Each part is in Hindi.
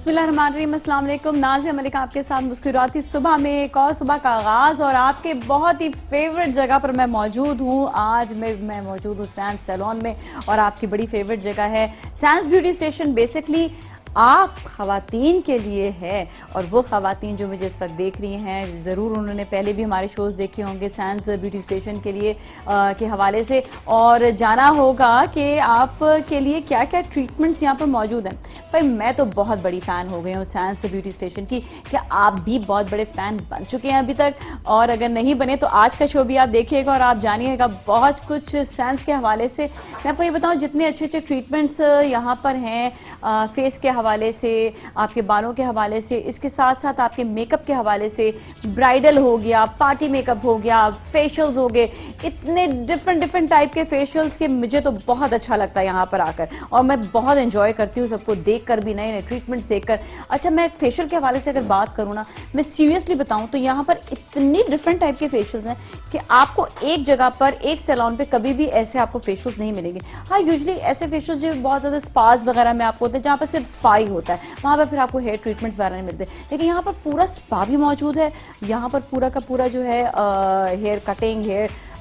बिस्मिल्लाहिर्रहमानिर्रहीम, अस्सलाम वालेकुम। नाज़िया मलिक आपके साथ मुस्कुराती सुबह में एक और सुबह का आगाज़ और आपके बहुत ही फेवरेट जगह पर मैं मौजूद हूँ। आज मैं मौजूद हूँ सैंस सैलून में और आपकी बड़ी फेवरेट जगह है सैंस ब्यूटी स्टेशन। बेसिकली आप ख़वातीन के लिए है और वो ख़वातीन जो मुझे इस वक्त देख रही हैं ज़रूर उन्होंने पहले भी हमारे शोज़ देखे होंगे सैंस ब्यूटी स्टेशन के लिए के हवाले से और जाना होगा कि आप के लिए क्या क्या ट्रीटमेंट्स यहाँ पर मौजूद हैं। भाई मैं तो बहुत बड़ी फ़ैन हो गई हूँ सैंस ब्यूटी स्टेशन की। क्या आप भी बहुत बड़े फ़ैन बन चुके हैं अभी तक? और अगर नहीं बने तो आज का शो भी आप देखिएगा और आप जानिएगा बहुत कुछ सैंस के हवाले से। मैं आपको ये बताऊँ जितने अच्छे अच्छे ट्रीटमेंट्स यहाँ पर हैं फेस के हवाले से, आपके बालों के हवाले से, इसके साथ साथ आपके मेकअप के हवाले से, ब्राइडल हो गया, पार्टी मेकअप हो गया, फेशियल्स हो गए, इतने डिफरेंट टाइप के फेशियल्स के मुझे तो बहुत अच्छा लगता है यहाँ पर आकर और मैं बहुत एंजॉय करती हूँ सबको देखकर भी, नए नए ट्रीटमेंट्स देखकर। अच्छा मैं फेशियल के हवाले से अगर बात करूँ ना, मैं सीरियसली बताऊँ तो यहाँ पर इतनी डिफरेंट टाइप के फेशियल्स हैं कि आपको एक जगह पर एक सैलून पे कभी भी ऐसे आपको फेशियल्स नहीं मिलेंगे। हाँ यूजुअली ऐसे फेशियल्स जो बहुत ज़्यादा स्पास वगैरह में आपको होते हैं जहाँ पर सिर्फ स्पा ही होता है, वहाँ पर फिर आपको हेयर ट्रीटमेंट्स वगैरह नहीं मिलते, लेकिन यहाँ पर पूरा स्पा भी मौजूद है। यहाँ पर पूरा का पूरा जो है हेयर कटिंग,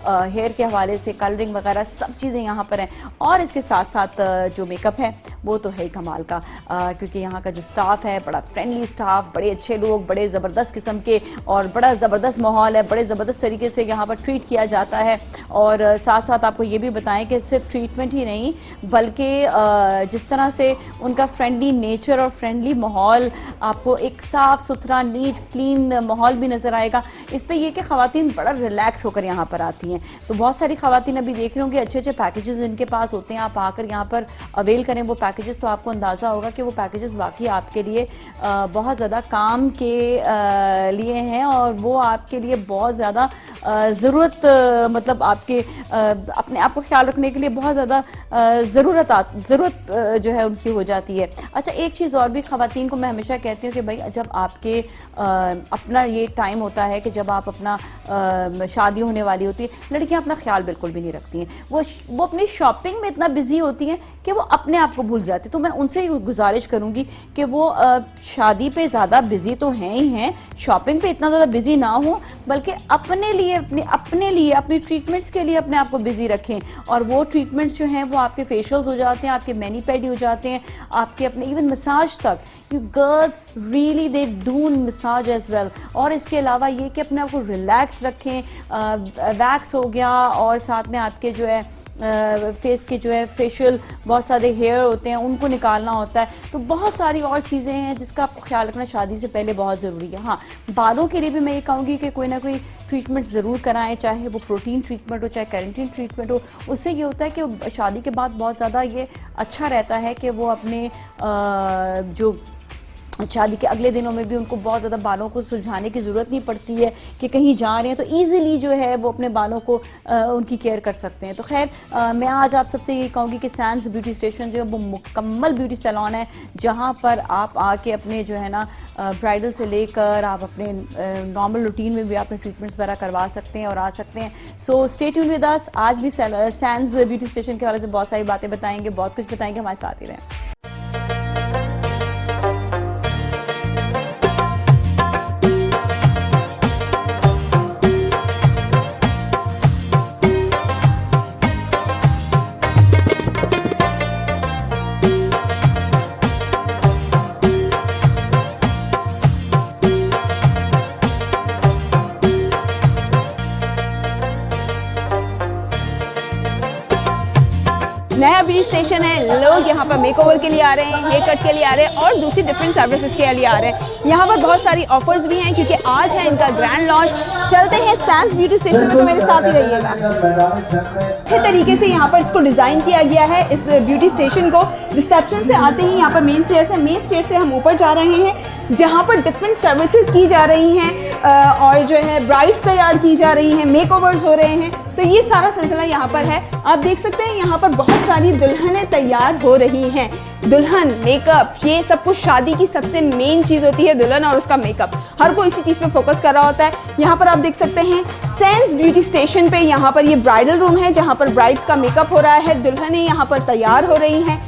हेयर के हवाले से कलरिंग वगैरह सब चीज़ें यहाँ पर हैं और इसके साथ साथ जो मेकअप है वो तो है ही कमाल का क्योंकि यहाँ का जो स्टाफ है बड़ा फ्रेंडली स्टाफ, बड़े अच्छे लोग, बड़े ज़बरदस्त किस्म के और बड़ा ज़बरदस्त माहौल है, बड़े ज़बरदस्त तरीके से यहाँ पर ट्रीट किया जाता है। और साथ साथ आपको ये भी बताएं कि सिर्फ ट्रीटमेंट ही नहीं बल्कि जिस तरह से उनका फ्रेंडली नेचर और फ्रेंडली माहौल, आपको एक साफ़ सुथरा नीट क्लीन माहौल भी नज़र आएगा। इस पर यह कि ख़वातीन बड़ा रिलैक्स होकर यहाँ पर आती हैं। तो बहुत सारी ख़वातीन अभी देख रहे होंगे अच्छे अच्छे पैकेजेस इनके पास होते हैं, आप आकर यहाँ पर अवेल करें वो पैकेजेस तो आपको अंदाज़ा होगा कि वो पैकेजेस वाकई आपके लिए बहुत ज़्यादा काम के लिए हैं और वो आपके लिए बहुत ज़्यादा ज़रूरत मतलब आपके अपने आप को ख्याल रखने के लिए बहुत ज़्यादा ज़रूरत जो है उनकी हो जाती है। अच्छा एक चीज़ और भी ख़वातीन को मैं हमेशा कहती हूँ कि भाई जब आपके अपना ये टाइम होता है कि जब आप अपना शादी होने वाली होती है, लड़कियां अपना ख्याल बिल्कुल भी नहीं रखती हैं, वो अपनी शॉपिंग में इतना बिजी होती हैं कि वो अपने आप को भूल जाती। तो मैं उनसे ही गुजारिश करूंगी कि वो शादी पे ज़्यादा बिजी तो हैं ही हैं, शॉपिंग पे इतना ज़्यादा बिजी ना हो बल्कि अपने लिए अपनी ट्रीटमेंट्स के लिए अपने आप को बिजी रखें। और वो ट्रीटमेंट्स जो हैं वो आपके फेशियल्स हो जाते हैं, आपके मैनी पेडी हो जाते हैं, आपके अपने इवन मसाज तक। You girls really they do massage as well। और इसके अलावा ये कि अपने आप को रिलैक्स रखें, वैक्स हो गया और साथ में आपके जो है फेस के जो है फेशियल बहुत सारे हेयर होते हैं उनको निकालना होता है। तो बहुत सारी और चीज़ें हैं जिसका आपको ख्याल रखना शादी से पहले बहुत ज़रूरी है। हाँ बालों के लिए भी मैं ये कहूँगी कि कोई ना कोई ट्रीटमेंट ज़रूर कराएं, चाहे वो प्रोटीन ट्रीटमेंट हो चाहे केराटिन ट्रीटमेंट हो। उससे ये होता है कि शादी के बाद बहुत ज़्यादा ये अच्छा रहता है कि वो अपने जो शादी के अगले दिनों में भी उनको बहुत ज़्यादा बालों को सुलझाने की ज़रूरत नहीं पड़ती है कि कहीं जा रहे हैं तो इजीली जो है वो अपने बालों को उनकी केयर कर सकते हैं। तो खैर मैं आज आप सबसे ये कहूँगी कि सैंस ब्यूटी स्टेशन जो है वो मुकम्मल ब्यूटी सैलून है जहाँ पर आप आके अपने जो है ना ब्राइडल से लेकर आप अपने नॉर्मल रूटीन में भी अपने ट्रीटमेंट्स वगैरह करवा सकते हैं और आ सकते हैं। सो स्टे ट्यून्ड विद अस। आज भी सैंस ब्यूटी स्टेशन के हवाले से बहुत सारी बातें बताएंगे, बहुत कुछ बताएंगे, हमारे साथ ही रहें। नया ब्यूटी स्टेशन है, लोग यहाँ पर मेकओवर के लिए आ रहे हैं, हेयर कट के लिए आ रहे हैं और दूसरी डिफरेंट सर्विसेज के लिए आ रहे हैं। यहाँ पर बहुत सारी ऑफर्स भी हैं क्योंकि आज है इनका ग्रैंड लॉन्च। चलते हैं सैंस ब्यूटी स्टेशन में, तो मेरे साथ ही रहिएगा। अच्छे तरीके से यहाँ पर इसको डिज़ाइन किया गया है इस ब्यूटी स्टेशन को। रिसेप्शन से आते ही यहाँ पर मेन स्टेयर से हम ऊपर जा रहे हैं जहाँ पर डिफरेंट सर्विसेज की जा रही हैं और जो है ब्राइड्स तैयार की जा रही हैं, मेकओवर्स हो रहे हैं। तो ये सारा सिलसिला यहाँ पर है। आप देख सकते हैं यहाँ पर बहुत सारी दुल्हनें तैयार हो रही हैं। दुल्हन मेकअप ये सब कुछ शादी की सबसे मेन चीज़ होती है, दुल्हन और उसका मेकअप। हर कोई इसी चीज़ पे फोकस कर रहा होता है। यहाँ पर आप देख सकते हैं सैंस ब्यूटी स्टेशन पे यहाँ पर ये ब्राइडल रूम है जहाँ पर ब्राइड्स का मेकअप हो रहा है, दुल्हनें यहाँ पर तैयार हो रही हैं।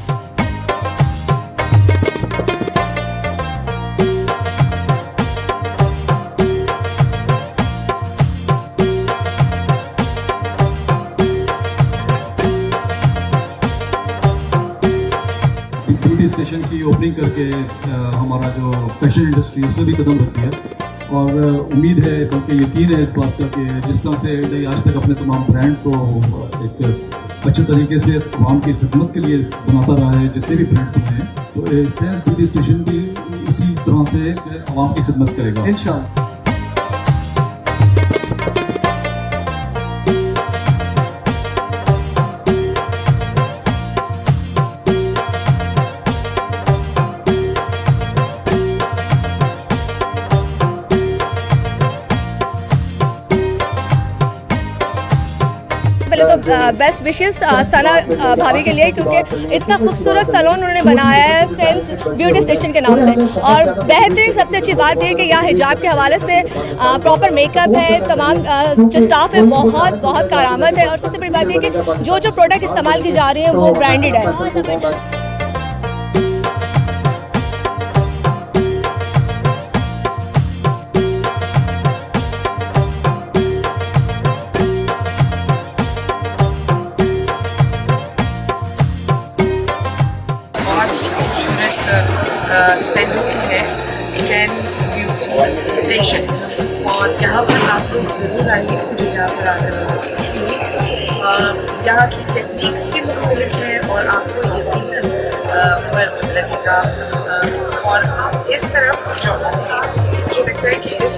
स्टेशन की ओपनिंग करके हमारा जो फैशन इंडस्ट्री उसमें भी कदम रखी है और उम्मीद है बल्कि यकीन है इस बात का कि जिस तरह से एयरडे आज तक अपने तमाम ब्रांड को एक अच्छे तरीके से आवाम की खिदमत के लिए बनाता रहा है, जितने भी ब्रांड्स बने हैं, तो सेंस ब्यूटी स्टेशन भी उसी तरह से आवाम की खिदमत करेगा इंशाअल्लाह। पहले तो बेस्ट विशेस सना भाभी के लिए, क्योंकि इतना खूबसूरत सैलून उन्होंने बनाया है सेंस ब्यूटी स्टेशन के नाम से। और बेहतरीन सबसे अच्छी बात है कि यहाँ हिजाब के हवाले से प्रॉपर मेकअप है, तमाम जो स्टाफ है बहुत बहुत कारामद है। और सबसे बड़ी बात है कि जो जो प्रोडक्ट इस्तेमाल की जा रही है वो ब्रांडेड है। सैलून है सैन ब्यूटी स्टेशन, और यहाँ पर आप लोग ज़रूर आइए। मुझे यहाँ पर आकर यहाँ की टेक्निक्स की मुख्तलिफ है और आपको यकीनन फर्क लगेगा। और इस तरफ जो मुझे लगता है कि इस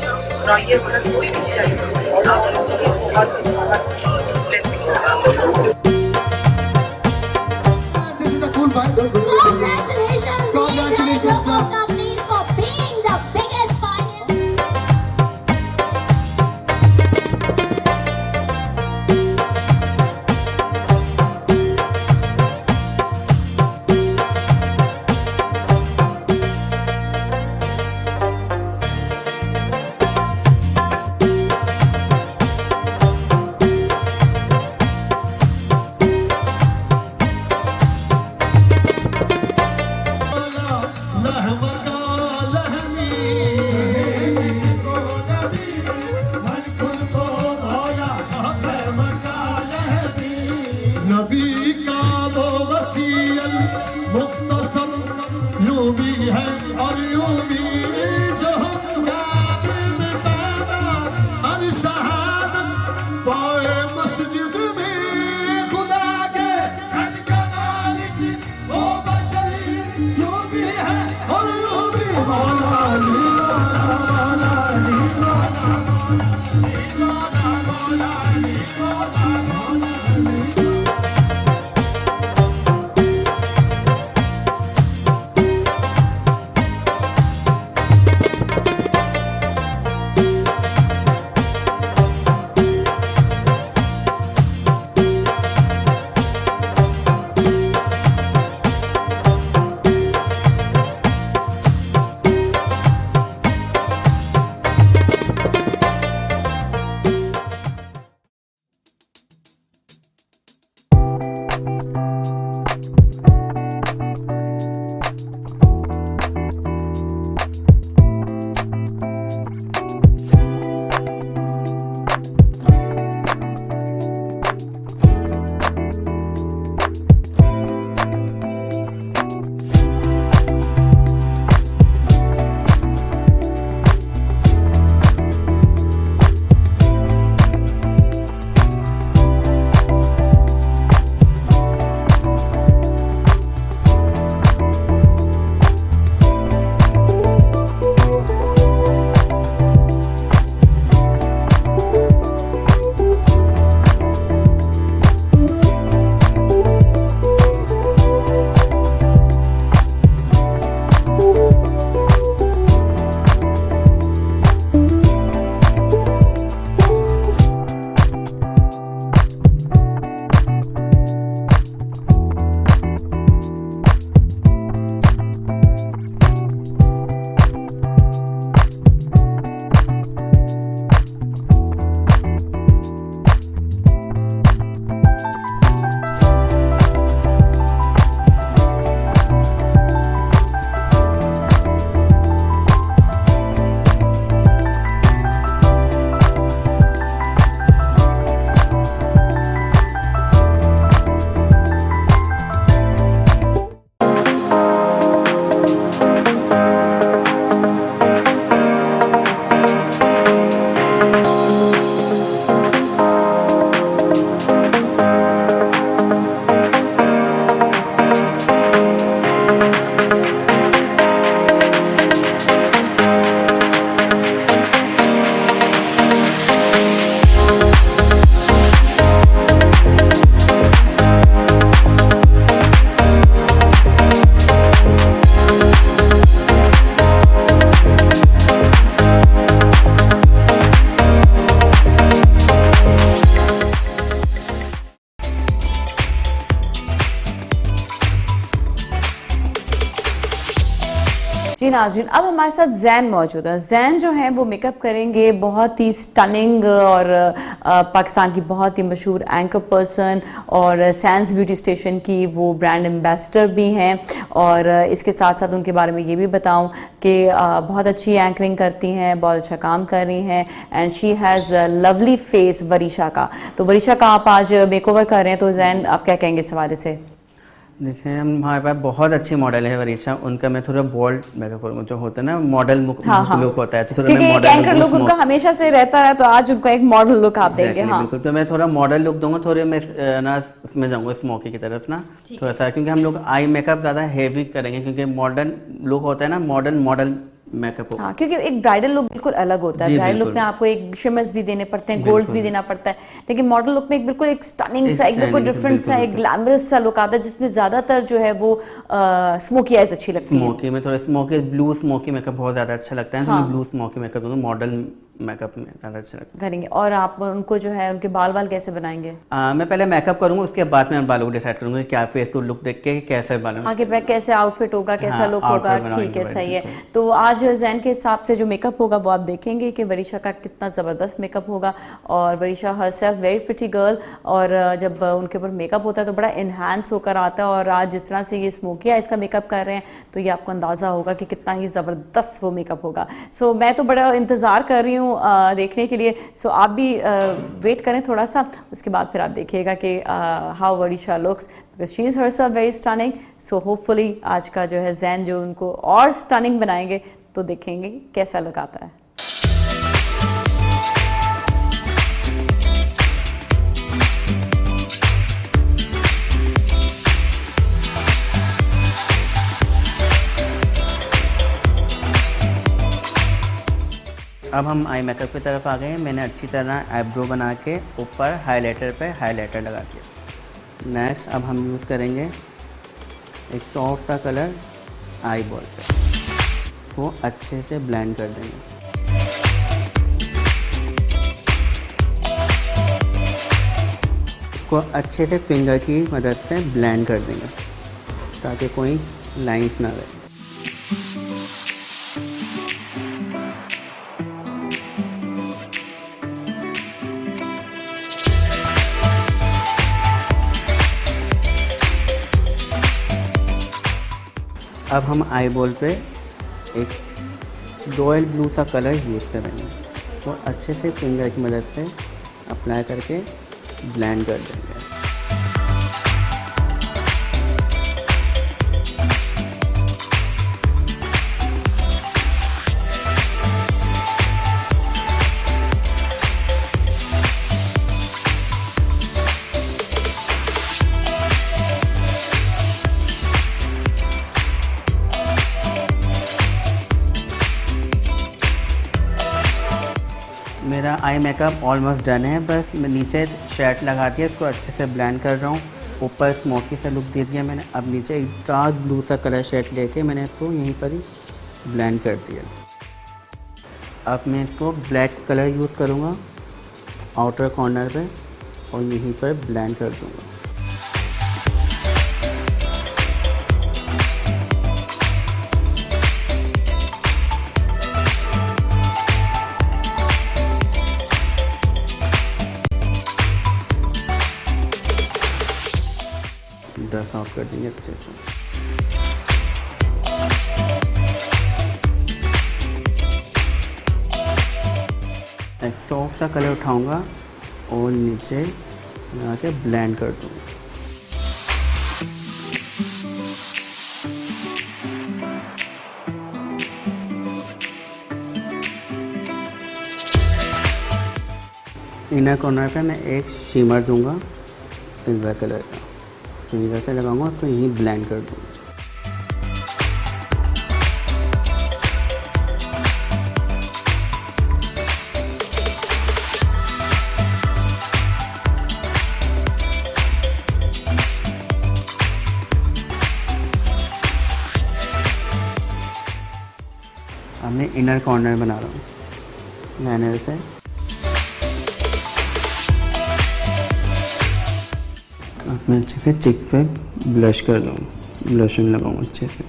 रॉयल का कोई भी सैलून आप लोगों को बहुत बहुत ब्लेसिंग होगा। Congratulations, both companies for being the biggest pioneers. नबी का वो वसीयत मुख्तसर यूं भी है और यूं भी जो याद में पैदा हर शहादत पाए मस्जिद में खुदा के घर का मालिक वो बशरी यूं भी है और यूं भी मौला अली मौला अली मौला अली मौला नाज़रीन, अब हमारे साथ जैन मौजूद है। जैन जो है वो मेकअप करेंगे, बहुत ही स्टनिंग और पाकिस्तान की बहुत ही मशहूर एंकर पर्सन और सैंस ब्यूटी स्टेशन की वो ब्रांड एम्बेसडर भी हैं। और इसके साथ साथ उनके बारे में ये भी बताऊं कि बहुत अच्छी एंकरिंग करती हैं, बहुत अच्छा काम कर रही हैं and she has lovely face Varisha का। तो वरीशा का आप आज मेकओवर कर रहे हैं, तो जैन आप क्या कहेंगे इस हवाले से? देखिए हमारे पास बहुत अच्छी मॉडल है वरीशा, उनका मैं थोड़ा बोल्ड मेकअप करूँगा, जो होता है ना मॉडल लुक होता है, तो थोड़ा क्योंकि मैं एक एंकर लुक उनका हमेशा से रहता है, तो आज उनको एक मॉडल लुक आप देंगे। हाँ बिल्कुल, तो मैं थोड़ा मॉडल लुक दूंगा, थोड़े मैं ना उसमें जाऊँगा स्मोकी की तरफ ना थोड़ा सा, क्योंकि हम लोग आई मेकअप ज़्यादा हेवी करेंगे, क्योंकि मॉडर्न लुक होता है ना, मॉडल मेकअप हो। हाँ, क्योंकि एक ब्राइडल लुक बिल्कुल अलग होता है। ब्राइडल लुक में आपको एक शिमर्स भी देने पड़ते हैं, गोल्ड्स भी देना पड़ता है, लेकिन मॉडल लुक में एक बिल्कुल एक स्टनिंग सा, एक बिल्कुल डिफरेंट सा, एक ग्लैमरस सा लुक आता है, जिसमें ज्यादातर जो है वो स्मोकी आइज अच्छी लगती है। स्मोकी में थोड़ा स्मोकी, ब्लू स्मोकी मेकअप बहुत ज़्यादा अच्छा लगता है, तो मैं ब्लू स्मोकी मेकअप दूंगा, मॉडल मेकअप में ज़्यादा अच्छा लगता है करेंगे। और आप उनको जो है उनके बाल कैसे बनाएंगे? मैं पहले मेकअप करूंगा, उसके बाद मैं बालों को डिसाइड करूंगा क्या फेस को लुक देख के कैसे बालों आगे बैक कैसे आउटफिट होगा, कैसा लुक होगा। ठीक है, सही है। तो आज जैन के हिसाब से जो मेकअप होगा वो आप देखेंगे कि वरीशा का कितना ज़बरदस्त मेकअप होगा। और Varisha herself very pretty girl, और जब उनके ऊपर मेकअप होता है तो बड़ा इन्हांस होकर आता है। और आज जिस तरह से ये स्मोकी आइज का मेकअप कर रहे हैं, तो ये आपको अंदाज़ा होगा कि कितना ही ज़बरदस्त वो मेकअप होगा। सो मैं तो बड़ा इंतज़ार कर रही हूँ देखने के लिए। सो आप भी वेट करें थोड़ा सा, उसके बाद फिर आप देखिएगा कि how Varisha looks, because she is herself very stunning. So hopefully आज का जो है जैन जो उनको और स्टनिंग बनाएंगे, तो देखेंगे कैसा लुक आता है। अब हम आई मेकअप की तरफ आ गए हैं। मैंने अच्छी तरह आईब्रो बना के ऊपर हाइलाइटर पे हाइलाइटर लगा दिया। नेक्स्ट अब हम यूज़ करेंगे एक सॉफ्ट सा कलर आई बॉल पे, इसको अच्छे से ब्लेंड कर देंगे। इसको अच्छे से फिंगर की मदद से ब्लेंड कर देंगे ताकि कोई लाइंस ना रहे। अब हम आई बॉल पे एक रॉयल ब्लू सा कलर यूज़ करेंगे, इसको अच्छे से फिंगर की मदद से अप्लाई करके ब्लेंड कर देंगे। मेरा आई मेकअप ऑलमोस्ट डन है, बस मैं नीचे शेड लगा दिया, इसको अच्छे से ब्लेंड कर रहा हूँ। ऊपर स्मोकी सा लुक दे दिया मैंने। अब नीचे एक डार्क ब्लू सा कलर शेड लेके मैंने इसको यहीं पर ही ब्लेंड कर दिया। अब मैं इसको ब्लैक कलर यूज़ करूँगा आउटर कॉर्नर पे और यहीं पर ब्लेंड कर दूँगा। डस्ट आउट कर देंगे अच्छे से। एक सॉफ्ट सा कलर उठाऊंगा और नीचे लगा के ब्लेंड कर दूंगा। इनर कॉर्नर पे मैं एक शिमर दूंगा सिल्वर कलर का, फिंगर से लगाऊंगा, उसको यहीं ब्लेंड कर दूंगा। अब मैं इनर कॉर्नर बना रहा हूँ लाइनर से। अब मैं अच्छे से चिक पे ब्लश कर लूँ, ब्लशिंग लगाऊँ अच्छे से।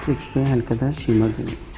चिप्स पे हल्का सा शिमर देंगे।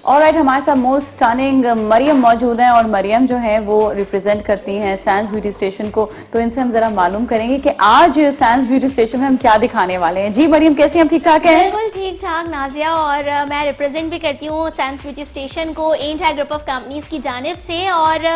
ऑलराइट, हमारे साथ मोस्ट स्टनिंग मरियम मौजूद हैं और मरियम जो है वो रिप्रेजेंट करती हैं सैंस ब्यूटी स्टेशन को। तो इनसे हम जरा मालूम करेंगे कि आज सैंस ब्यूटी स्टेशन में हम क्या दिखाने वाले हैं। जी मरियम, कैसी हम ठीक ठाक हैं? बिल्कुल ठीक ठाक नाजिया, और मैं रिप्रेजेंट भी करती हूँ सैंस ब्यूटी स्टेशन को एंटाई ग्रुप ऑफ कंपनीज की जानिब से। और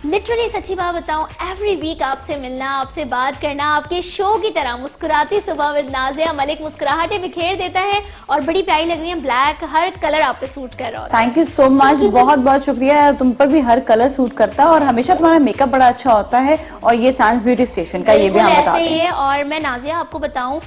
लिटरली सच्ची बात बताऊं, एवरी वीक आपसे मिलना, आपसे बात करना, आपके शो की तरह मुस्कुराती सुबह विद नाजिया मलिक मुस्कुराहटें बिखेर देता है और बड़ी प्यारी लग रही है। ब्लैक हर कलर आप पे सूट कर रहा होता है। थैंक यू सो मच, बहुत बहुत शुक्रिया। तुम पर भी हर कलर सूट करता है और हमेशा तुम्हारा मेकअप बड़ा अच्छा होता है। और ये सैंस ब्यूटी स्टेशन का ये भी हम बताते ऐसे ही हैं। है। और मैं नाजिया आपको बताऊं,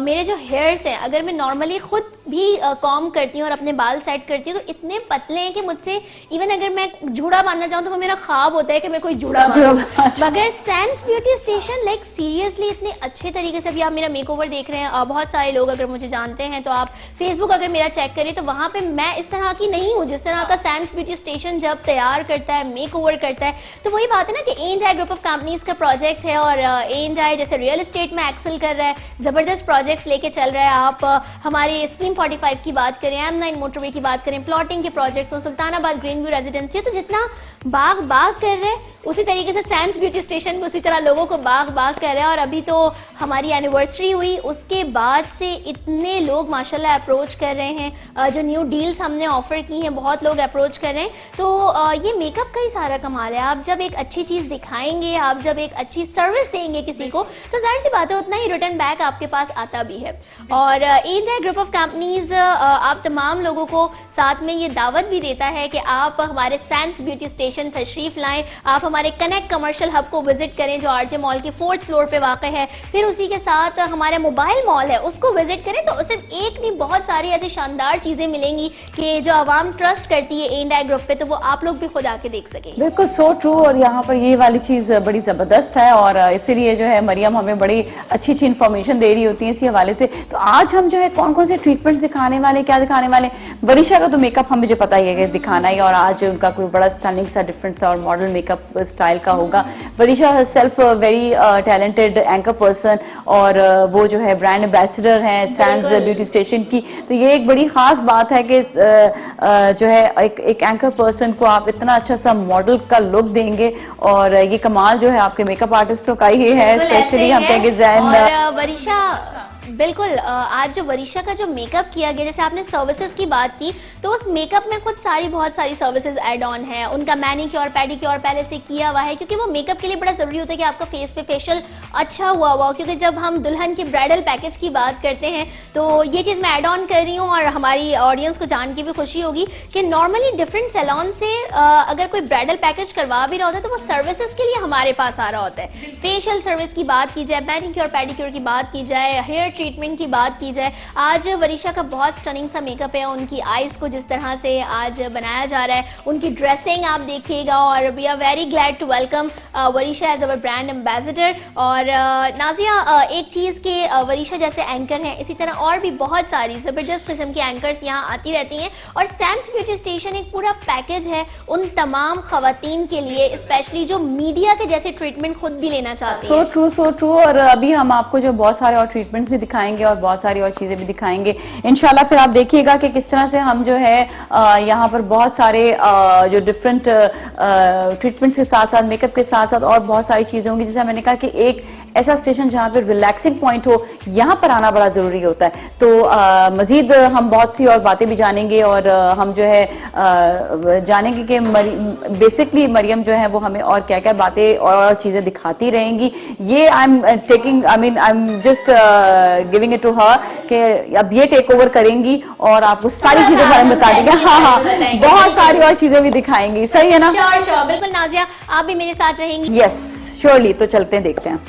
मेरे जो हेयर्स हैं, अगर मैं नॉर्मली खुद भी कॉम करती हूँ और अपने बाल सेट करती हूँ तो इतने पतले हैं कि मुझसे इवन अगर मैं जूड़ा बांधना चाहूँ तो वो मेरा ख्वाब होता है कि मैं कोई जूड़ा बांधूं। मगर sans beauty station like seriously इतने अच्छे तरीके से, अभी आप मेरा मेकओवर देख रहे हैं, बहुत सारे लोग अगर मुझे जानते हैं तो आप फेसबुक अगर मेरा चेक करें तो वहाँ पे मैं इस तरह की नहीं हूँ जिस तरह का सैंस ब्यूटी स्टेशन जब तैयार करता है, मेकओवर करता है। तो वही बात है ना कि एंटाई ग्रुप ऑफ कंपनीज का प्रोजेक्ट है और एंटाई जैसे रियल एस्टेट में एक्सेल कर रहा है, जबरदस्त प्रोजेक्ट्स लेके चल रहा है। आप हमारे स्कीम 45 की बात करें, M9 मोटरवे की बात करें, प्लॉटिंग के प्रोजेक्ट्स हो, सुल्तानाबाद ग्रीन व्यू रेजिडेंसी, तो जितना बाग कर रहे हैं उसी तरीके से सैंस ब्यूटी स्टेशन भी उसी तरह लोगों को बाग कर रहे हैं। और अभी तो हमारी एनिवर्सरी हुई, उसके बाद से इतने लोग माशाल्लाह अप्रोच कर रहे हैं, जो न्यू डील्स हमने ऑफर की हैं बहुत लोग अप्रोच कर रहे हैं। तो ये मेकअप का ही सारा कमाल है। आप जब एक अच्छी चीज़ दिखाएंगे, आप जब एक अच्छी सर्विस देंगे किसी को, तो जाहिर सी बात है उतना ही रिटर्न बैक आपके पास आता भी है। और एंटाई ग्रुप ऑफ कंपनीज आप तमाम लोगों को साथ में ये दावत भी देता है कि आप हमारे सैंस ब्यूटी स्टेशन तशरीफ लाएं, आप हमारे कनेक्ट कमर्शियल हब को विजिट करें जो आरजे मॉल के 4th फ्लोर पे वाक़ है। फिर उसी के साथ हमारा मोबाइल मॉल है, उसको विजिट करें। तो सिर्फ एक नहीं, बहुत सारी ऐसी शानदार चीज़ें मिलेंगी कि जो आवाम ट्रस्ट करती है एंटाई ग्रुप पे, तो वो आप लोग भी खुद आके देख सकें। बिल्कुल सो ट्रू। और यहाँ पर ये वाली चीज़ बड़ी ज़बरदस्त है और इसीलिए जो है मरियम हमें बड़ी अच्छी अच्छी इन्फॉर्मेशन दे रही होती है इसी हवाले से। तो आज हम जो है कौन कौन से ट्रीटमेंट्स दिखाने वाले, क्या दिखाने वाले? वरिशा का तो मेकअप हम मुझे पता ही है कि दिखाना ही, और आज उनका कोई बड़ा स्टनिंग सा डिफरेंट सा और मॉडल मेकअप स्टाइल का होगा। Warisha self very talented anchor person और वो जो है ब्रांड एम्बेसडर हैं सैंस ब्यूटी स्टेशन की। तो ये एक बड़ी ख़ास बात है कि जो है एक एंकर पर्सन को आप इतना अच्छा सा मॉडल का लुक देंगे। और ये कमाल जो है आपके मेकअप आर्टिस्टों का ही है, स्पेशली हम कहेंगे जैन। वरिशा बिल्कुल, आज जो वरिशा का जो मेकअप किया गया, जैसे आपने सर्विसेज की बात की, तो उस मेकअप में खुद बहुत सारी सर्विसेज ऐड ऑन है। उनका मैनिक्योर पेडिक्योर पहले से किया हुआ है, क्योंकि वो मेकअप के लिए बड़ा ज़रूरी होता है कि आपका फेस पे फेशियल अच्छा हुआ हुआ। क्योंकि जब हम दुल्हन के ब्राइडल पैकेज की बात करते हैं तो ये चीज़ मैं ऐड ऑन कर रही हूँ और हमारी ऑडियंस को जान के भी खुशी होगी कि नॉर्मली डिफरेंट सैलॉन से अगर कोई ब्राइडल पैकेज करवा भी रहा होता है तो वो सर्विसेज के लिए हमारे पास आ रहा होता है। फेशियल सर्विस की बात की जाए, मैनिक्योर पेडिक्योर की बात की जाए, हेयर ट्रीटमेंट की बात की जाए, आज वरिशा का बहुत स्टनिंग सा मेकअप है। उनकी आईज को जिस तरह से आज बनाया जा रहा है, उनकी ड्रेसिंग आप देखिएगा। और we are very glad to welcome Warisha as our brand ambassador. और नाजिया, एक चीज़ के वरिशा जैसे एंकर हैं, इसी तरह और भी बहुत सारी ज़बरदस्त किस्म की एंकर्स यहाँ आती रहती हैं। और सैंस ब्यूटी स्टेशन एक पूरा पैकेज है उन तमाम खवातीन के लिए, स्पेशली जो मीडिया के जैसे ट्रीटमेंट खुद भी लेना चाहती हैं। So true. और अभी हम आपको जो बहुत सारे और ट्रीटमेंट्स भी दिखाएंगे और बहुत सारी और चीज़ें भी दिखाएंगे इंशाल्लाह। फिर आप देखिएगा कि किस तरह से हम जो है यहाँ पर बहुत सारे जो डिफरेंट ट्रीटमेंट्स के साथ साथ, मेकअप के साथ साथ और बहुत सारी चीज़ें होंगी। जैसे मैंने कहा कि एक ऐसा स्टेशन जहाँ पर रिलैक्सिंग पॉइंट हो, यहाँ पर आना बड़ा ज़रूरी होता है। तो मज़ीद हम बहुत सी और बातें भी जानेंगे और हम जो है जानेंगे कि बेसिकली मरियम जो है वो हमें और क्या क्या बातें और चीज़ें दिखाती रहेंगी। ये I am just giving it to her कि अब ये टेक ओवर करेंगी और आपको सारी चीजें बारे में बता देंगे। हाँ, बहुत सारी और चीजें भी दिखाएंगी। सही है ना? श्योर, बिल्कुल नाजिया, आप भी मेरे साथ रहेंगी। Yes, surely. तो चलते हैं, देखते हैं।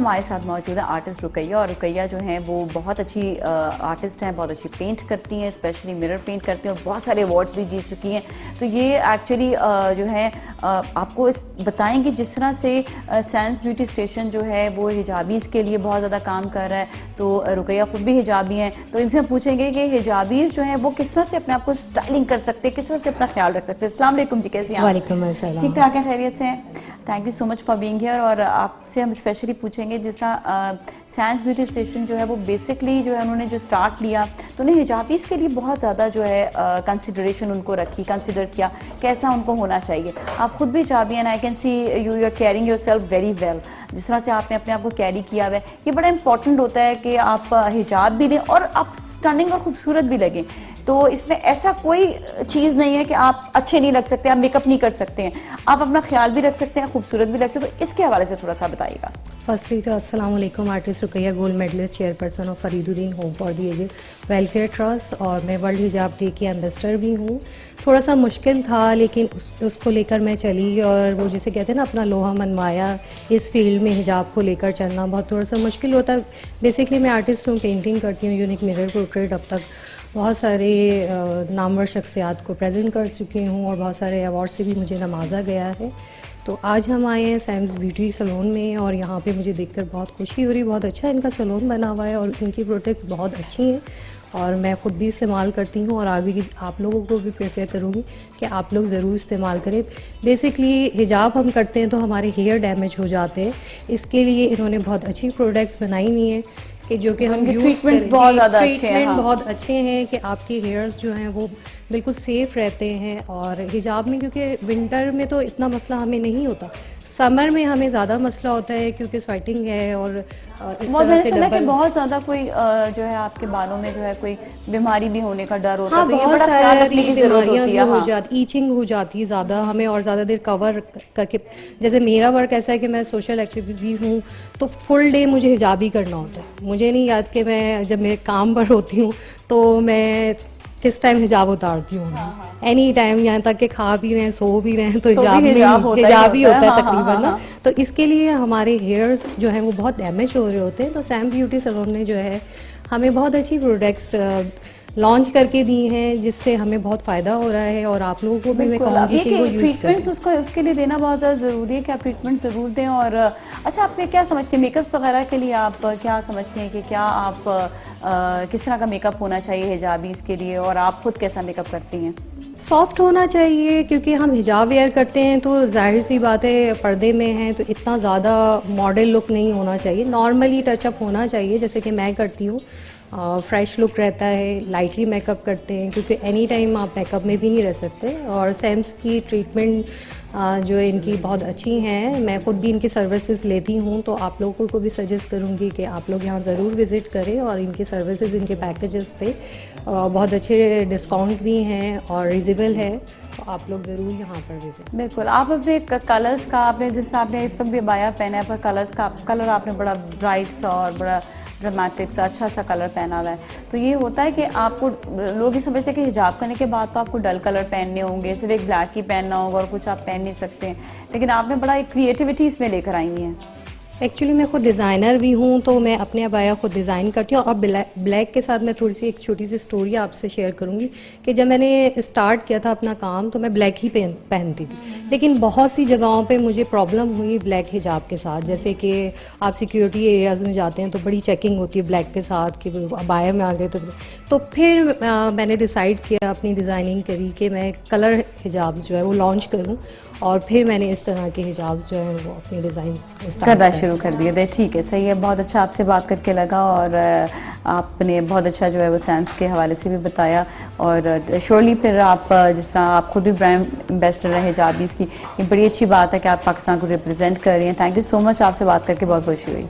हमारे साथ मौजूद है आर्टिस्ट रुकैया, और रुकैया जो है वो बहुत अच्छी आर्टिस्ट हैं, बहुत अच्छी पेंट करती हैं, स्पेशली मिरर पेंट करती हैं और बहुत सारे अवार्ड्स भी जीत चुकी हैं। तो ये एक्चुअली जो है आपको इस बताएंगे जिस तरह से सैंस ब्यूटी स्टेशन जो है वो हिजाबीज़ के लिए बहुत ज़्यादा काम कर रहा है। तो रुकैया खुद भी हिजाबी हैं, तो इनसे हम पूछेंगे कि हिजाबीज़ जो हैं वो किस तरह से अपने आप को स्टाइलिंग कर सकते हैं, किस तरह से अपना ख्याल रख सकते हैं। अस्सलाम वालेकुम जी, कैसी हैं आप? वालेकुम अस्सलाम। ठीक ठाक है, खैरियत से हैं? Thank you so much for being here. और आपसे हम स्पेशली पूछेंगे जिस तरह सैंस ब्यूटी स्टेशन जो है वो बेसिकली जो है उन्होंने जो स्टार्ट लिया तो उन्हें हिजाबीज़ के लिए बहुत ज़्यादा जो है कंसिडरेशन उनको रखी, कंसिडर किया कैसा उनको होना चाहिए। आप खुद भी हिजाबी हैं, I can see you are carrying yourself very well. जिस तरह से आपने अपने आप को कैरी किया हुआ है, ये बड़ा इंपॉर्टेंट होता है कि आप हिजाब भी लें और आप स्टनिंग और खूबसूरत भी लगें। तो इसमें ऐसा कोई चीज़ नहीं है कि आप अच्छे नहीं लग सकते, आप मेकअप नहीं कर सकते हैं, आप अपना ख्याल भी रख सकते हैं, खूबसूरत भी लग सकते हैं। तो इसके हवाले से थोड़ा सा बताइएगा। फर्स्टली तो अस्सलाम वालेकुम, artist Rukaiya, gold medallist, chairperson of Fariduddin home for the aged welfare trust, और मैं वर्ल्ड हिजाब डे की एम्बेसडर भी हूँ। थोड़ा सा मुश्किल था लेकिन उसको लेकर मैं चली, और वो जिसे कहते हैं ना अपना लोहा मनवाया। इस फील्ड में हिजाब को लेकर चलना बहुत थोड़ा सा मुश्किल होता है। बेसिकली मैं आर्टिस्ट हूँ, पेंटिंग करती हूँ, यूनिक मिरर पोर्ट्रेट अब तक बहुत सारे नामवर शख्सियात को प्रेजेंट कर चुकी हूँ और बहुत सारे अवार्ड से भी मुझे नवाजा गया है। तो आज हम आए हैं सैम्स ब्यूटी सैलून में और यहाँ पे मुझे देखकर बहुत खुशी हो रही। बहुत अच्छा इनका सैलून बना हुआ है और इनकी प्रोडक्ट्स बहुत अच्छी हैं और मैं ख़ुद भी इस्तेमाल करती हूँ और आगे भी आप लोगों को भी प्रेफर करूँगी कि आप लोग ज़रूर इस्तेमाल करें। बेसिकली हिजाब हम करते हैं तो हमारे हेयर डैमेज हो जाते हैं, इसके लिए इन्होंने बहुत अच्छी प्रोडक्ट्स बनाई हुई हैं कि जो कि हम यूज़ ट्रीटमेंट्स बहुत ज़्यादा अच्छे हैं। ट्रीटमेंट बहुत अच्छे हैं कि आपके हेयर्स जो हैं वो बिल्कुल सेफ़ रहते हैं। और हिजाब में क्योंकि विंटर में तो इतना मसला हमें नहीं होता, समर में हमें ज़्यादा मसला होता है क्योंकि स्वेटिंग है और इस तरह से डबल बहुत ज़्यादा कोई जो है आपके बालों में जो है कोई बीमारी भी होने का डर होता है। हाँ, तो ये बहुत बड़ा ख्याल रखने सारी की ज़रूरत बीमारियाँ होती भी है। हो हाँ। जाती, ईचिंग हो जाती है ज़्यादा हमें और ज़्यादा देर कवर करके। जैसे मेरा वर्क ऐसा है कि मैं सोशल एक्टिविटी हूँ तो फुल डे मुझे हिजाब ही करना होता है। मुझे नहीं याद कि मैं जब मेरे काम पर होती हूँ तो मैं किस टाइम हिजाब उतारती हूँ। एनी टाइम, यहाँ तक कि खा भी रहे हैं, सो भी रहे हैं तो हिजाब में हिजाब ही होता है तकरीबन ना। तो इसके लिए हमारे हेयर्स जो हैं वो बहुत डैमेज हो रहे होते हैं। तो सैम ब्यूटी सैलून ने जो है हमें बहुत अच्छी प्रोडक्ट्स लॉन्च करके दी हैं जिससे हमें बहुत फ़ायदा हो रहा है और आप लोगों को भी मैं कहूँगी कि वो यूज़ ट्रीटमेंट्स करें। उसके लिए देना बहुत ज़्यादा ज़रूरी है कि आप ट्रीटमेंट ज़रूर दें। और अच्छा, आप क्या समझते हैं मेकअप वगैरह के लिए, आप क्या समझते हैं कि क्या आप किस तरह का मेकअप होना चाहिए हिजाबीज़ के लिए, और आप खुद कैसा मेकअप करती हैं? सॉफ्ट होना चाहिए क्योंकि हम हिजाब वेयर करते हैं तो जाहिर सी बात है पर्दे में हैं तो इतना ज़्यादा मॉडल लुक नहीं होना चाहिए, नॉर्मली टचअप होना चाहिए जैसे कि मैं करती हूँ। फ्रेश लुक रहता है, लाइटली मेकअप करते हैं क्योंकि एनी टाइम आप मेकअप में भी नहीं रह सकते। और सैम्स की ट्रीटमेंट जो इनकी बहुत अच्छी हैं, मैं ख़ुद भी इनकी सर्विसेज लेती हूँ तो आप लोगों को भी सजेस्ट करूँगी कि आप लोग यहाँ ज़रूर विज़िट करें। और इनकी सर्विसेज, इनके पैकेजेस थे बहुत अच्छे, डिस्काउंट भी हैं और रिजनेबल है, तो आप लोग ज़रूर यहाँ पर विज़िट। बिल्कुल। आप अपने कलर्स का, आपने जिस आपने इस वक्त भी बाया पहना है, पर कलर्स का कलर आपने बड़ा ब्राइट सा और बड़ा ड्रामेटिक सा अच्छा सा कलर पहना हुआ है। तो ये होता है कि आपको लोग ये समझते हैं कि हिजाब करने के बाद तो आपको डल कलर पहनने होंगे, सिर्फ एक ब्लैक ही पहनना होगा और कुछ आप पहन नहीं सकते हैं, लेकिन आपने बड़ा एक क्रिएटिविटी इसमें लेकर आई हैं। एक्चुअली मैं खुद डिज़ाइनर भी हूँ तो मैं अपने अबाया खुद डिज़ाइन करती हूँ। और ब्लैक के साथ मैं थोड़ी सी एक छोटी सी स्टोरी आपसे शेयर करूँगी कि जब मैंने स्टार्ट किया था अपना काम तो मैं ब्लैक ही पहनती थी, लेकिन बहुत सी जगहों पे मुझे प्रॉब्लम हुई ब्लैक हिजाब के साथ। जैसे कि आप सिक्योरिटी एरियाज़ में जाते हैं तो बड़ी चेकिंग होती है ब्लैक के साथ कि अबाया में आ गए तो फिर मैंने डिसाइड किया, अपनी डिज़ाइनिंग करी कि मैं कलर हिजाब जो है वो लॉन्च करूँ और फिर मैंने इस तरह के हिजाब जो हैं वो अपने डिज़ाइन करना शुरू कर दिए थे। ठीक है, सही है, बहुत अच्छा आपसे बात करके लगा और आपने बहुत अच्छा जो है वो सैम्स के हवाले से भी बताया। और श्योरली फिर आप जिस तरह आप खुद भी ब्रांड एम्बेसडर हैं हिजाबीज़ की, ये बड़ी अच्छी बात है कि आप पाकिस्तान को रिप्रेजेंट कर रही हैं। थैंक यू सो मच, आपसे बात करके बहुत खुशी हुई।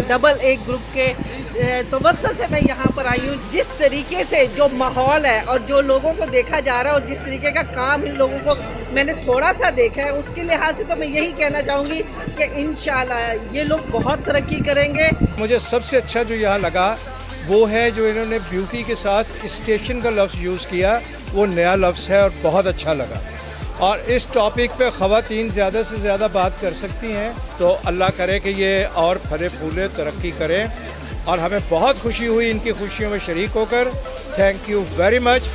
डबल ए ग्रुप के तवज्जो से मैं यहाँ पर आई हूँ। जिस तरीके से जो माहौल है और जो लोगों को देखा जा रहा है और जिस तरीके का काम इन लोगों को मैंने थोड़ा सा देखा है, उसके लिहाज से तो मैं यही कहना चाहूँगी कि इंशाल्लाह ये लोग बहुत तरक्की करेंगे। मुझे सबसे अच्छा जो यहाँ लगा वो है जो इन्होंने ब्यूटी के साथ स्टेशन का लफ्ज़ यूज़ किया, वो नया लफ्ज़ है और बहुत अच्छा लगा। और इस टॉपिक पे ख़वातीन ज़्यादा से ज़्यादा बात कर सकती हैं, तो अल्लाह करे कि ये और फले फूले तरक्की करें। और हमें बहुत खुशी हुई इनकी खुशियों में शरीक होकर। Thank you very much.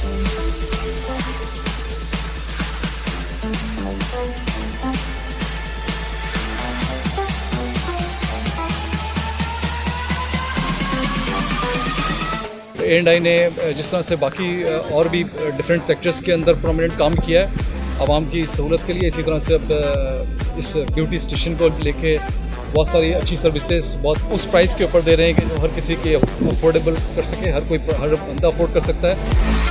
A&I ने जिस तरह से बाकी और भी डिफरेंट सेक्टर्स के अंदर प्रोमिनेंट काम किया है आवाम की सहूलत के लिए, इसी तरह से अब इस ब्यूटी स्टेशन को लेके बहुत सारी अच्छी सर्विसेज बहुत उस प्राइस के ऊपर दे रहे हैं कि जो हर किसी के अफोर्डेबल कर सके, हर बंदा अफोर्ड कर सकता है।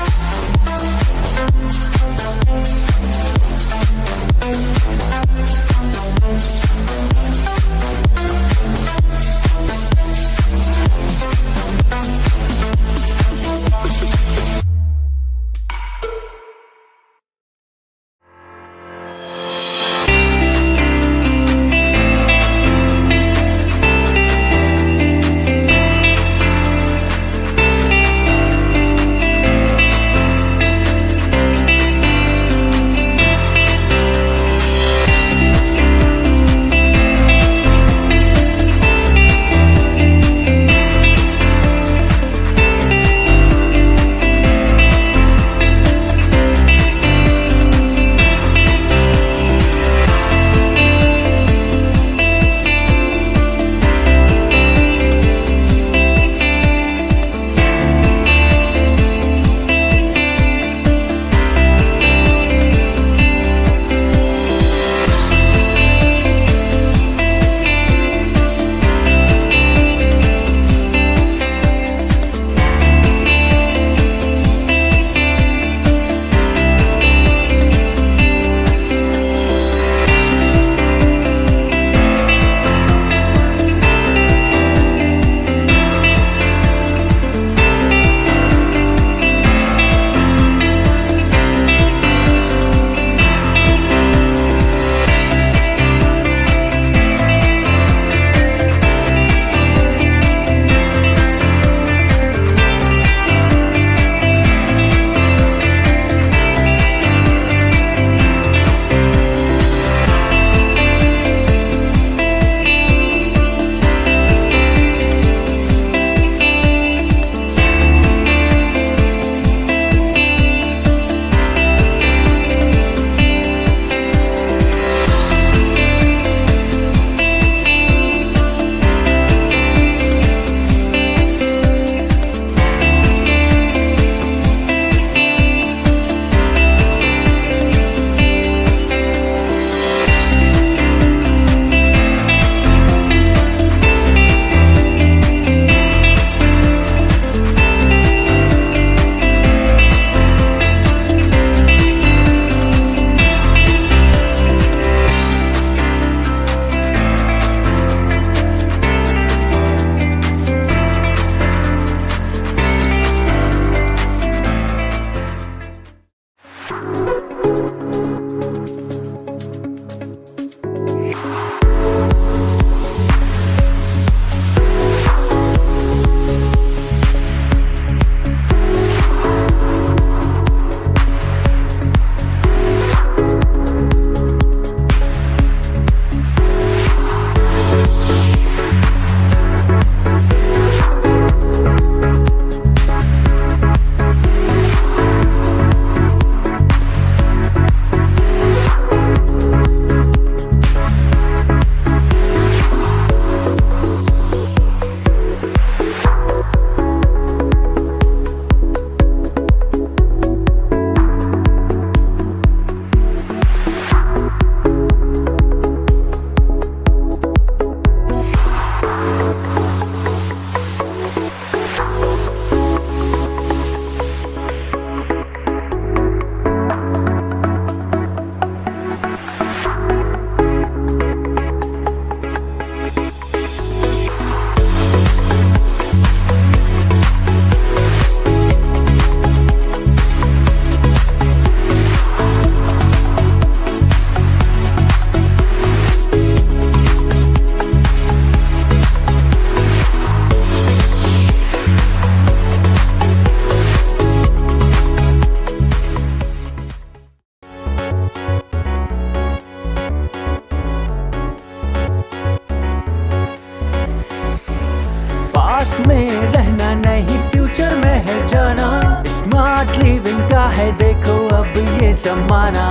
चुका है देखो अब ये जमाना,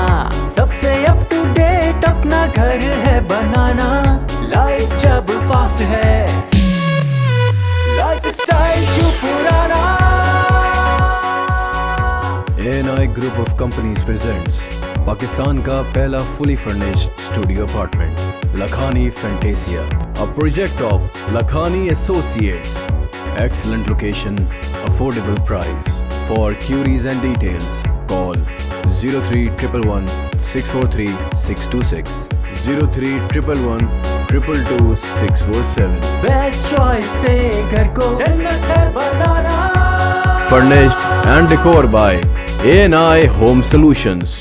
सबसे अप टू डेट अपना घर है बनाना। लाइफ जब फास्ट है, लाइफ स्टाइल क्यों पुराना। ANI Group of Companies presents Pakistan का पहला fully furnished studio apartment, Lakhani Fantasia, a project of Lakhani Associates. Excellent location, affordable price. For queries and details, call 0311 643 626, 0311 222 647. Best choice से घर को जन्नत है बनाना। Furnished and decor by ANI Home Solutions.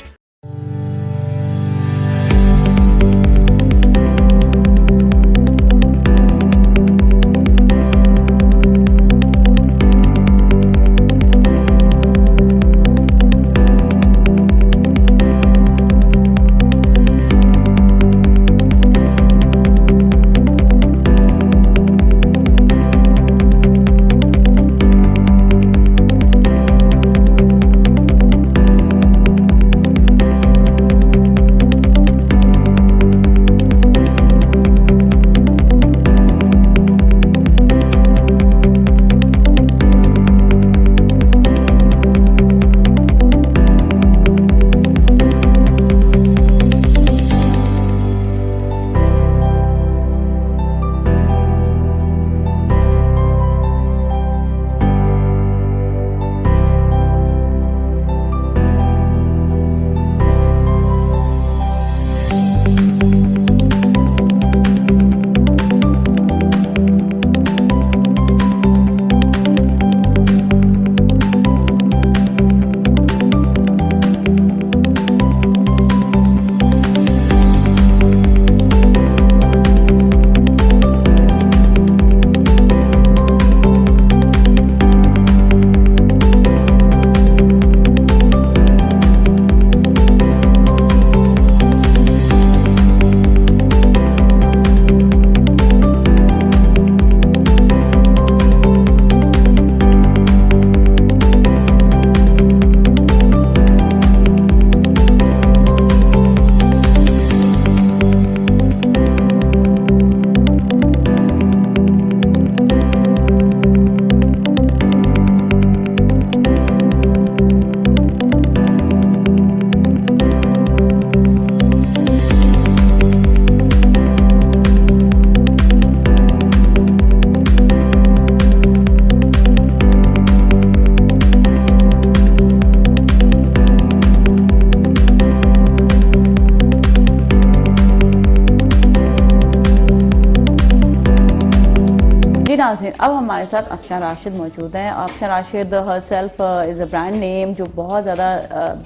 नाज़रीन, अब हमारे साथ अफशान राशिद मौजूद हैं। Afshan Rashid herself is a brand name जो बहुत ज़्यादा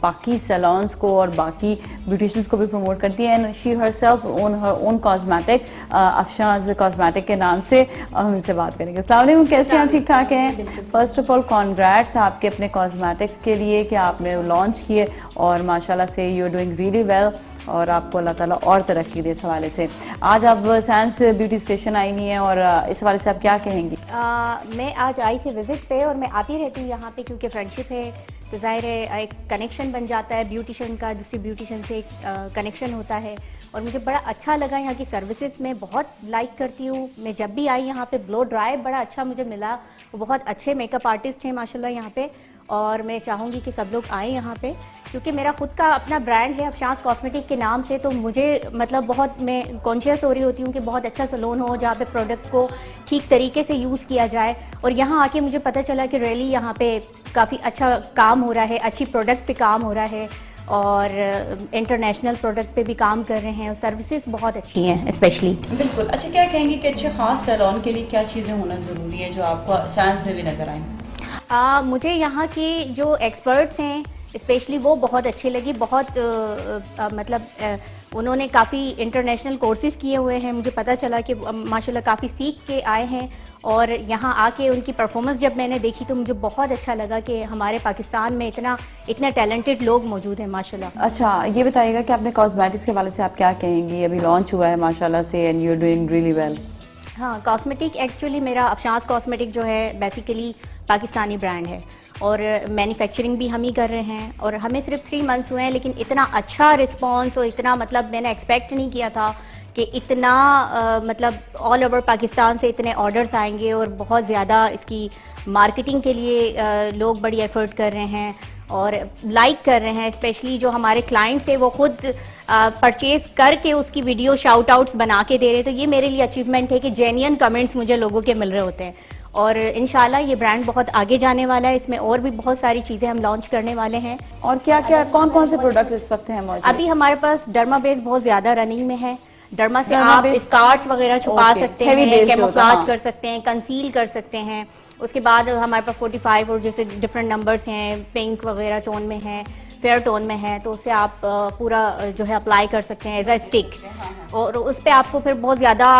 बाकी सैलॉन्स को और बाकी ब्यूटिशियंस को भी प्रमोट करती है। And she herself own her own cosmetic, Afshan cosmetic के नाम से हम इनसे बात करेंगे। अस्सलाम वालेकुम, कैसे हैं आप? ठीक ठाक हैं? फर्स्ट ऑफ ऑल कॉन्ग्रेट्स आपके अपने कॉस्मेटिक्स के लिए कि आपने लॉन्च किए और माशाल्लाह से you are doing really well और आपको अल्लाह ताला और तरक्की दे। इस हवाले से आज आप सैंस ब्यूटी स्टेशन आई नहीं है और इस हवाले से आप क्या कहेंगी? मैं आज आई थी विजिट पे और मैं आती रहती हूँ यहाँ पे क्योंकि फ्रेंडशिप है तो जाहिर है एक कनेक्शन बन जाता है ब्यूटिशियन का, दूसरी ब्यूटिशियन से एक कनेक्शन होता है और मुझे बड़ा अच्छा लगा। यहाँ की सर्विसेज मैं बहुत लाइक करती हूँ। मैं जब भी आई यहाँ पे ब्लो ड्राई बड़ा अच्छा मुझे मिला, वो बहुत अच्छे मेकअप आर्टिस्ट हैं माशाल्लाह यहाँ पे और मैं चाहूँगी कि सब लोग आएँ यहाँ पे क्योंकि मेरा खुद का अपना ब्रांड है अफशान कॉस्मेटिक के नाम से, तो मुझे मतलब बहुत मैं कॉन्शियस हो रही होती हूँ कि बहुत अच्छा सैलून हो जहाँ पे प्रोडक्ट को ठीक तरीके से यूज़ किया जाए। और यहाँ आके मुझे पता चला कि रियली यहाँ पे काफ़ी अच्छा काम हो रहा है, अच्छी प्रोडक्ट पे काम हो रहा है और इंटरनेशनल प्रोडक्ट पे भी काम कर रहे हैं और सर्विसेज बहुत अच्छी हैं स्पेशली। बिल्कुल। अच्छा, क्या कहेंगे कि अच्छे ख़ास सैलून के लिए क्या चीज़ें होना ज़रूरी है जो आपको सैंस में भी नज़र आए? मुझे यहाँ की जो एक्सपर्ट्स हैं स्पेशली वो बहुत अच्छी लगी। बहुत मतलब उन्होंने काफ़ी इंटरनेशनल कोर्सेज़ किए हुए हैं। मुझे पता चला कि माशाल्लाह काफ़ी सीख के आए हैं और यहाँ आके उनकी परफॉर्मेंस जब मैंने देखी तो मुझे बहुत अच्छा लगा कि हमारे पाकिस्तान में इतने टैलेंटेड लोग मौजूद हैं माशाल्लाह। अच्छा, ये बताइएगा कि आपने कॉस्मेटिक्स के वाले से आप क्या कहेंगी? अभी लॉन्च हुआ है माशाल्लाह से and you are doing really well. हाँ, कॉस्मेटिक एक्चुअली मेरा अफशान कॉस्मेटिक जो है बेसिकली पाकिस्तानी ब्रांड है और मैन्युफैक्चरिंग भी हम ही कर रहे हैं और हमें सिर्फ 3 मंथ्स हुए हैं, लेकिन इतना अच्छा रिस्पांस और इतना मतलब मैंने एक्सपेक्ट नहीं किया था कि इतना मतलब ऑल ओवर पाकिस्तान से इतने ऑर्डर्स आएंगे और बहुत ज़्यादा इसकी मार्केटिंग के लिए लोग बड़ी एफर्ट कर रहे हैं और लाइक कर रहे हैं। स्पेशली जो हमारे क्लाइंट्स हैं वो खुद परचेज करके उसकी वीडियो शाउट आउट्स बना के दे रहे हैं। तो ये मेरे लिए अचीवमेंट है कि जेन्युइन कमेंट्स मुझे लोगों के मिल रहे होते हैं और इंशाल्लाह ये ब्रांड बहुत आगे जाने वाला है। इसमें और भी बहुत सारी चीज़ें हम लॉन्च करने वाले हैं। और क्या क्या कौन कौन से प्रोडक्ट इस वक्त हैं मौजूद? अभी हमारे पास डर्मा बेस बहुत ज़्यादा रनिंग में है। डर्मा से आप स्कार्स वगैरह छुपा सकते हैं, कैमोफ्लेज कर सकते हैं, कंसील कर सकते हैं। उसके बाद हमारे पास 45 और जैसे डिफरेंट नंबर्स हैं, पिंक वगैरह टोन में है, फेयर टोन में है, तो उससे आप पूरा जो है अप्लाई कर सकते हैं एज अ स्टिक और उस पर आपको फिर बहुत ज़्यादा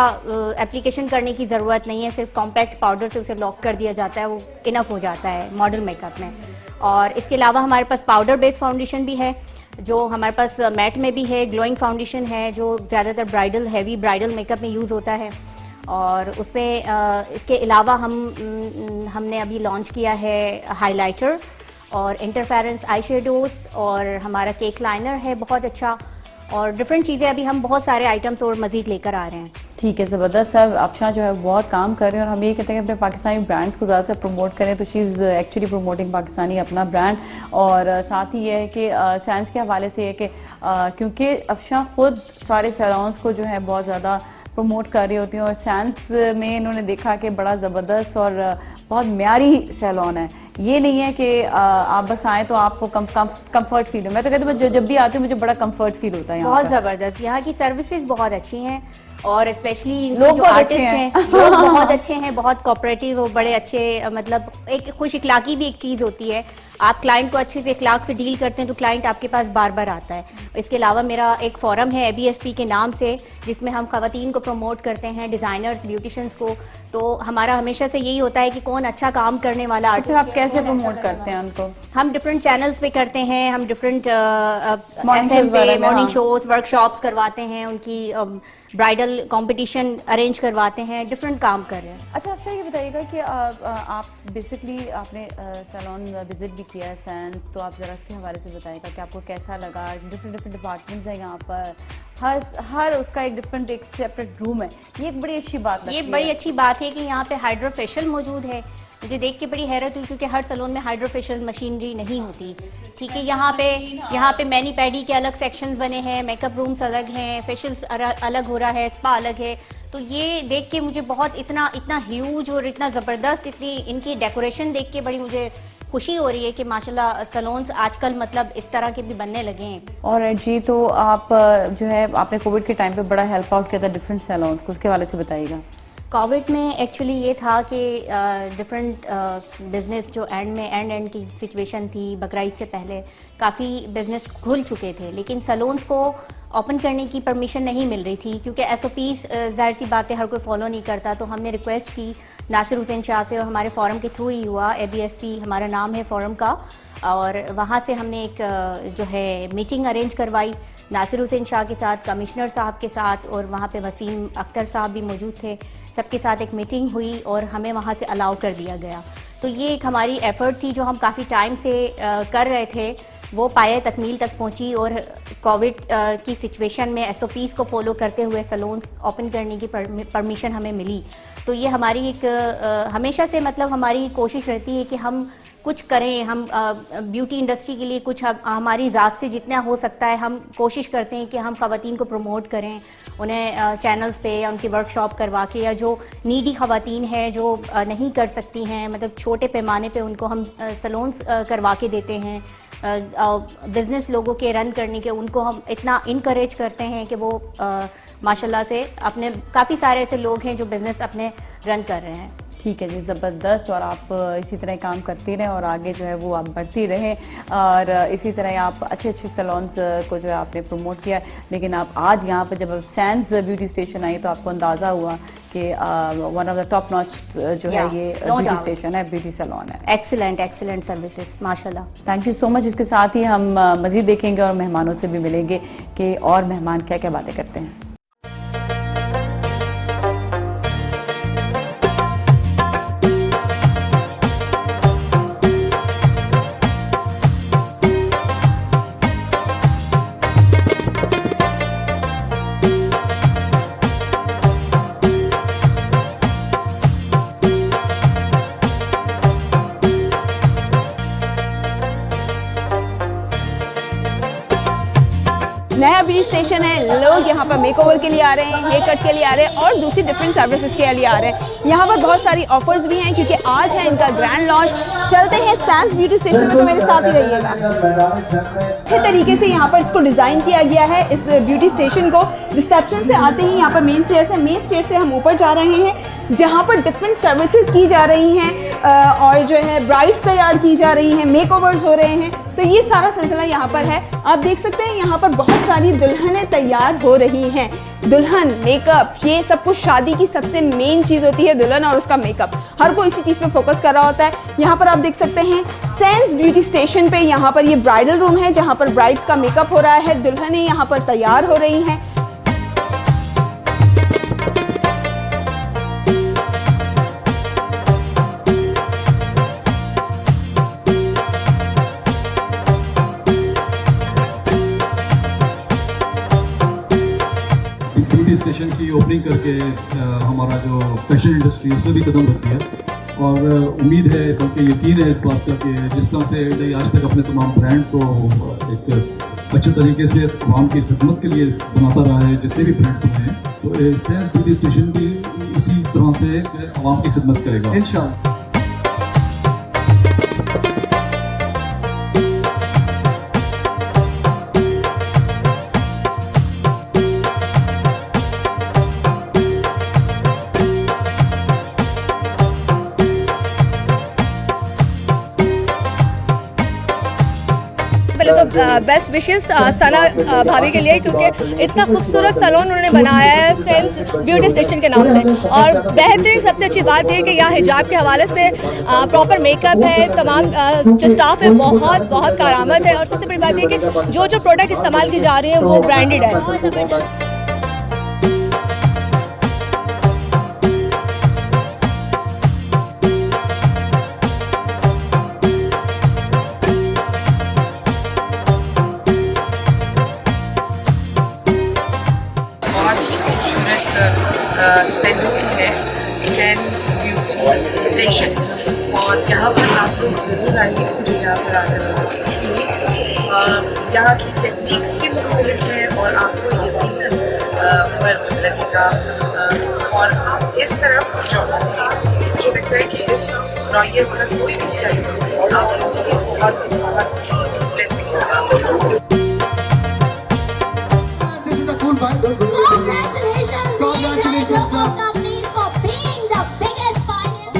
एप्लीकेशन करने की ज़रूरत नहीं है। सिर्फ कॉम्पैक्ट पाउडर से उसे लॉक कर दिया जाता है, वो इनफ हो जाता है मॉडल मेकअप में। और इसके अलावा हमारे पास पाउडर बेस्ड फाउंडेशन भी है जो हमारे पास मैट में भी है, ग्लोइंग फाउंडेशन है जो ज़्यादातर ब्राइडल हैवी ब्राइडल मेकअप में यूज़ होता है। और उसमें इसके अलावा हमने अभी लॉन्च किया है हाइलाइटर और इंटरफेरेंस आई शेडोज़ और हमारा केक लाइनर है बहुत अच्छा और डिफरेंट चीज़ें अभी हम बहुत सारे आइटम्स और मज़ीद लेकर आ रहे हैं। ठीक है, ज़बरदस्त है। अफशा जो है बहुत काम कर रहे हैं और हम ये कहते हैं कि अपने पाकिस्तानी ब्रांड्स को ज़्यादा से प्रमोट करें, तो she is actually promoting Pakistani अपना ब्रांड। और साथ ही ये है कि साइंस के हवाले से ये कि क्योंकि अफशा खुद सारे सैलून्स को जो है बहुत ज़्यादा प्रमोट कर रही होती हैं और साइंस में इन्होंने देखा कि बड़ा ज़बरदस्त और बहुत म्यारी सैलून है। ये नहीं है कि आप बस आएँ तो आपको कंफर्ट फील हो। मैं तो कहती हूँ जब भी आती हूँ मुझे बड़ा कंफर्ट फील होता है। बहुत ज़बरदस्त, यहाँ की सर्विसेज बहुत अच्छी हैं और स्पेशली लोग जो आर्टिस्ट हैं लोग बहुत अच्छे हैं, बहुत कोऑपरेटिव और बड़े अच्छे। मतलब एक खुश इखलाकी भी एक चीज़ होती है। आप क्लाइंट को अच्छे से इखलाक से डील करते हैं तो क्लाइंट आपके पास बार बार आता है। इसके अलावा मेरा एक फोरम है ABFP के नाम से जिसमें हम ख़वातीन को प्रमोट करते हैं, डिज़ाइनर्स, ब्यूटिशंस को। तो हमारा हमेशा से यही होता है कि कौन अच्छा काम करने वाला आर्टिस्ट। फिर आप कैसे प्रमोट करते हैं उनको? हम डिफरेंट चैनल्स पे करते हैं, हम डिफरेंट FM पे मॉर्निंग शोज, वर्कशॉप्स करवाते हैं, उनकी ब्राइडल कंपटीशन अरेंज करवाते हैं, डिफरेंट काम कर रहे हैं। अच्छा अफशा ये बताइएगा कि आप बेसिकली आपने सैलून विजिट भी किया है सैंस, तो आप ज़रा इसके हवाले से बताइएगा कि आपको कैसा लगा। डिफरेंट डिपार्टमेंट्स हैं यहाँ पर, हर उसका एक डिफरेंट एक सेपरेट रूम है। ये एक बड़ी अच्छी बात है। ये बड़ी अच्छी बात है कि यहाँ पे हाइड्रो फेशियल मौजूद है। मुझे देख के बड़ी हैरत हुई क्योंकि हर सैलून में हाइड्रो फेशियल मशीनरी नहीं होती। ठीक है, यहाँ पे मैनी पैडी के अलग सेक्शंस बने हैं, मेकअप रूम्स अलग हैं, फेशियल्स अलग हो रहा है, स्पा अलग है। तो ये देख के मुझे बहुत इतना ह्यूज और इतना ज़बरदस्त इतनी इनकी डेकोरेशन देख के बड़ी मुझे खुशी हो रही है कि माशाल्लाह सैलून्स आजकल मतलब इस तरह के भी बनने लगे हैं। और जी तो आप जो है आपने कोविड के टाइम पे बड़ा हेल्प आउट किया था डिफरेंट सैलून्स को, उसके हवाले से बताइएगा। कोविड में एक्चुअली ये था कि डिफरेंट बिज़नेस जो एंड की सिचुएशन थी, बकरीद से पहले काफ़ी बिज़नेस खुल चुके थे लेकिन सैलून्स को ओपन करने की परमिशन नहीं मिल रही थी क्योंकि SOPs ज़ाहिर सी बात है हर कोई फॉलो नहीं करता। तो हमने रिक्वेस्ट की नासिर हुसैन शाह से और हमारे फोरम के थ्रू ही हुआ। ABFP हमारा नाम है फोरम का और वहाँ से हमने एक जो है मीटिंग अरेंज करवाई नासिर हुसैन शाह के साथ, कमिश्नर साहब के साथ और वहाँ पे वसीम अख्तर साहब भी मौजूद थे। सबके साथ एक मीटिंग हुई और हमें वहाँ से अलाउ कर दिया गया। तो ये एक हमारी एफ़र्ट थी जो हम काफ़ी टाइम से कर रहे थे, वो पाए तकमील तक पहुंची और कोविड की सिचुएशन में SOPs को फॉलो करते हुए सैलून्स ओपन करने की परमिशन हमें मिली। तो ये हमारी एक हमेशा से मतलब हमारी कोशिश रहती है कि हम कुछ करें, हम ब्यूटी इंडस्ट्री के लिए कुछ हमारी ज़ात से जितना हो सकता है हम कोशिश करते हैं कि हम ख़वातीन को प्रमोट करें, उन्हें चैनल्स पे या उनकी वर्कशॉप करवा के, या जो नीडी ख़वातीन हैं जो नहीं कर सकती हैं मतलब छोटे पैमाने पे उनको हम सैलून्स करवा के देते हैं। बिज़नेस लोगों के रन करने के उनको हम इतना इनकरेज करते हैं कि वो माशाल्लाह से अपने काफ़ी सारे ऐसे लोग हैं जो बिज़नेस अपने रन कर रहे हैं। ठीक है जी, ज़बरदस्त। और आप इसी तरह काम करती रहें और आगे जो है वो आप बढ़ती रहें और इसी तरह आप अच्छे सैलून्स को जो है आपने प्रमोट किया। लेकिन आप आज यहाँ पर जब सैंस ब्यूटी स्टेशन आई तो आपको अंदाज़ा हुआ कि one of the top notch जो है ये ब्यूटी स्टेशन है, ब्यूटी सैलून है। एक्सीलेंट सर्विसेज माशाल्लाह। Thank you so much. इसके साथ ही हम मज़ीद देखेंगे और मेहमानों से भी मिलेंगे कि और मेहमान क्या क्या बातें करते हैं। नया ब्यूटी स्टेशन है, लोग यहाँ पर मेकओवर के लिए आ रहे हैं, हेयर कट के लिए आ रहे हैं और दूसरी डिफरेंट सर्विसेज के लिए आ रहे हैं। यहाँ पर बहुत सारी ऑफर्स भी हैं क्योंकि आज है इनका ग्रैंड लॉन्च। चलते हैं सैंस ब्यूटी स्टेशन में, तो मेरे साथ ही रहिएगा। अच्छे तरीके से यहाँ पर इसको डिज़ाइन किया गया है इस ब्यूटी स्टेशन को। रिसेप्शन से आते ही यहाँ पर मेन स्टेयर से हम ऊपर जा रहे हैं जहाँ पर डिफरेंट सर्विसेज की जा रही हैं और जो है ब्राइड्स तैयार की जा रही हैं, मेकओवर्स हो रहे हैं। तो ये सारा सिलसिला यहाँ पर है। आप देख सकते हैं यहाँ पर बहुत सारी दुल्हनें तैयार हो रही हैं। दुल्हन, मेकअप, ये सब कुछ शादी की सबसे मेन चीज़ होती है, दुल्हन और उसका मेकअप। हर कोई इसी चीज़ पे फोकस कर रहा होता है। यहाँ पर आप देख सकते हैं सैंस ब्यूटी स्टेशन पे यहाँ पर ये ब्राइडल रूम है जहाँ पर ब्राइड्स का मेकअप हो रहा है, दुल्हनें यहाँ पर तैयार हो रही हैं। ब्यूटी स्टेशन की ओपनिंग करके हमारा जो फैशन इंडस्ट्री उसमें भी कदम रख दिया और उम्मीद है बल्कि यकीन है इस बात का कि जिस तरह से एयरडे आज तक अपने तमाम ब्रांड को एक अच्छे तरीके से आवाम की खिदमत के लिए बनाता रहा है, जितने भी ब्रांड्स बने हैं, तो सैंस ब्यूटी स्टेशन भी उसी तरह से आवाम की खिदमत करेगा इंशाअल्लाह। पहले तो बेस्ट विशेस सना भाभी के लिए क्योंकि इतना खूबसूरत सैलून उन्होंने बनाया है सैंस ब्यूटी स्टेशन के नाम से। और बेहतरीन सबसे अच्छी बात ये है कि यहाँ हिजाब के हवाले से प्रॉपर मेकअप है, तमाम जो स्टाफ है बहुत बहुत कारआमद है। और सबसे बड़ी बात ये कि जो प्रोडक्ट इस्तेमाल की जा रही है वो ब्रांडेड है। सैलून है सैन ब्यूटी स्टेशन और यहाँ पर आप लोग ज़रूर आइए। मुझे यहाँ पर आकर यहाँ की टेक्निक्स की मुख्तलिफ है और आपको यकीनन फर्क लगेगा। और इस तरफ जो मुझे लगता है कि इस रॉयल वाला कोई भी सैलून आप लोगों को बहुत बहुत ब्लेसिंग होगा। Congratulations, companies for being the biggest pioneer.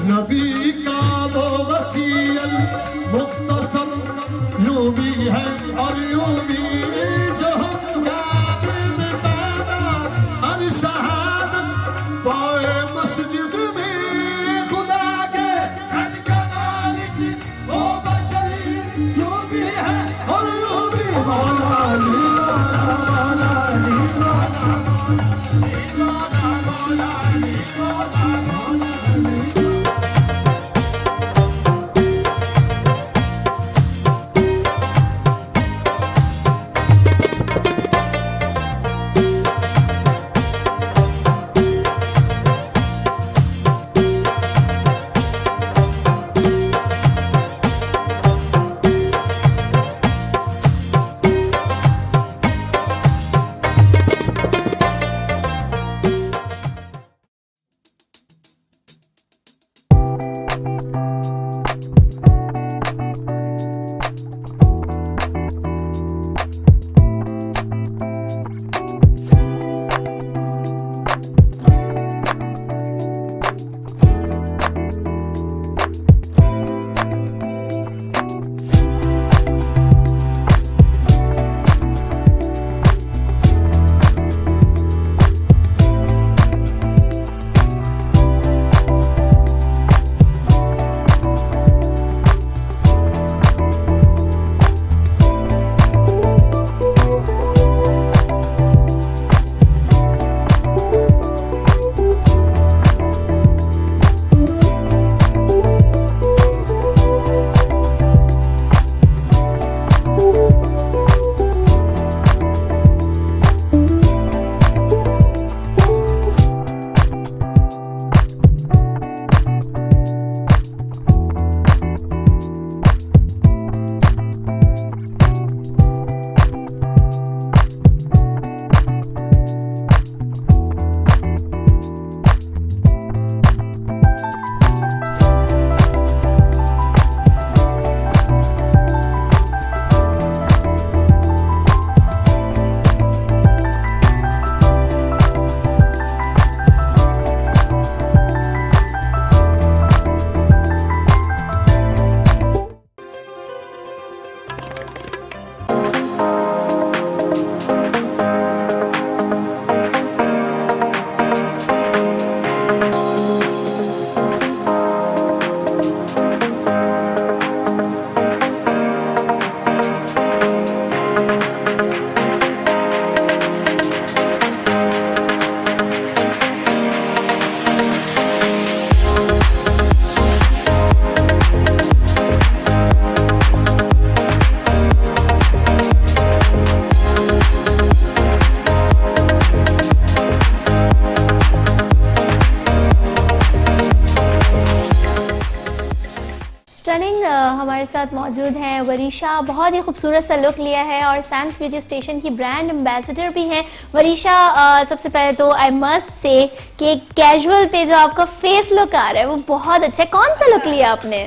नबी का वो वसीयत मुख्तसर यूं भी है और यूं भी जो याद में पैदा हर शहादत पाए मस्जिद में खुदा के घर का मालिक वो बशरी यूं भी है और यूं भी मौला अली मौला अली मौला अली मौला अली। स्टनिंग हमारे साथ मौजूद हैं वरीशा, बहुत ही खूबसूरत सा लुक लिया है और सैंस ब्यूटी स्टेशन की ब्रांड एम्बेसडर भी हैं वरीशा। सबसे पहले तो आई मस्ट से कि कैजुअल पे जो आपका फेस लुक आ रहा है वो बहुत अच्छा है। कौन सा लुक लिया आपने?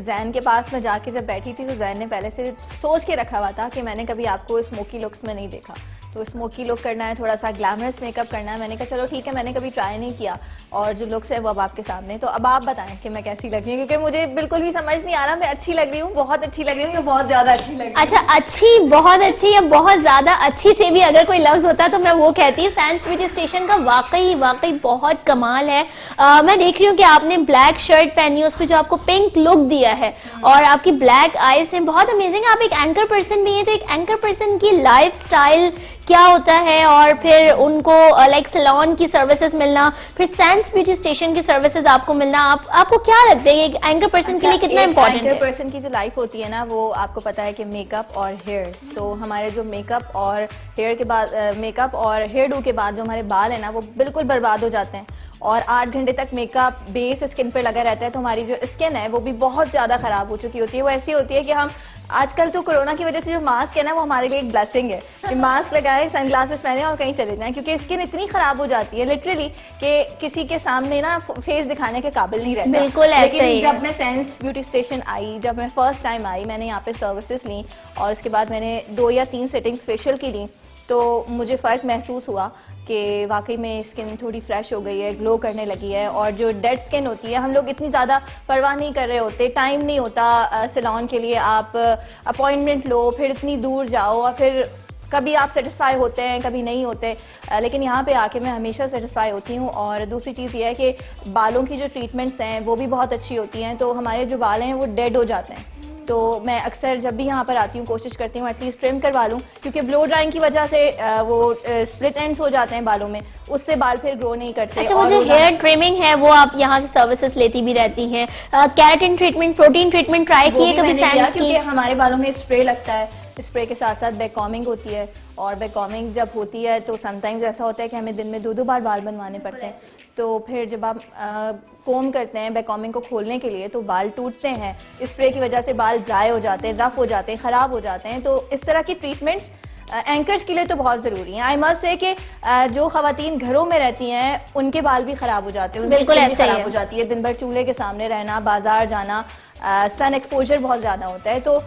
जैन के पास मैं जाके जब बैठी थी तो जैन ने पहले से सोच के रखा हुआ था कि मैंने कभी आपको स्मोकी लुक्स में नहीं देखा, तो स्मोकी लुक करना है, थोड़ा सा ग्लैमरस मेकअप करना है। मैंने कहा चलो ठीक है, मैंने कभी ट्राई नहीं किया और जो लुक्स है वो अब आपके सामने। तो अब आप बताएं कि मैं कैसी लग रही हूँ, क्योंकि मुझे बिल्कुल भी समझ नहीं आ रहा मैं अच्छी लग रही हूँ, बहुत अच्छी लग रही हूँ या बहुत ज़्यादा अच्छी लग रही हूँ। अच्छा, अच्छी, बहुत अच्छी या बहुत ज़्यादा अच्छी से भी अगर कोई लफ्ज़ होता तो मैं वो कहती। सैंस ब्यूटी स्टेशन का वाकई बहुत कमाल है। मैं देख रही हूँ कि आपने ब्लैक शर्ट पहनी है, उस पर जो आपको पिंक लुक दिया है और आपकी ब्लैक आईज हैं, बहुत अमेजिंग। आप एक एंकर पर्सन भी हैं, तो एक एंकर पर्सन की लाइफ स्टाइल क्या होता है और फिर उनको लाइक सैलून की सर्विसेज मिलना, फिर सैंस ब्यूटी स्टेशन की सर्विसेज आपको मिलना, आपको क्या लगता है एक एंकर पर्सन के लिए कितना इंपॉर्टेंट है? एंकर पर्सन की जो लाइफ होती है ना, वो आपको पता है कि मेकअप और हेयर, तो हमारे जो मेकअप और हेयर के बाद मेकअप और हेयर डू के बाद जो हमारे बाल है ना वो बिल्कुल बर्बाद हो जाते हैं और 8 घंटे तक मेकअप बेस स्किन पे लगा रहता है, तो हमारी जो स्किन है वो भी बहुत ज़्यादा ख़राब हो चुकी होती है। वो ऐसी होती है कि हम आजकल तो कोरोना की वजह से जो मास्क है ना वो हमारे लिए एक ब्लेसिंग है कि मास्क लगाएं, सनग्लासेस पहने और कहीं चले जाएं, क्योंकि स्किन इतनी ख़राब हो जाती है लिटरली कि किसी के सामने ना फेस दिखाने के काबिल नहीं रहता। बिल्कुल ऐसे ही। जब मैं सैंस ब्यूटी स्टेशन आई, जब मैं फर्स्ट टाइम आई, मैंने यहाँ पे सर्विसेज ली और उसके बाद मैंने 2 या 3 सेटिंग्स फेशियल की ली, तो मुझे फ़र्क महसूस हुआ कि वाकई में स्किन थोड़ी फ्रेश हो गई है, ग्लो करने लगी है। और जो डेड स्किन होती है, हम लोग इतनी ज़्यादा परवाह नहीं कर रहे होते, टाइम नहीं होता सैलून के लिए, आप अपॉइंटमेंट लो, फिर इतनी दूर जाओ और फिर कभी आप सेटिस्फाई होते हैं कभी नहीं होते, लेकिन यहाँ पे आके मैं हमेशा सेटिस्फाई होती हूँ। और दूसरी चीज़ ये है कि बालों की जो ट्रीटमेंट्स हैं वो भी बहुत अच्छी होती हैं, तो हमारे जो बाल हैं वो डेड हो जाते हैं। तो मैं अक्सर जब भी यहाँ पर आती हूँ कोशिश करती हूँ एटलीस्ट ट्रिम करवा लूँ, क्योंकि ब्लो ड्राइंग की वजह से वो स्प्लिट एंड्स हो जाते हैं बालों में, उससे बाल फिर ग्रो नहीं करते। अच्छा, वो जो हेयर ट्रिमिंग है वो आप यहाँ से सर्विसेज लेती भी रहती हैं? Keratin treatment, protein treatment try किए कभी सैंस की? क्योंकि हमारे बालों में स्प्रे लगता है, स्प्रे के साथ साथ बैककॉमिंग होती है और बैककॉमिंग जब होती है तो समटाइम्स ऐसा होता है कि हमें दिन में 2-2 बार बाल बनवाने पड़ते हैं। तो फिर जब आप कोम करते हैं बैककॉमिंग को खोलने के लिए तो बाल टूटते हैं, स्प्रे की वजह से बाल ड्राई हो जाते हैं, रफ हो जाते हैं, ख़राब हो जाते हैं। तो इस तरह की ट्रीटमेंट्स एंकर्स के लिए तो बहुत ज़रूरी है। आई मस्ट से कि जो ख़वातीन घरों में रहती हैं उनके बाल भी ख़राब हो जाते हैं, बिल्कुल ऐसे ख़राब हो जाती है, दिन भर चूल्हे के सामने रहना, बाजार जाना, सन एक्सपोजर बहुत ज़्यादा होता है। तो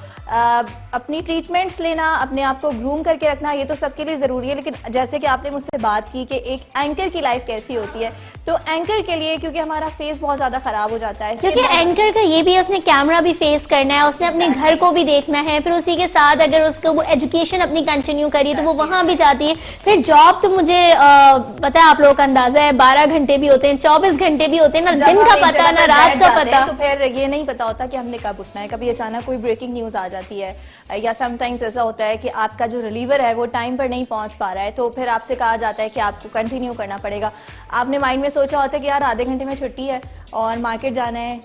अपनी ट्रीटमेंट्स लेना, अपने आप को ग्रूम करके रखना, ये तो सबके लिए ज़रूरी है। लेकिन जैसे कि आपने मुझसे बात की कि एक एंकर की लाइफ कैसी होती है, तो एंकर के लिए क्योंकि हमारा फेस बहुत ज़्यादा ख़राब हो जाता है, क्योंकि एंकर का ये भी है उसने कैमरा भी फेस करना है, उसने अपने घर को भी देखना है, फिर उसी के साथ अगर उसको वो एजुकेशन अपनी कंटिन्यू करी तो वो वहाँ भी जाती है। फिर जॉब तो मुझे पता है, आप लोगों का अंदाजा है 12 घंटे भी होते हैं, 24 घंटे भी होते हैं, ना दिन का पता ना रात का पता। तो फिर ये नहीं पता होता कि हमने कब उठना है, कभी अचानक कोई ब्रेकिंग न्यूज़ आ जाती है या समटाइम्स ऐसा होता है कि आपका जो रिलीवर है वो टाइम पर नहीं पहुंच पा रहा है, तो फिर आपसे कहा जाता है कि आपको कंटिन्यू करना पड़ेगा। आपने माइंड में सोचा होता है कि यार आधे घंटे में छुट्टी है और मार्केट जाना है,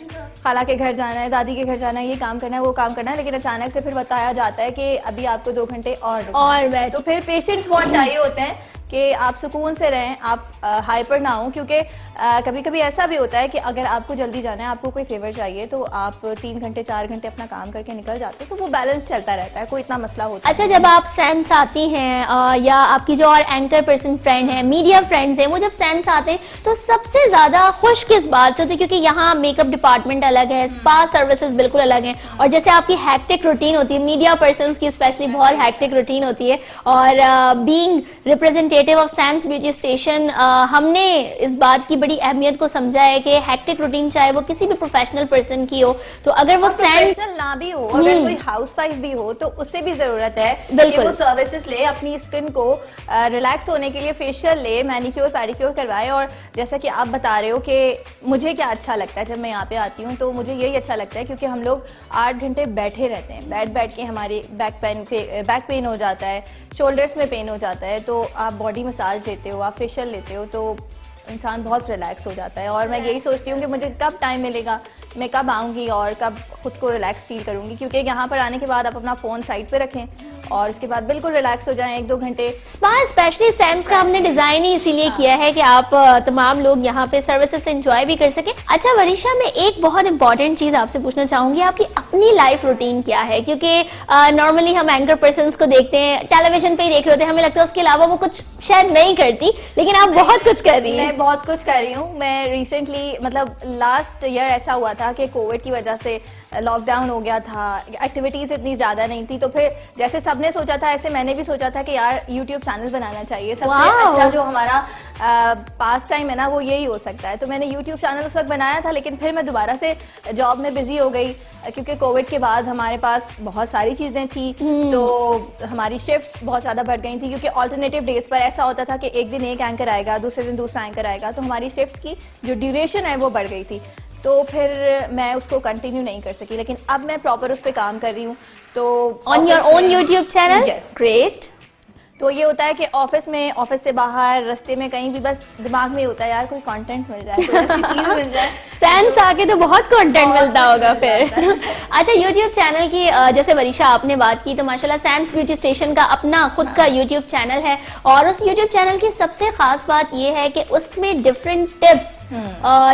खाला के घर जाना है, दादी के घर जाना है, ये काम करना है, वो काम करना है, लेकिन अचानक से फिर बताया जाता है कि अभी आपको 2 घंटे और तो फिर पेशेंट्स बहुत चाहिए होते हैं कि आप सुकून से रहें, आप हाइपर ना हो, क्योंकि कभी कभी ऐसा भी होता है कि अगर आपको जल्दी जाना है, आपको कोई फेवर चाहिए, तो आप 3 घंटे 4 घंटे अपना काम करके निकल जाते हैं, तो वो बैलेंस चलता रहता है, कोई इतना मसला होता है। अच्छा, जब आप सैंस आती हैं या आपकी जो और एंकर पर्सन फ्रेंड है, मीडिया फ्रेंड्स हैं, वो जब सैंस आते हैं तो सबसे ज़्यादा खुश किस बात से होती है? क्योंकि यहाँ मेकअप डिपार्टमेंट अलग है, स्पा सर्विसेज बिल्कुल अलग हैं, और जैसे आपकी हैक्टिक रूटीन होती है, मीडिया पर्सन की स्पेशली बहुत हैक्टिक रूटीन होती है, और being representative of sans beauty station हमने इस बात की बड़ी अहमियत को समझा है कि हैक्टिक रूटीन चाहे वो किसी भी प्रोफेशनल पर्सन की हो, तो अगर वो प्रोफेशनल ना भी हो, अगर कोई हाउसवाइफ भी हो, तो उससे भी जरूरत है कि वो सर्विसेज ले, अपनी स्किन को रिलैक्स होने के लिए फेशियल ले, मैनिक्योर पैडिक्योर करवाए। और जैसा कि आप बता रहे हो कि मुझे क्या अच्छा लगता है जब मैं यहाँ पे आती हूँ, तो मुझे यही अच्छा लगता है क्योंकि हम लोग 8 घंटे बैठे रहते हैं, बैठ के हमारी बैक पेन हो जाता है, शोल्डर्स में पेन हो जाता है, तो आप बॉडी मसाज लेते हो, आप फेशियल लेते हो, तो इंसान बहुत रिलैक्स हो जाता है। और मैं यही सोचती हूँ कि मुझे कब टाइम मिलेगा, मैं कब आऊँगी और कब खुद को रिलैक्स फील करूँगी, क्योंकि यहाँ पर आने के बाद आप अपना फ़ोन साइड पे रखें और उसके बाद बिल्कुल रिलैक्स हो जाएं 1-2 घंटे। स्पा स्पेशली सैंस का हमने डिजाइन ही इसीलिए किया है कि आप तमाम लोग यहाँ पे सर्विसेज एंजॉय भी कर सके। अच्छा वरीशा, मैं एक बहुत इंपॉर्टेंट चीज आपसे पूछना चाहूंगी, आपकी अपनी लाइफ रूटीन क्या है? क्योंकि नॉर्मली हम एंकर पर्सन्स को देखते हैं, टेलीविजन पे ही देख रहे होते हैं, हमें लगता है उसके अलावा वो कुछ शायद नहीं करती, लेकिन आप बहुत कुछ कर रही हैं। मैं बहुत कुछ कर रही हूँ। मैं रिसेंटली मतलब लास्ट ईयर ऐसा हुआ था कि कोविड की वजह से लॉकडाउन हो गया था, एक्टिविटीज इतनी ज्यादा नहीं थी, तो फिर जैसे सबने सोचा था ऐसे मैंने भी सोचा था कि यार यूट्यूब चैनल बनाना चाहिए। सबसे अच्छा जो हमारा पास टाइम है ना वो यही हो सकता है, तो मैंने यूट्यूब चैनल उस वक्त बनाया था, लेकिन फिर मैं दोबारा से जॉब में बिजी हो गई क्योंकि कोविड के बाद हमारे पास बहुत सारी चीजें थी, तो हमारी शिफ्ट्स बहुत ज्यादा बढ़ गई थी, क्योंकि ऑल्टरनेटिव डेज पर ऐसा होता था कि एक दिन एक एंकर आएगा, दूसरे दिन दूसरा एंकर आएगा, तो हमारी शिफ्ट्स की जो ड्यूरेशन है वो बढ़ गई थी, तो फिर मैं उसको कंटिन्यू नहीं कर सकी। लेकिन अब मैं प्रॉपर उस पर काम कर रही हूँ। तो on your own YouTube channel? Great. तो ये होता है कि ऑफिस में, ऑफिस से बाहर, रास्ते में कहीं भी बस दिमाग में होता है यार कोई कंटेंट मिल जाए, कोई ऐसी चीज मिल जाए। सैंस आके तो बहुत कंटेंट मिलता होगा फिर। अच्छा यूट्यूब चैनल की जैसे वरीशा आपने बात की, तो माशाल्लाह सैंस ब्यूटी स्टेशन का अपना खुद का यूट्यूब चैनल है, और उस यूट्यूब चैनल की सबसे खास बात ये है कि उसमें डिफरेंट टिप्स,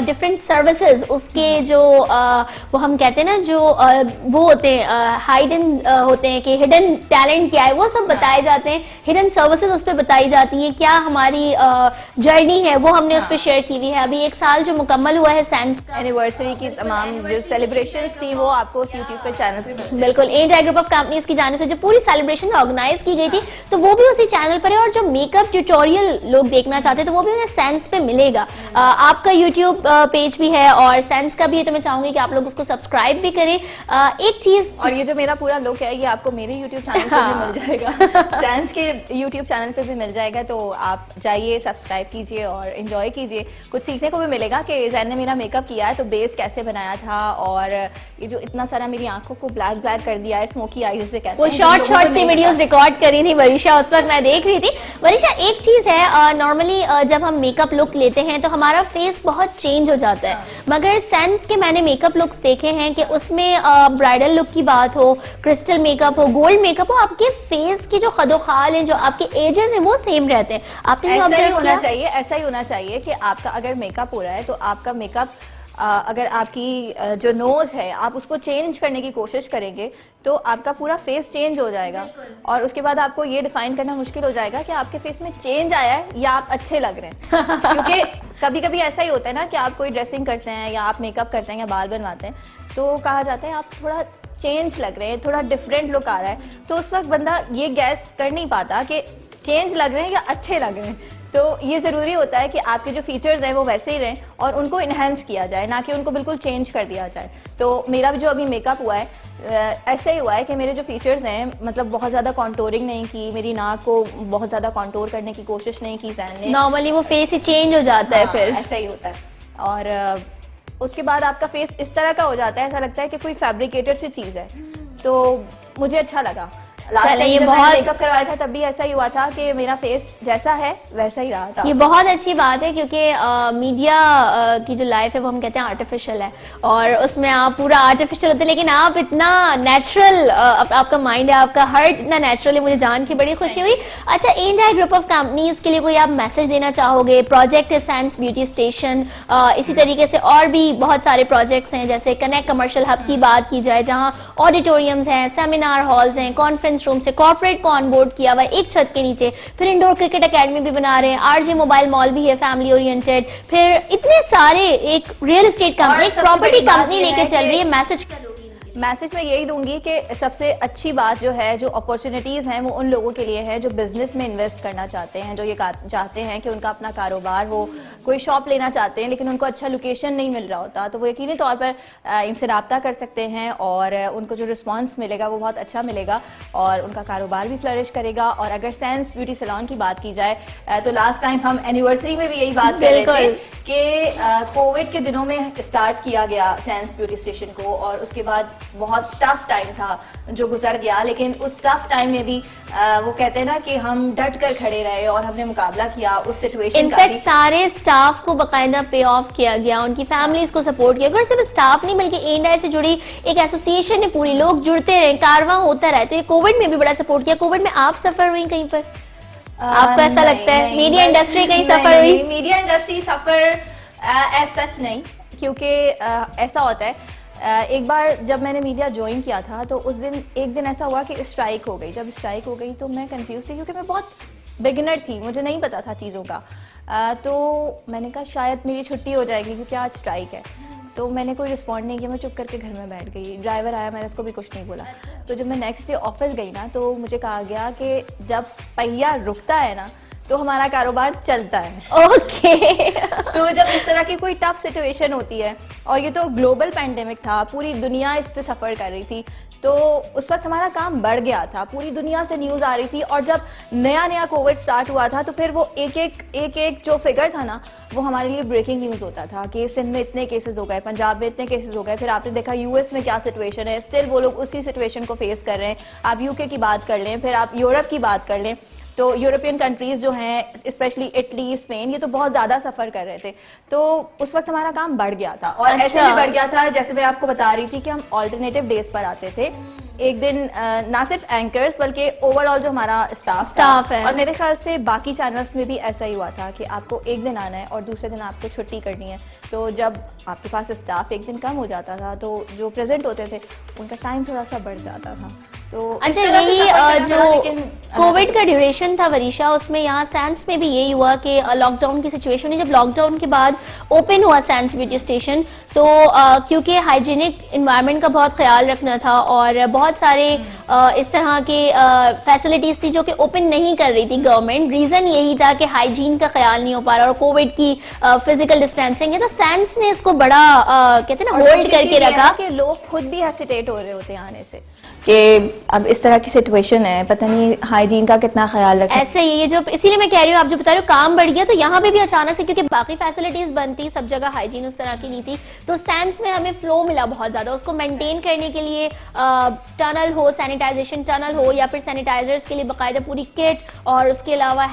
डिफरेंट सर्विसेज, उसके जो वो हम कहते हैं ना जो वो होते हैं हाइडन होते हैं कि हिडन टैलेंट क्या है, वो सब बताए जाते हैं, हिडन सर्विसेज उस पर बताई जाती है, क्या हमारी जर्नी है वो हमने उस पर शेयर की हुई है। अभी 1 साल जो मुकम्मल हुआ है सैंस एनिवर्सरी की तमाम जो सेलिब्रेशंस थी वो आपको उस यूट्यूब पे चैनल पे बिल्कुल एंटायर ग्रुप ऑफ कंपनीज की जानिब से जो पूरी सेलिब्रेशन ऑर्गेनाइज की गई थी, तो वो भी उसी चैनल पर है, और जो मेकअप ट्यूटोरियल लोग देखना चाहते हैं तो वो भी उन्हें सैंस पे मिलेगा। आपका यूट्यूब पेज भी है और सैंस का भी है, तो मैं चाहूंगी कि आप लोग उसको सब्सक्राइब भी करें। एक चीज, और ये जो मेरा पूरा लुक है ये आपको मेरे यूट्यूब चैनल पे भी मिल जाएगा, सैंस के यूट्यूब चैनल पे भी मिल जाएगा, तो आप जाइए सब्सक्राइब कीजिए और एंजॉय कीजिए। कुछ सीखने को भी मिलेगा कि जैन ने मेरा मेकअप किया है तो बेस कैसे बनाया था, और ये जो इतना सारा मेरी आंखों को ब्लैक ब्लैक कर दिया है, स्मोकी आईज से कहते हैं, वो शॉर्ट सी वीडियोस रिकॉर्ड करी थी वरीशा, उस वक्त मैं देख रही थी। वरीशा एक चीज है, नॉर्मली जब हम मेकअप लुक लेते हैं तो हमारा फेस बहुत चेंज हो जाता है, मगर सैंस के मैंने मेकअप लुक्स देखे हैं कि उसमें ब्राइडल लुक की बात हो, क्रिस्टल मेकअप हो, गोल्ड मेकअप हो, आपके फेस की जो खदोखाल है, जो आपके एजेस है वो सेम रहते हैं। आपने ऑब्जर्व किया? ऐसा ही होना चाहिए कि आपका अगर मेकअप हो रहा है तो आपका मेकअप अगर आपकी जो नोज है आप उसको चेंज करने की कोशिश करेंगे तो आपका पूरा फेस चेंज हो जाएगा, और उसके बाद आपको ये डिफाइन करना मुश्किल हो जाएगा कि आपके फेस में चेंज आया है या आप अच्छे लग रहे हैं। क्योंकि कभी कभी ऐसा ही होता है ना कि आप कोई ड्रेसिंग करते हैं या आप मेकअप करते हैं या बाल बनवाते हैं तो कहा जाता है आप थोड़ा चेंज लग रहे हैं, थोड़ा डिफरेंट लुक आ रहा है, तो उस वक्त बंदा ये गैस कर नहीं पाता कि चेंज लग रहे हैं या अच्छे लग रहे हैं। तो ये ज़रूरी होता है कि आपके जो फीचर्स हैं वो वैसे ही रहें और उनको इन्हेंस किया जाए, ना कि उनको बिल्कुल चेंज कर दिया जाए। तो मेरा भी जो अभी मेकअप हुआ है ऐसा ही हुआ है कि मेरे जो फीचर्स हैं मतलब बहुत ज़्यादा कॉन्टोरिंग नहीं की, मेरी नाक को बहुत ज़्यादा कॉन्टोर करने की कोशिश नहीं की जैन ने। नॉर्मली वो फेस ही चेंज हो जाता है, फिर ऐसा ही होता है। और उसके बाद आपका फेस इस तरह का हो जाता है, ऐसा लगता है कि कोई फैब्रिकेटेड सी चीज़ है, तो मुझे अच्छा लगा। लास्ट टाइम जब मैंने मेकअप करवाया था तब भी ऐसा ही हुआ था कि मेरा फेस जैसा है वैसा ही रहा था। ये बहुत अच्छी बात है क्योंकि मीडिया की जो लाइफ है वो हम कहते हैं आर्टिफिशियल है, और उसमें आप पूरा आर्टिफिशियल होते हैं, लेकिन आप इतना नेचुरल, आपका माइंड है, आपका हार्ट इतना नेचुरल है, मुझे जान के बड़ी खुशी हुई। अच्छा, एंटायर ग्रुप ऑफ कंपनीज के लिए कोई आप मैसेज देना चाहोगे? प्रोजेक्ट है सैंस ब्यूटी स्टेशन, इसी तरीके से और भी बहुत सारे प्रोजेक्ट्स हैं, जैसे कनेक्ट कमर्शियल हब की बात की जाए जहाँ ऑडिटोरियम्स हैं, सेमिनार हॉल्स हैं, कॉन्फ्रेंस रूम से कॉर्पोरेट को ऑनबोर्ड किया हुआ एक छत के नीचे, फिर इंडोर क्रिकेट एकेडमी भी बना रहे हैं, आरजे मोबाइल मॉल भी है फैमिली ओरिएंटेड, फिर इतने सारे, एक रियल एस्टेट कंपनी, एक प्रॉपर्टी कंपनी लेके चल रही है। मैसेज मैं यही दूंगी कि सबसे अच्छी बात जो है, जो अपॉर्चुनिटीज़ हैं वो उन लोगों के लिए है जो बिजनेस में इन्वेस्ट करना चाहते हैं, जो ये चाहते हैं कि उनका अपना कारोबार हो, कोई शॉप लेना चाहते हैं लेकिन उनको अच्छा लोकेशन नहीं मिल रहा होता, तो वो यकीनी तौर पर इनसे रब्ता कर सकते हैं और उनको जो रिस्पांस मिलेगा वो बहुत अच्छा मिलेगा और उनका कारोबार भी फ्लरिश करेगा। और अगर सैंस ब्यूटी सैलून की बात की जाए तो लास्ट टाइम हम एनिवर्सरी में भी यही बात कर रहे थे कि कोविड के दिनों में स्टार्ट किया गया सैंस ब्यूटी स्टेशन को, और उसके बाद बहुत टफ टाइम था जो गुजर गया, लेकिन उस टफ टाइम में भी वो कहते हैं ना कि हम डट कर खड़े रहे और हमने मुकाबला किया उस सिचुएशन का। इनफैक्ट सारे स्टाफ को बाकायदा पे ऑफ किया गया, उनकी फैमिलीज को सपोर्ट किया, अगर सिर्फ स्टाफ नहीं बल्कि A&I से जुड़ी एक एसोसिएशन है पूरी, लोग जुड़ते रहे, कारवां होता रहे। तो ये कोविड में भी बड़ा सपोर्ट किया। कोविड में आप सफर हुई कहीं पर? आपको ऐसा लगता है मीडिया इंडस्ट्री कहीं सफर हुई? मीडिया इंडस्ट्री सफर एज सच नहीं, क्योंकि ऐसा होता है एक बार जब मैंने मीडिया ज्वाइन किया था तो उस दिन एक दिन ऐसा हुआ कि स्ट्राइक हो गई। जब स्ट्राइक हो गई तो मैं कंफ्यूज थी, क्योंकि मैं बहुत बिगिनर थी, मुझे नहीं पता था चीज़ों का। तो मैंने कहा शायद मेरी छुट्टी हो जाएगी क्योंकि आज स्ट्राइक है। तो मैंने कोई रिस्पॉन्ड नहीं किया, मैं चुप करके घर में बैठ गई। ड्राइवर आया, मैंने उसको भी कुछ नहीं बोला। तो जब मैं नेक्स्ट डे ऑफिस गई ना तो मुझे कहा गया कि जब पहिया रुकता है ना तो हमारा कारोबार चलता है। ओके। तो जब इस तरह की कोई टफ सिचुएशन होती है, और ये तो ग्लोबल पैंडेमिक था, पूरी दुनिया इससे सफ़र कर रही थी, तो उस वक्त हमारा काम बढ़ गया था, पूरी दुनिया से न्यूज़ आ रही थी। और जब नया कोविड स्टार्ट हुआ था तो फिर वो एक जो फिगर था ना वो हमारे लिए ब्रेकिंग न्यूज़ होता था कि सिंध में इतने केसेस हो गए, पंजाब में इतने केसेस हो गए। फिर आपने देखा US में क्या सिचुएशन है, स्टिल वो लोग उसी सिचुएशन को फेस कर रहे हैं। आप UK की बात कर लें, फिर आप यूरोप की बात कर लें, तो यूरोपियन कंट्रीज जो हैं स्पेशली इटली, स्पेन, ये तो बहुत ज़्यादा सफ़र कर रहे थे। तो उस वक्त हमारा काम बढ़ गया था। और ऐसे भी बढ़ गया था, जैसे मैं आपको बता रही थी कि हम ऑल्टरनेटिव डेज पर आते थे। एक दिन ना सिर्फ एंकर्स बल्कि ओवरऑल जो हमारा स्टाफ है, और मेरे ख्याल से बाकी चैनल्स में भी ऐसा ही हुआ था कि आपको एक दिन आना है और दूसरे दिन आपको छुट्टी करनी है। तो जब आपके पास स्टाफ एक दिन कम हो जाता था तो जो प्रेजेंट होते थे उनका टाइम थोड़ा सा बढ़ जाता था। तो अच्छा, यही जो कोविड का ड्यूरेशन था वरीशा, उसमें यहाँ सैंस में भी यही हुआ कि लॉकडाउन की सिचुएशन है। जब लॉकडाउन के बाद ओपन हुआ सैंस ब्यूटी स्टेशन, तो क्योंकि हाइजीनिक इन्वायरमेंट का बहुत ख्याल रखना था और बहुत सारे इस तरह के फैसिलिटीज थी जो कि ओपन नहीं कर रही थी गवर्नमेंट। रीजन यही था कि हाइजीन का ख्याल नहीं हो पा रहा और कोविड की फिजिकल डिस्टेंसिंग है। तो सैंस ने इसको बड़ा कहते हैं ना होल्ड करके रखा कि लोग खुद भी हेसिटेट हो रहे होते हैं आने से कि अब इस तरह की सिचुएशन है, पता नहीं हाइजीन का कितना ख्याल रखें। ऐसे ही ये जो, इसीलिए मैं कह रही हूँ, आप जो बता रहे हो काम बढ़ गया, तो यहाँ पे भी अचानक से, क्योंकि बाकी फैसिलिटीज बनती, सब जगह हाइजीन उस तरह की नहीं थी, तो सैंस में हमें फ्लो मिला बहुत ज्यादा। उसको मेंटेन करने के लिए टनल हो, सैनिटाइजेशन टनल हो, या फिर सैनिटाइजर्स के लिए बाकायदा पूरी किट, और उसके अलावा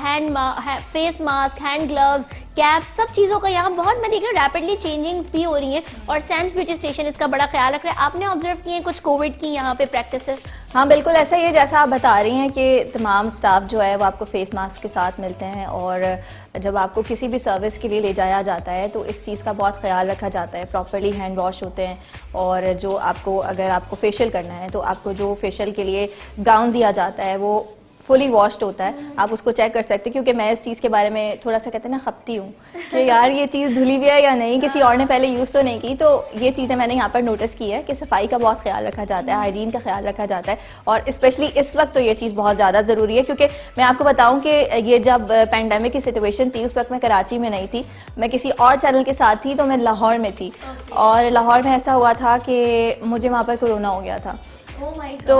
face mask, hand gloves, cap, सब चीज़ों का यहाँ बहुत, मैं देख रही हूँ रैपिडली चेंजिंग्स भी हो रही हैं और सैंस ब्यूटी स्टेशन इसका बड़ा ख्याल रख रहा है। आपने ऑब्जर्व किए हैं कुछ कोविड की यहाँ पे प्रैक्टिसेस? हाँ बिल्कुल ऐसा ही है जैसा आप बता रही हैं कि तमाम स्टाफ जो है वो आपको फेस मास्क के साथ मिलते हैं, और जब आपको किसी भी सर्विस के लिए ले जाया जाता है तो इस चीज़ का बहुत ख्याल रखा जाता है। प्रॉपर्ली हैंड वॉश होते हैं, और जो आपको, अगर आपको फेशियल करना है तो आपको जो फेशियल के लिए गाउन दिया जाता है वो फुली वॉश्ड होता है। आप उसको चेक कर सकते हैं, क्योंकि मैं इस चीज़ के बारे में थोड़ा सा कहते हैं ना खपती हूँ कि यार ये चीज़ धुली हुई है या नहीं, किसी और ने पहले यूज़ तो नहीं की। तो ये चीज़ें मैंने यहाँ पर नोटिस की है कि सफाई का बहुत ख्याल रखा जाता है, हाइजीन का ख्याल रखा जाता है, और स्पेशली इस वक्त तो ये चीज़ बहुत ज़्यादा ज़रूरी है। क्योंकि मैं आपको बताऊँ कि ये जब पैंडेमिक की सिचुएशन थी उस वक्त मैं कराची में नहीं थी, मैं किसी और चैनल के साथ थी, तो मैं लाहौर में थी। और लाहौर में ऐसा हुआ था कि मुझे वहाँ पर कोरोना हो गया था। तो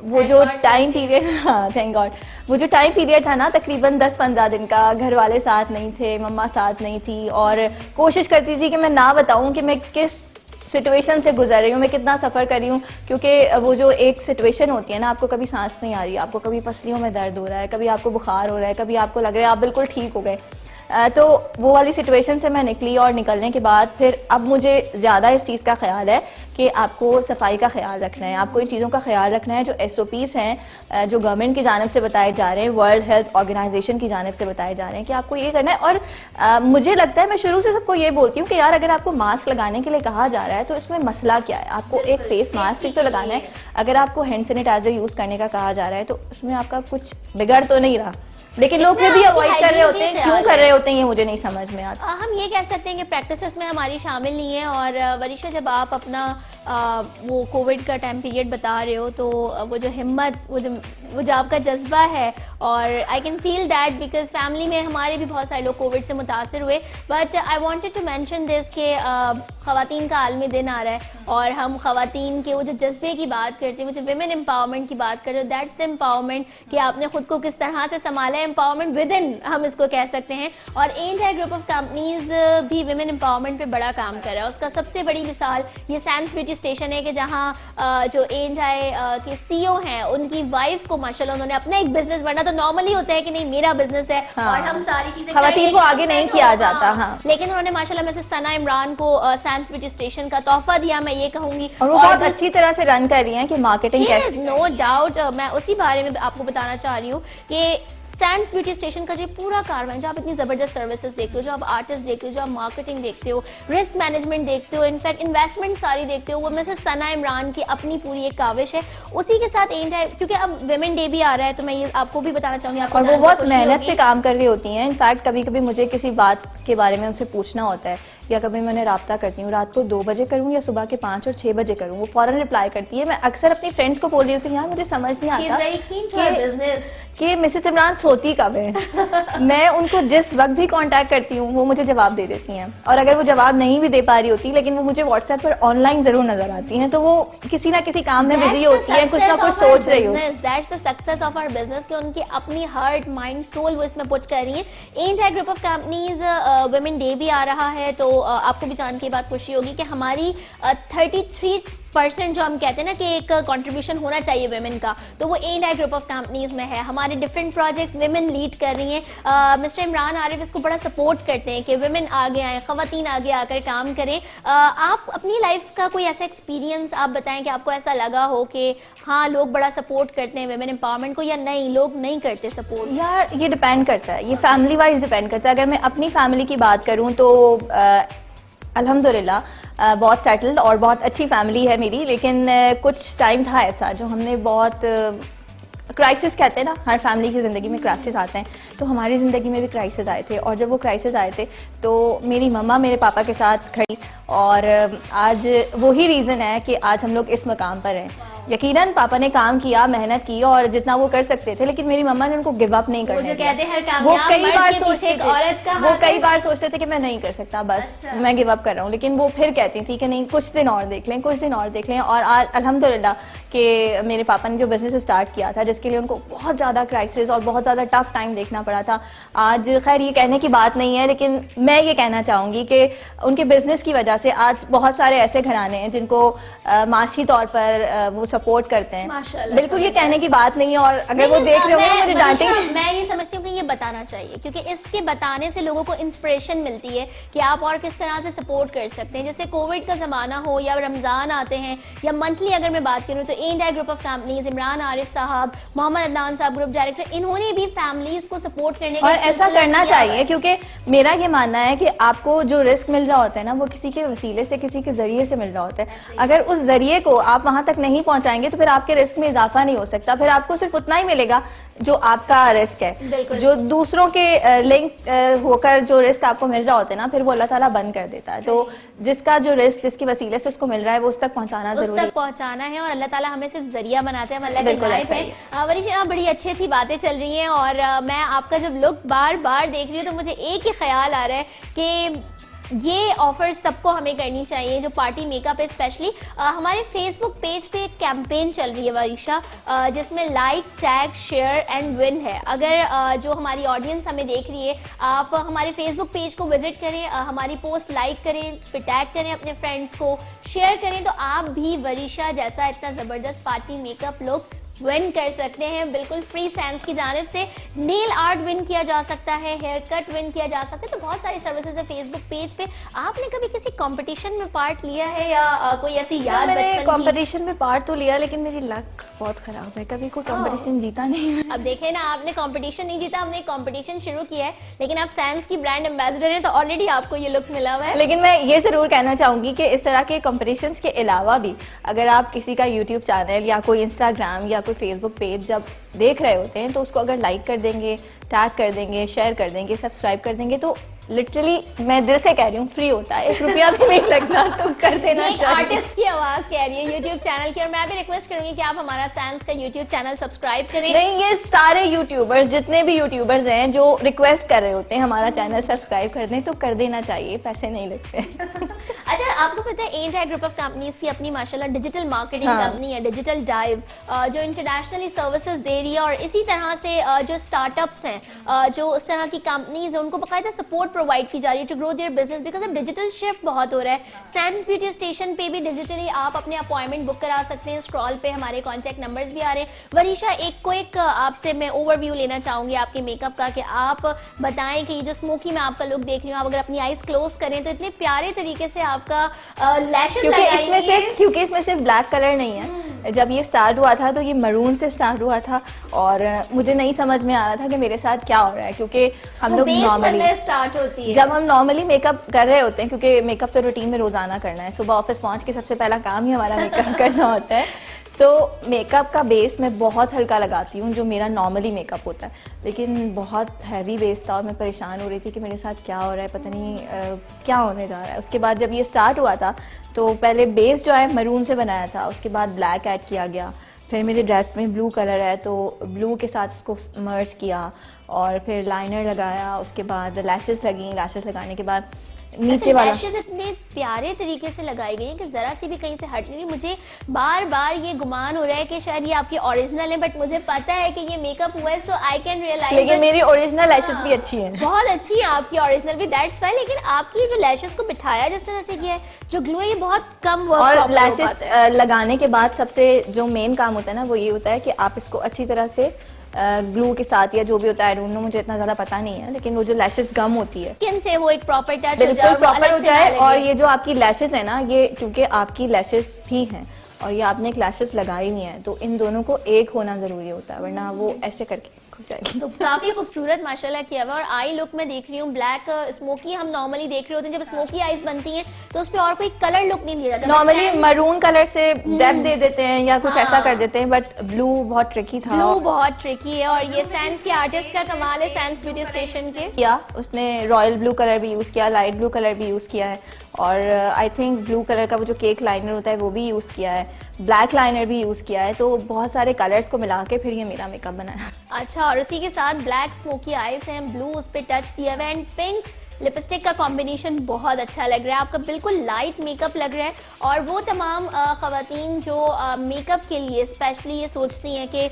वो जो टाइम पीरियड, हाँ थैंक गॉड, वो जो टाइम पीरियड था ना तकरीबन 10-15 दिन का, घर वाले साथ नहीं थे, मम्मा साथ नहीं थी, और कोशिश करती थी कि मैं ना बताऊं कि मैं किस सिचुएशन से गुजर रही हूँ, मैं कितना सफ़र कर रही हूँ। क्योंकि वो जो एक सिचुएशन होती है ना, आपको कभी सांस नहीं आ रही, आपको कभी पसलियों में दर्द हो रहा है, कभी आपको बुखार हो रहा है, कभी आपको लग रहा है आप बिल्कुल ठीक हो गए। तो वो वाली सिचुएशन से मैं निकली, और निकलने के बाद फिर अब मुझे ज़्यादा इस चीज़ का ख्याल है कि आपको सफाई का ख्याल रखना है, आपको इन चीज़ों का ख्याल रखना है। जो SOPs हैं जो गवर्नमेंट की जानिब से बताए जा रहे हैं, वर्ल्ड हेल्थ ऑर्गेनाइजेशन की जानिब से बताए जा रहे हैं कि आपको ये करना है। और मुझे लगता है, मैं शुरू से सबको ये बोलती हूँ कि यार अगर आपको मास्क लगाने के लिए कहा जा रहा है तो इसमें मसला क्या है। आपको एक फेस मास्क तो लगाना है, अगर आपको हैंड सैनिटाइजर यूज़ करने का कहा जा रहा है तो उसमें आपका कुछ बिगड़ तो नहीं रहा, लेकिन लोग फिर भी अवॉइड कर रहे होते हैं। क्यों कर रहे होते हैं ये मुझे नहीं समझ में आता। हम ये कह सकते हैं कि प्रैक्टिसेस में हमारी शामिल नहीं है। और वरीशा, जब आप अपना वो कोविड का टाइम पीरियड बता रहे हो, तो वो जो हिम्मत, वो जो आपका जज्बा है, और I can feel that because family में हमारे भी बहुत सारे लोग कोविड से मुतासर हुए। But I wanted to mention this कि ख़वातीन का आलमी दिन आ रहा है, और हम ख़वातीन के वो जो जज्बे की बात करते हैं, वो जो विमेन एम्पावरमेंट की बात करते हैं, दैट्स द एम्पावरमेंट कि आपने ख़ुद को किस तरह से संभाला एम्पावरमेंट विद इन, हम इसको कह सकते हैं। और एंड है ग्रुप ऑफ कंपनीज भी विमेन एम्पावरमेंट पे बड़ा काम कर रहा है। उसका सबसे बड़ी मिसाल ये सैंस ब्यूटी स्टेशन है कि जहाँ जो एंड है के सीईओ हैं, उनकी वाइफ को माशाल्लाह उन्होंने अपना एक बिजनेस बढ़ना, तो नॉर्मली होता है कि नहीं मेरा बिजनेस है और हम सारी चीजें खवातीन को आगे नहीं किया जाता। हाँ, लेकिन उन्होंने माशाल्लाह में से सना इमरान को सैंस ब्यूटी स्टेशन का तोहफा दिया, मैं ये कहूंगी। और वो बहुत अच्छी तरह से रन कर रही हैं कि मार्केटिंग कैसे। नो डाउट, मैं उसी बारे में आपको बताना चाह रही हूँ कि सैंस ब्यूटी स्टेशन का जो पूरा कारवां, जो आप इतनी ज़बरदस्त सर्विसेज देखते हो, जो आप आर्टिस्ट देखते हो, जो आप मार्केटिंग देखते हो, रिस्क मैनेजमेंट देखते हो, इनफैक्ट इन्वेस्टमेंट सारी देखते हो, वो में से सना इमरान की अपनी पूरी एक काविश है। उसी के साथ एंड है, क्योंकि अब वुमेन डे भी आ रहा है, तो मैं ये आपको भी बताना चाहूँगी। और वो बहुत मेहनत से काम कर रही होती हैं। इनफैक्ट कभी कभी मुझे किसी बात के बारे में उनसे पूछना होता है, या कभी मैं उन्हें राब्ता करती हूँ, रात को 2 बजे करूँ या सुबह के 5 और 6 बजे करूँ, वो फौरन रिप्लाई करती है। मैं अक्सर अपनी फ्रेंड्स को बोल रही होती हूँ, यार मुझे समझ नहीं आता कि मिसेस इमरान सोती कब है। मैं उनको जिस वक्त भी कांटेक्ट करती हूँ वो मुझे जवाब दे देती हैं, और अगर वो जवाब नहीं भी दे पा रही होती लेकिन वो मुझे व्हाट्सएप पर ऑनलाइन जरूर नजर आती हैं, तो वो किसी ना किसी काम में बिजी होती है, कुछ ना कुछ सोच रही होती है। That's the success of our business कि उनकी अपनी हार्ट माइंड सोल वो इसमें पुट कर रही है। एंड है group of companies women day भी आ रहा है, तो आपको भी जान के बात खुशी होगी कि हमारी 33% जो हम कहते हैं ना कि एक कंट्रीब्यूशन होना चाहिए वुमेन का, तो वो and I group of companies में है। हमारे डिफरेंट प्रोजेक्ट्स वुमेन लीड कर रही हैं। मिस्टर इमरान आरिफ इसको बड़ा सपोर्ट करते हैं कि वुमेन आगे आए, खवातीन आगे आकर काम करें। आप अपनी लाइफ का कोई ऐसा एक्सपीरियंस आप बताएं कि आपको ऐसा लगा हो कि हाँ लोग बड़ा सपोर्ट करते हैं वुमेन एम्पावरमेंट को, या नहीं लोग नहीं करते सपोर्ट? यार ये डिपेंड करता है, ये फैमिली वाइज डिपेंड करता है। अगर मैं अपनी फैमिली की बात करूँ तो अल्हम्दुलिल्लाह बहुत सेटल्ड और बहुत अच्छी फैमिली है मेरी, लेकिन कुछ टाइम था ऐसा जो हमने बहुत क्राइसिस कहते हैं ना, हर फैमिली की ज़िंदगी में क्राइसिस आते हैं, तो हमारी ज़िंदगी में भी क्राइसिस आए थे। और जब वो क्राइसिस आए थे तो मेरी मम्मा मेरे पापा के साथ खड़ी, और आज वही रीज़न है कि आज हम लोग इस मकाम पर हैं। यकीनन पापा ने काम किया, मेहनत की और जितना वो कर सकते थे, लेकिन मेरी मम्मा ने उनको गिव अप नहीं करने दिया। वो कई बार सोचते थे कि मैं नहीं कर सकता, बस मैं गिव अप कर रहा हूँ, लेकिन वो फिर कहती थी कि नहीं कुछ दिन और देख लें, कुछ दिन और देख लें। और आज अल्हम्दुलिल्लाह कि मेरे पापा ने जो बिज़नेस स्टार्ट किया था, जिसके लिए उनको बहुत ज़्यादा क्राइसिस और बहुत ज़्यादा टफ टाइम देखना पड़ा था, आज खैर ये कहने की बात नहीं है, लेकिन मैं ये कहना चाहूँगी कि उनके बिज़नेस की वजह से आज बहुत सारे ऐसे घराने हैं जिनको माशी तौर पर वो सपोर्ट करते हैं। बिल्कुल ये कहने की बात नहीं है, और अगर वो देख रहे होंगे मुझे डांटेंगे। मैं ये समझती हूँ कि ये बताना चाहिए, क्योंकि इसके बताने से लोगों को इंस्पिरेशन मिलती है कि आप और किस तरह से सपोर्ट कर सकते हैं। जैसे कोविड का ज़माना हो या रमज़ान आते हैं या मंथली अगर मैं बात करूँ तो and I group of companies, Imran Arif साहब, मोहम्मद अदनान साहब ग्रुप डायरेक्टर, इन्होंने भी फैमिलीज को सपोर्ट करने और ऐसा करना चाहिए, क्योंकि मेरा ये मानना है कि आपको जो रिस्क मिल रहा होता है ना, वो किसी के वसीले से, किसी के जरिए से मिल रहा होता है। अगर उस जरिए को आप वहां तक नहीं पहुंचाएंगे तो फिर आपके रिस्क में इजाफा नहीं हो सकता, फिर आपको सिर्फ उतना ही मिलेगा जो आपका रिस्क है। जो दूसरों के लिंक होकर जो रिस्क आपको मिल रहा होता है ना, फिर वो अल्लाह ताला बंद कर देता है। तो जिसका जो रिस्क जिसके वसीले से उसको मिल रहा है वो उस तक पहुंचाना जरूरी है, उस तक पहुंचाना है, और अल्लाह ताला हमें सिर्फ जरिया बनाते हैं, अल्लाह के नायब है। वरीशा बड़ी अच्छी अच्छी बातें चल रही हैं, और मैं आपका जब लुक बार बार देख रही हूँ तो मुझे एक ही ख्याल आ रहा है कि ये ऑफर सबको हमें करनी चाहिए, जो पार्टी मेकअप है स्पेशली। हमारे फेसबुक पेज पे एक कैंपेन चल रही है वरीशा, जिसमें like, tag, share and win है। अगर जो हमारी ऑडियंस हमें देख रही है, आप हमारे फेसबुक पेज को विजिट करें, हमारी पोस्ट लाइक करें, उस पर टैग करें, अपने फ्रेंड्स को शेयर करें, तो आप भी वरीशा जैसा इतना ज़बरदस्त पार्टी मेकअप लुक विन कर सकते हैं। बिल्कुल फ्री सैंस की जानिब से नेल आर्ट विन किया जा सकता है, हेयर कट विन किया जा सकता है, तो बहुत सारी सर्विसेज है फेसबुक पेज पे। आपने कभी किसी कंपटीशन में पार्ट लिया है या कोई ऐसी याद? मैंने कंपटीशन में पार्ट तो लिया, लेकिन मेरी लक बहुत खराब है, कभी कोई कंपटीशन जीता नहीं। अब देखें ना, आपने कंपटीशन नहीं जीता, हमने कंपटीशन शुरू किया है, लेकिन आप सैंस की ब्रांड एम्बेसडर हैं, तो ऑलरेडी आपको ये लुक मिला हुआ है। लेकिन मैं ये जरूर कहना चाहूंगी कि इस तरह के कंपटीशंस के अलावा भी अगर आप किसी का यूट्यूब चैनल या कोई इंस्टाग्राम या कोई फेसबुक पेज जब देख रहे होते हैं, तो उसको अगर लाइक कर देंगे, टैग कर देंगे, शेयर कर देंगे, सब्सक्राइब कर देंगे, तो लिटरली मैं दिल से कह रही हूँ फ्री होता है, 1 रुपया भी नहीं लगता, तो कर देना चाहिए। आर्टिस्ट की आवाज कह रही है यूट्यूब चैनल की, और मैं भी रिक्वेस्ट करूंगी कि आप हमारा सैंस का यूट्यूब चैनल सब्सक्राइब करें। नहीं, ये सारे यूट्यूबर्स, जितने भी यूट्यूबर्स हैं जो रिक्वेस्ट कर रहे होते हैं हमारा चैनल सब्सक्राइब कर दें, तो कर देना चाहिए, पैसे नहीं लगते। अच्छा, आपको पता है एंड ग्रुप ऑफ कंपनीज की अपनी माशाल्लाह डिजिटल मार्केटिंग हाँ। कंपनी है, डिजिटल डाइव, जो इंटरनेशनली सर्विसेज दे रही है, और इसी तरह से जो स्टार्टअप्स हैं, जो उस तरह की कंपनीज हैं, उनको बाकायदा सपोर्ट प्रोवाइड की जा रही है to grow their business, because अब डिजिटल शिफ्ट बहुत हो रहा है। सैंस ब्यूटी स्टेशन पे भी डिजिटली आप अपने अपॉइंटमेंट बुक करा सकते हैं। स्क्रॉल पे हमारे कॉन्टैक्ट नंबर्स भी आ रहे हैं। वरीशा, एक आपसे मैं ओवरव्यू लेना चाहूंगी आपके मेकअप का, कि आप बताएं कि ये जो स्मोकी में आपका लुक देख रही हूँ, आप अगर अपनी आईज क्लोज करें तो इतने प्यारे तरीके से आपका लैशेस क्योंकि इसमें सिर्फ ब्लैक कलर नहीं है। जब ये स्टार्ट हुआ था तो ये मरून से स्टार्ट हुआ था, और मुझे नहीं समझ में आ रहा था कि मेरे साथ क्या हो रहा है, क्योंकि हम लोग नॉर्मली स्टार्ट होती है जब हम नॉर्मली मेकअप कर रहे होते हैं, क्योंकि मेकअप तो रूटीन में रोजाना करना है, सुबह ऑफिस पहुंच के सबसे पहला काम ही हमारा मेकअप करना होता है, तो मेकअप का बेस मैं बहुत हल्का लगाती हूँ, जो मेरा नॉर्मली मेकअप होता है, लेकिन बहुत हैवी बेस था और मैं परेशान हो रही थी कि मेरे साथ क्या हो रहा है, पता नहीं क्या होने जा रहा है। उसके बाद जब ये स्टार्ट हुआ था तो पहले बेस जो है मरून से बनाया था, उसके बाद ब्लैक ऐड किया गया, फिर मेरे ड्रेस में ब्लू कलर है तो ब्लू के साथ इसको मर्ज किया, और फिर लाइनर लगाया, उसके बाद लैशेस लगी, लैशेस लगाने के बाद नीचे वाला लैशेस इतने प्यारे तरीके से लगाई गई हैं कि जरा सी भी कहीं से हट नहीं रही। मुझे बार बार ये गुमान हो रहा है कि शायद ये आपकी ओरिजिनल है, बट मुझे पता है कि ये मेकअप हुआ है, सो आई कैन रियलाइज। लेकिन मेरी ओरिजिनल लैशेस भी अच्छी हैं, बहुत अच्छी है आपकी ओरिजिनल भी, दैट्स वाई। लेकिन आपकी जो लैशेस को बिठाया जिस तरह से किया है, जो ग्लो है, ये बहुत कम वर्क और लैशेस लगाने के बाद सबसे जो मेन काम होता है ना, वो ये होता है कि आप इसको अच्छी तरह से ग्लू के साथ या जो भी होता है, आई डोंट नो, मुझे इतना ज्यादा पता नहीं है, लेकिन वो जो लैशेस गम होती है स्किन से वो एक प्रॉपर टच बिल्कुल प्रॉपर हो जाए। और ये जो आपकी लैशेस है ना, ये क्योंकि आपकी लैशेस भी हैं और ये आपने एक लैशेस लगाई हुई है, तो इन दोनों को एक होना जरूरी होता है, वरना वो ऐसे करके खुल जाएगी। तो काफी खूबसूरत माशाल्लाह किया हुआ। और आई लुक में देख रही हूँ ब्लैक स्मोकी, हम नॉर्मली देख रहे होते हैं जब स्मोकी आईज बनती हैं तो उस पे और कोई कलर लुक नहीं दिया जाता, नॉर्मली मरून कलर से डेप्थ दे देते हैं या कुछ ऐसा कर देते हैं, बट ब्लू बहुत ट्रिकी था, ब्लू बहुत ट्रिकी है। और ये सैंस के आर्टिस्ट का कमाल है, सैंस ब्यूटी स्टेशन के किया उसने रॉयल ब्लू कलर भी यूज किया, लाइट ब्लू कलर भी यूज किया है, और आई थिंक ब्लू कलर का वो जो केक लाइनर होता है वो भी यूज किया है, ब्लैक लाइनर भी यूज किया है, तो बहुत सारे कलर्स को मिला के फिर ये मेरा मेकअप बनाया। अच्छा, और उसी के साथ ब्लैक स्मोकी आईज हैं, ब्लू उस पे टच दिया हुआ है, एंड पिंक लिपस्टिक का कॉम्बिनेशन बहुत अच्छा लग रहा है, आपका बिल्कुल लाइट मेकअप लग रहा है। और वो तमाम ख़वातीन जो मेकअप के लिए स्पेशली ये सोचती हैं कि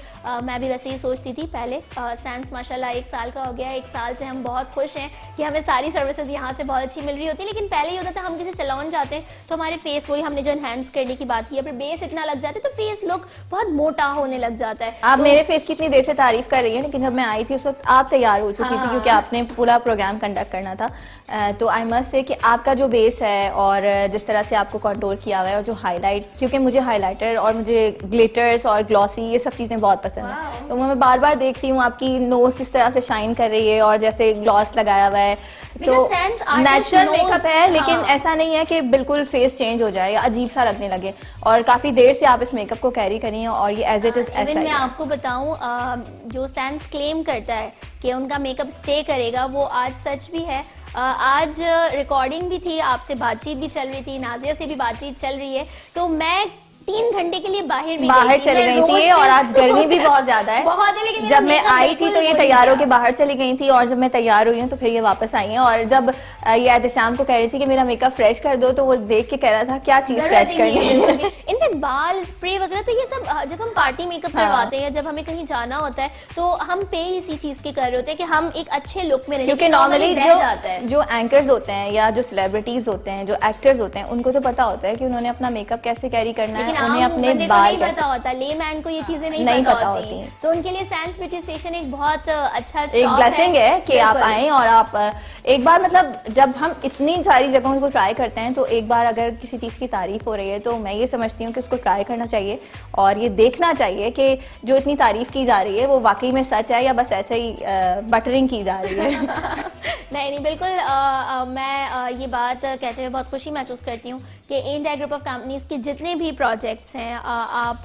मैं भी वैसे ही सोचती थी पहले, सैंस माशाल्लाह 1 साल का हो गया है, 1 साल से हम बहुत खुश हैं कि हमें सारी सर्विसेज यहाँ से बहुत अच्छी मिल रही होती है। लेकिन पहले ये होता था हम किसी सैलून जाते हैं तो हमारे फेस, वही हमने जो एनहांस करने की बात की है, फिर बेस इतना लग जाता है तो फेस लुक बहुत मोटा होने लग जाता है। आप तो मेरे फेस की इतनी देर से तारीफ कर रही हैं, लेकिन जब मैं आई थी उस वक्त आप तैयार हो चुकी थी, क्योंकि आपने पूरा प्रोग्राम कंडक्ट करना था, तो आई मस्ट से कि आपका जो बेस है और जिस तरह से आपको कंट्रोल किया हुआ है, और जो हाईलाइट, क्योंकि मुझे हाईलाइटर और मुझे ग्लिटर्स और ग्लॉसी ये सब चीज़ें बहुत पसंद है, तो मैं बार बार देखती हूँ आपकी नोज इस तरह से शाइन कर रही है और जैसे ग्लॉस लगाया हुआ है, तो नेचुरल मेकअप है, लेकिन ऐसा नहीं है कि बिल्कुल फेस चेंज हो जाए या अजीब सा लगने लगे, और काफ़ी देर से आप इस मेकअप को कैरी करी हैं और ये एज इट इज़ ऐसा। मैं आपको बताऊं, जो सैंस क्लेम करता है कि उनका मेकअप स्टे करेगा, वो आज सच भी है। आज रिकॉर्डिंग भी थी, आपसे बातचीत भी चल रही थी, नाजिया से भी बातचीत चल रही है, तो मैं 3 घंटे के लिए बाहर चली गई थी, और आज गर्मी भी बहुत ज्यादा है, बहुत है, लेकिन जब मैं आई थी तो ये तैयार होकर बाहर चली गई थी, और जब मैं तैयार हुई हूँ तो फिर ये वापस आई हैं, और जब ये एहतशाम को कह रही थी कि मेरा मेकअप फ्रेश कर दो, तो वो देख के कह रहा था क्या चीज फ्रेश करनी है। इनफैक्ट बाल स्प्रे वगैरह तो ये सब जब हम पार्टी मेकअप करवाते हैं, जब हमें कहीं जाना होता है, तो हम पे इसी चीज के कर रहे होते हैं कि हम एक अच्छे लुक में रहें, क्योंकि नॉर्मली जो एंकर्स होते हैं या जो सेलिब्रिटीज होते हैं, जो एक्टर्स होते हैं, उनको तो पता होता है कि उन्होंने अपना मेकअप कैसे कैरी करना है, उन्हें अपने नहीं पता होता, लेमैन को ये चीजें नहीं पता होती, तो उनके लिए सैंस ब्यूटी स्टेशन एक बहुत अच्छा एक ब्लेसिंग है कि आप आएं, और आप एक बार, मतलब जब हम इतनी सारी जगहों को ट्राई करते हैं, तो एक बार अगर किसी चीज़ की तारीफ हो रही है, तो मैं ये समझती हूँ कि उसको ट्राई करना चाहिए और ये देखना चाहिए कि जो इतनी तारीफ की जा रही है वो वाकई में सच है या बस ऐसे ही बटरिंग की जा रही है। नहीं बिल्कुल, मैं ये बात कहते हुए बहुत खुशी महसूस करती हूँ कि एंड ग्रुप ऑफ कंपनीज के जितने भी प्रोजेक्ट्स हैं, आप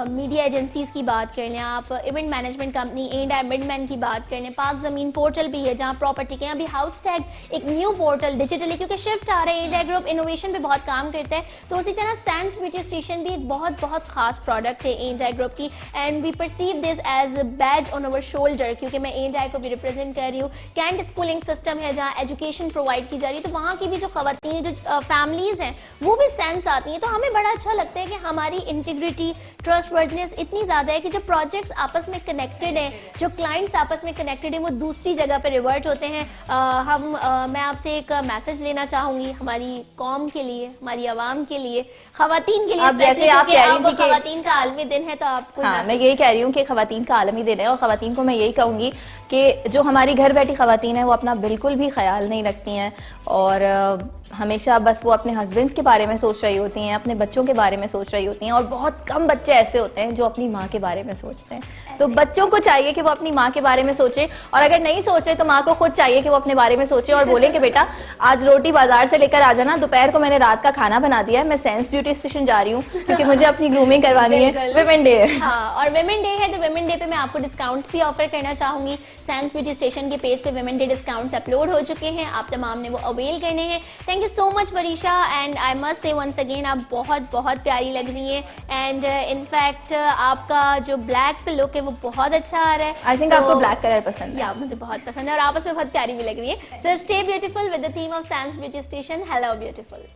मीडिया एजेंसीज की बात कर लें, आप इवेंट मैनेजमेंट कंपनी एंड मिडमैन की बात कर लें, पाक ज़मीन पोर्टल भी है जहाँ प्रॉपर्टी के, अभी हाउस टैग एक न्यू पोर्टल डिजिटली, क्योंकि शिफ्ट आ रहा है, एंड ग्रुप इनोवेशन पे बहुत काम करता है, तो उसी तरह सैंस ब्यूटी स्टेशन भी एक बहुत बहुत खास प्रोडक्ट है A&I ग्रुप की, and we perceive this as a badge on our shoulder, क्योंकि मैं A&I को भी रिप्रेजेंट कर रही हूँ। कैंट स्कूलिंग सिस्टम है जहाँ एजुकेशन प्रोवाइड की जा रही है, तो वहाँ की भी जो खवातीन जो फैमिलीज हैं वो भी सेंस आती हैं। तो हमें बड़ा अच्छा लगता है कि हमारी इंटीग्रिटी, ट्रस्टवर्दीनेस इतनी ज़्यादा है कि जो प्रोजेक्ट्स आपस में कनेक्टेड हैं, जो क्लाइंट्स आपस में कनेक्टेड हैं, वो दूसरी जगह पर रिवर्ट होते हैं। मैं आपसे एक मैसेज लेना चाहूँगी हमारी कौम के लिए, हमारी आवाम के लिए, खवातीन के लिए, आप जैसे आप कह रही थी कि खवातीन का आलमी दिन है, तो आपको हाँ, मैं यही कह रही हूँ कि खवातीन का आलमी दिन है, और खवातीन को मैं यही कहूँगी कि जो हमारी घर बैठी खवातीन है वो अपना बिल्कुल भी ख्याल नहीं रखती हैं, और हमेशा बस वो अपने हस्बैंड्स के बारे में सोच रही होती हैं, अपने बच्चों के बारे में सोच रही होती हैं, और बहुत कम बच्चे ऐसे होते हैं जो अपनी माँ के बारे में सोचते हैं। तो बच्चों को चाहिए कि वो अपनी माँ के बारे में सोचे, और अगर नहीं सोच रहे तो माँ को खुद चाहिए कि वो अपने बारे में सोचे और बोले कि बेटा आज रोटी बाजार से लेकर आ जाना, दोपहर को मैंने रात का खाना बना दिया है, मैं सेंस ब्यूटी स्टेशन जा रही हूँ क्योंकि मुझे अपनी ग्रूमिंग करवानी है, वुमेन डे है। हाँ, और वुमेन डे है, तो वुमेन डे पे मैं आपको डिस्काउंट्स भी ऑफर करना चाहूँगी। सेंस ब्यूटी स्टेशन के पेज पे वुमेन डे डिस्काउंट्स अपलोड हो चुके हैं, आप तमाम ने वो अवेल करने हैं। Thank you so much Varisha, and I must say once again आप बहुत बहुत प्यारी लग रही हैं, एंड इनफैक्ट आपका जो ब्लैक लुक है वो बहुत अच्छा आ रहा है। आई थिंक आपको ब्लैक कलर पसंद है। या मुझे बहुत पसंद है, और आपस में बहुत प्यारी भी लग रही है। So stay beautiful with the theme of sense beauty station. Hello beautiful.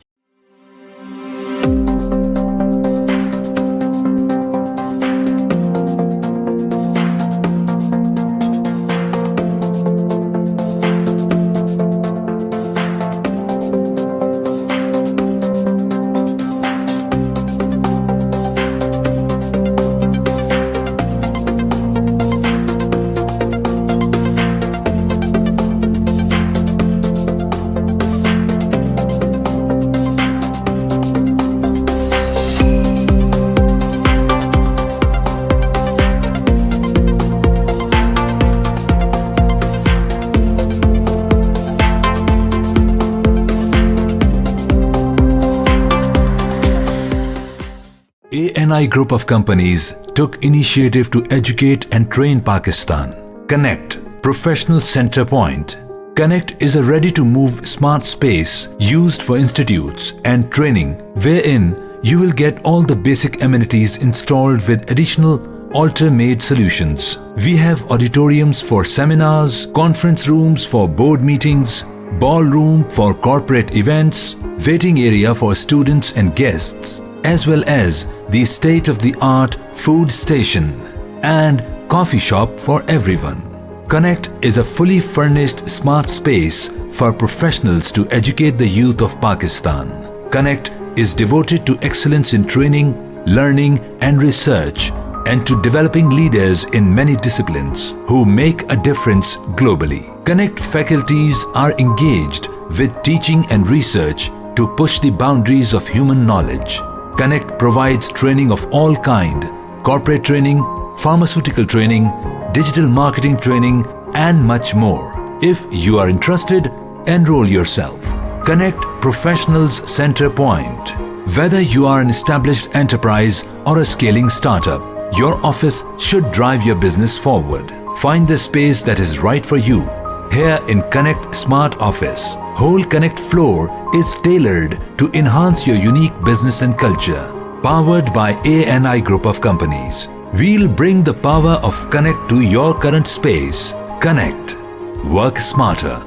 A&I Group of companies took initiative to educate and train Pakistan. Connect, Professional Center Point. Connect is a ready-to-move smart space used for institutes and training, wherein you will get all the basic amenities installed with additional altar-made solutions. We have auditoriums for seminars, conference rooms for board meetings, ballroom for corporate events, waiting area for students and guests, as well as the state-of-the-art food station and coffee shop for everyone. Connect is a fully furnished smart space for professionals to educate the youth of Pakistan. Connect is devoted to excellence in training, learning and research, and to developing leaders in many disciplines who make a difference globally. Connect faculties are engaged with teaching and research to push the boundaries of human knowledge. Connect provides training of all kind, corporate training, pharmaceutical training, digital marketing training and much more. If you are interested, enroll yourself. Connect Professionals Center Point. Whether you are an established enterprise or a scaling startup, your office should drive your business forward. Find the space that is right for you here in Connect Smart Office. Whole Connect floor is tailored to enhance your unique business and culture. Powered by A&I Group of companies. We'll bring the power of Connect to your current space. Connect. Work smarter.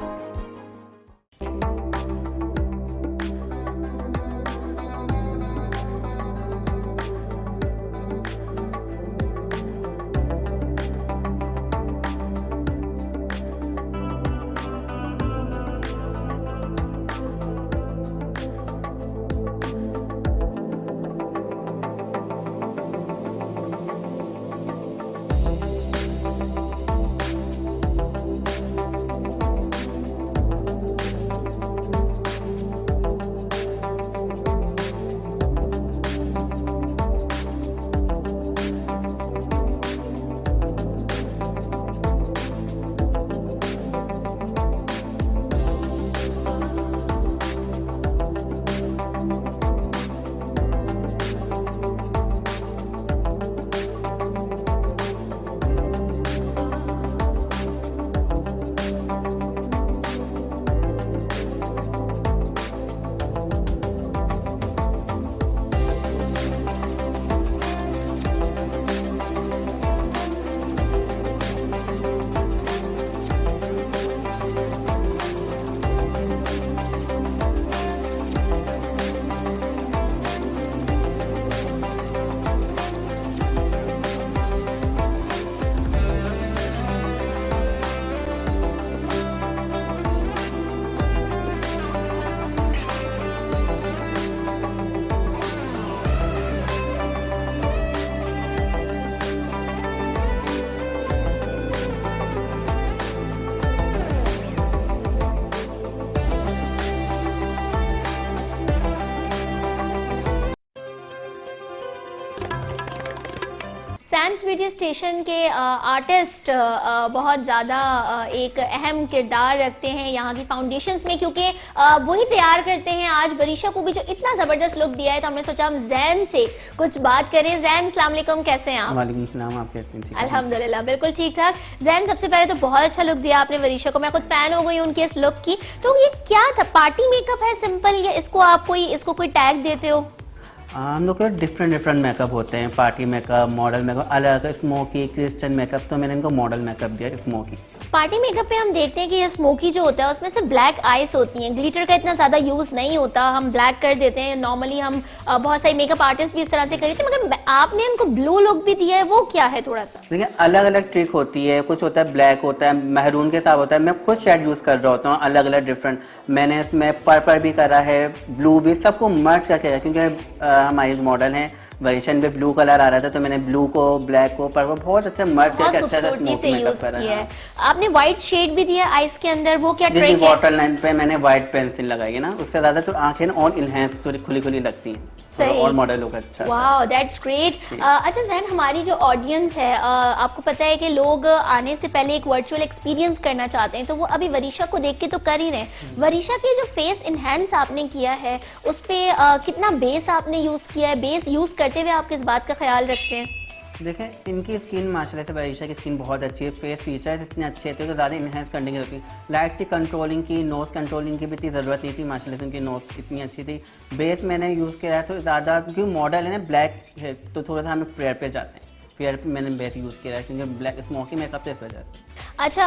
Sans beauty station के आर्टिस्ट बहुत ज़्यादा एक अहम किरदार रखते हैं यहाँ की फाउंडेशंस में, क्योंकि वही तैयार करते हैं। आज बरीशा को भी जो इतना ज़बरदस्त लुक दिया है, तो हमने सोचा हम जैन से कुछ बात करें। जैन, अस्सलाम वालेकुम, कैसे हैं आप? वालेकुम सलाम, आप कैसे हैं? अल्हम्दुलिल्लाह बिल्कुल ठीक ठाक। जैन, सबसे पहले तो बहुत अच्छा लुक दिया आपने बरीशा को, मैं खुद फैन हो गई उनके इस लुक की। तो ये क्या था, पार्टी मेकअप है सिंपल, या इसको कोई टैग देते हो? हम लोग के डिफरेंट मेकअप होते हैं, पार्टी मेकअप, मॉडल मेकअप, अलग स्मोकी, क्रिश्चियन मेकअप, तो मैंने इनको मॉडल मेकअप दिया स्मोकी। पार्टी मेकअप पे हम देखते हैं कि ये स्मोकी जो होता है उसमें से ब्लैक आइज होती हैं, ग्लिटर का इतना ज़्यादा यूज़ नहीं होता, हम ब्लैक कर देते हैं नॉर्मली। हम बहुत सारे मेकअप आर्टिस्ट भी इस तरह से करते हैं, मगर आपने इनको ब्लू लुक भी दिया है, वो क्या है? थोड़ा सा देखिए, अलग अलग ट्रिक होती है, कुछ होता है ब्लैक होता है, महरून के साथ होता है। मैं खुद शेड यूज़ कर रहा होता हूँ अलग अलग डिफरेंट। मैंने इसमें पर्पल भी करा है, ब्लू भी, सबको मर्ज करके, क्योंकि हमारे मॉडल हैं वेरिएशन में ब्लू कलर आ रहा था, तो मैंने ब्लू को, ब्लैक को, पर्पल बहुत अच्छा मर्ज करके अच्छा सा स्मोक मेकअप करा है। आपने व्हाइट शेड भी दिया आईज के अंदर, वो क्या ट्रिक है? वाटर लाइन पे मैंने व्हाइट पेंसिल लगाई है ना, उससे ज्यादा तो आंखें और इनहेंस थोड़ी खुली खुली लगती हैं, और मॉडल लुक अच्छा। Wow, that's great. अच्छा जैन, हमारी जो ऑडियंस है, आपको पता है कि लोग आने से पहले एक वर्चुअल एक्सपीरियंस करना चाहते हैं, तो वो अभी वरीशा को देख के तो कर ही रहे हैं। वरीशा के जो फेस इनहेंस आपने किया है, उस पर कितना बेस आपने यूज़ किया है? बेस यूज़ करते हुए आप किस बात का ख्याल रखते हैं? देखें, इनकी स्किन माशाल्लाह से वरीशा की स्किन बहुत अच्छी है, फेस फीचर्स इतने अच्छे थे तो ज़्यादा इनहेंस करने की होती है। लाइट्स की कंट्रोलिंग की, नोज़ कंट्रोलिंग की भी इतनी ज़रूरत नहीं थी, माशाल्लाह से उनकी नोज़ इतनी अच्छी थी। बेस मैंने यूज़ किया है तो ज़्यादा, क्योंकि मॉडल है ना ब्लैक है, तो थोड़ा सा हमें फेयर पे जाते हैं, फेयर पे मैंने बेस यूज़ किया है, क्योंकि ब्लैक स्मोकी मेकअप से इस वजह से। अच्छा,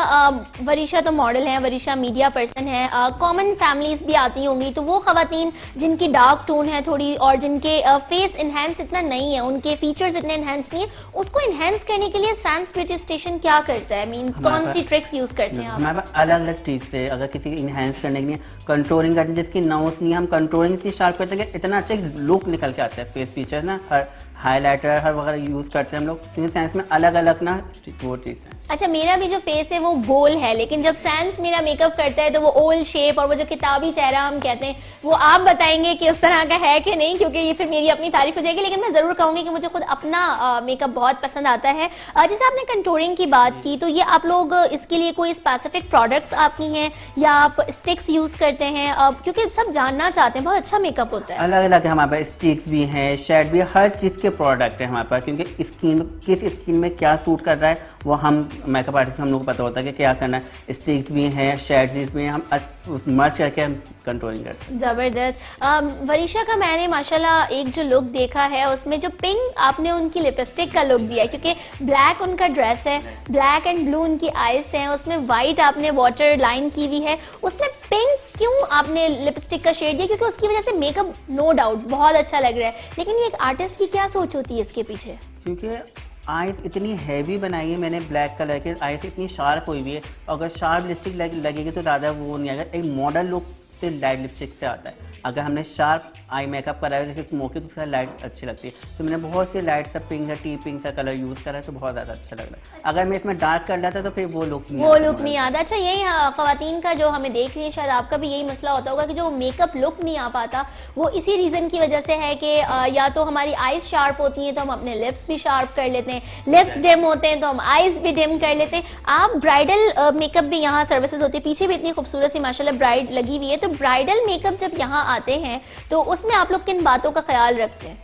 वरीशा तो मॉडल है, वरीशा मीडिया पर्सन है, कॉमन फैमिलीज भी आती होंगी, तो वो खवातीन जिनकी डार्क टोन है थोड़ी, और जिनके फेस इनहेंस इतना नहीं है, उनके फीचर्स इतने इनहेंस नहीं है, उसको इनहेंस करने के लिए सैंस ब्यूटी स्टेशन क्या करता है? मींस कौन सी ट्रिक्स यूज करते हैं आप? हमारे पास अलग अलग ट्रिक्स है। अगर किसी को इनहेंस करने के लिए कंट्रोलिंग करते हैं, जिसकी नोज नहीं, हम कंट्रोलिंग इतनी शार्प करते हैं कि इतना अच्छा लुक निकल के आता है फेस फीचर ना, हर हाईलाइटर हर वगैरह यूज़ करते हैं हम लोग, क्योंकि साइंस में अलग अलग ना वो चीज़ है। अच्छा, मेरा भी जो फेस है वो गोल है, लेकिन जब सैंस मेरा मेकअप करता है तो वो ओवल शेप, और वो जो किताबी चेहरा हम कहते हैं, वो आप बताएंगे कि उस तरह का है कि नहीं, क्योंकि ये फिर मेरी अपनी तारीफ हो जाएगी। लेकिन मैं ज़रूर कहूँगी कि मुझे खुद अपना मेकअप बहुत पसंद आता है। जैसे आपने कंटूरिंग की बात की, तो ये आप लोग इसके लिए कोई स्पेसिफिक प्रोडक्ट्स आपकी हैं या आप स्टिक्स यूज़ करते हैं? क्योंकि सब जानना चाहते हैं, बहुत अच्छा मेकअप होता है। अलग अलग है हमारे पास, स्टिक्स भी हैं, शेड भी, हर चीज़ के प्रोडक्ट है हमारे पास, क्योंकि स्किन किस स्किन में क्या सूट कर रहा है वो हम मेकअप आर्टिस्ट हम लोग को पता होता है कि क्या करना है। स्टिक्स भी हैं, शेड्स भी हैं, हम मर्ज करके हम कंट्रोलिंग करते हैं। ज़बरदस्त। वरीशा का मैंने माशाल्लाह एक जो लुक देखा है, उसमें जो पिंक आपने उनकी लिपस्टिक का लुक दिया है, क्योंकि ब्लैक उनका ड्रेस है, ब्लैक एंड ब्लू उनकी आइज हैं, उसमें वाइट आपने वाटर लाइन की हुई है, उसमें पिंक क्यों आपने लिपस्टिक का शेड दिया? क्योंकि उसकी वजह से मेकअप नो डाउट बहुत अच्छा लग रहा है, लेकिन ये एक आर्टिस्ट की क्या सोच होती है इसके पीछे? क्योंकि आइज इतनी हैवी बनाई है मैंने, ब्लैक कलर के, आइज इतनी शार्प हुई हुई है, अगर शार्प लिपस्टिक लगेगी तो ज़्यादा वो नहीं आएगा। एक मॉडल लुक से लाइट लिपस्टिक से आता है, अगर हमने शार्प आई मेकअप करा है जैसे स्मोकी, तो उसका लाइट अच्छी लगती है, तो मैंने बहुत सी लाइट सा पिंक, टी पिंक सा कलर यूज़ करा है, तो बहुत ज़्यादा अच्छा लग रहा है। अगर मैं इसमें डार्क कर लेता तो फिर वो लुक नहीं आता। अच्छा, यही ख़वातीन का जो हमें देख रही है, शायद आपका भी यही मसला होता होगा कि जो मेकअप लुक नहीं आ पाता, वो इसी रीज़न की वजह से है कि या तो हमारी आइज़ शार्प होती हैं तो हम अपने लिप्स भी शार्प कर लेते हैं, लिप्स डिम होते हैं तो हम आइज़ भी डिम कर लेते हैं। आप ब्राइडल मेकअप भी यहाँ सर्विसेज होती है, पीछे भी इतनी खूबसूरत सी माशाल्लाह ब्राइड लगी हुई है, तो ब्राइडल मेकअप जब यहाँ आते हैं तो उसमें आप लोग किन बातों का ख्याल रखते हैं?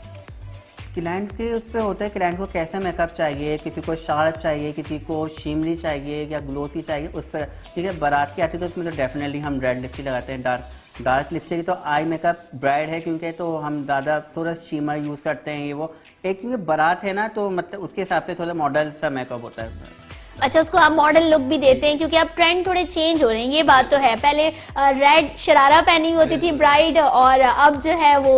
क्लाइंट के उस पर होता है, क्लाइंट को कैसा मेकअप चाहिए, किसी को शार्प चाहिए, किसी को शिमरी चाहिए या ग्लोसी चाहिए, उस पर। ठीक है, बारात की आती है तो उसमें तो डेफिनेटली हम रेड लिपस्टिक लगाते हैं, डार्क लिपस्टिक। तो आई मेकअप ब्राइड है क्योंकि तो हम ज़्यादा थोड़ा शिमर यूज़ करते हैं, ये वो एक, क्योंकि बारात है ना, तो मतलब उसके हिसाब से थोड़ा मॉडल सा मेकअप होता है। अच्छा, उसको आप मॉडल लुक भी देते हैं, क्योंकि अब ट्रेंड थोड़े चेंज हो रहे हैं, ये बात तो है। पहले रेड शरारा पहनी होती थी ब्राइड, और अब जो है वो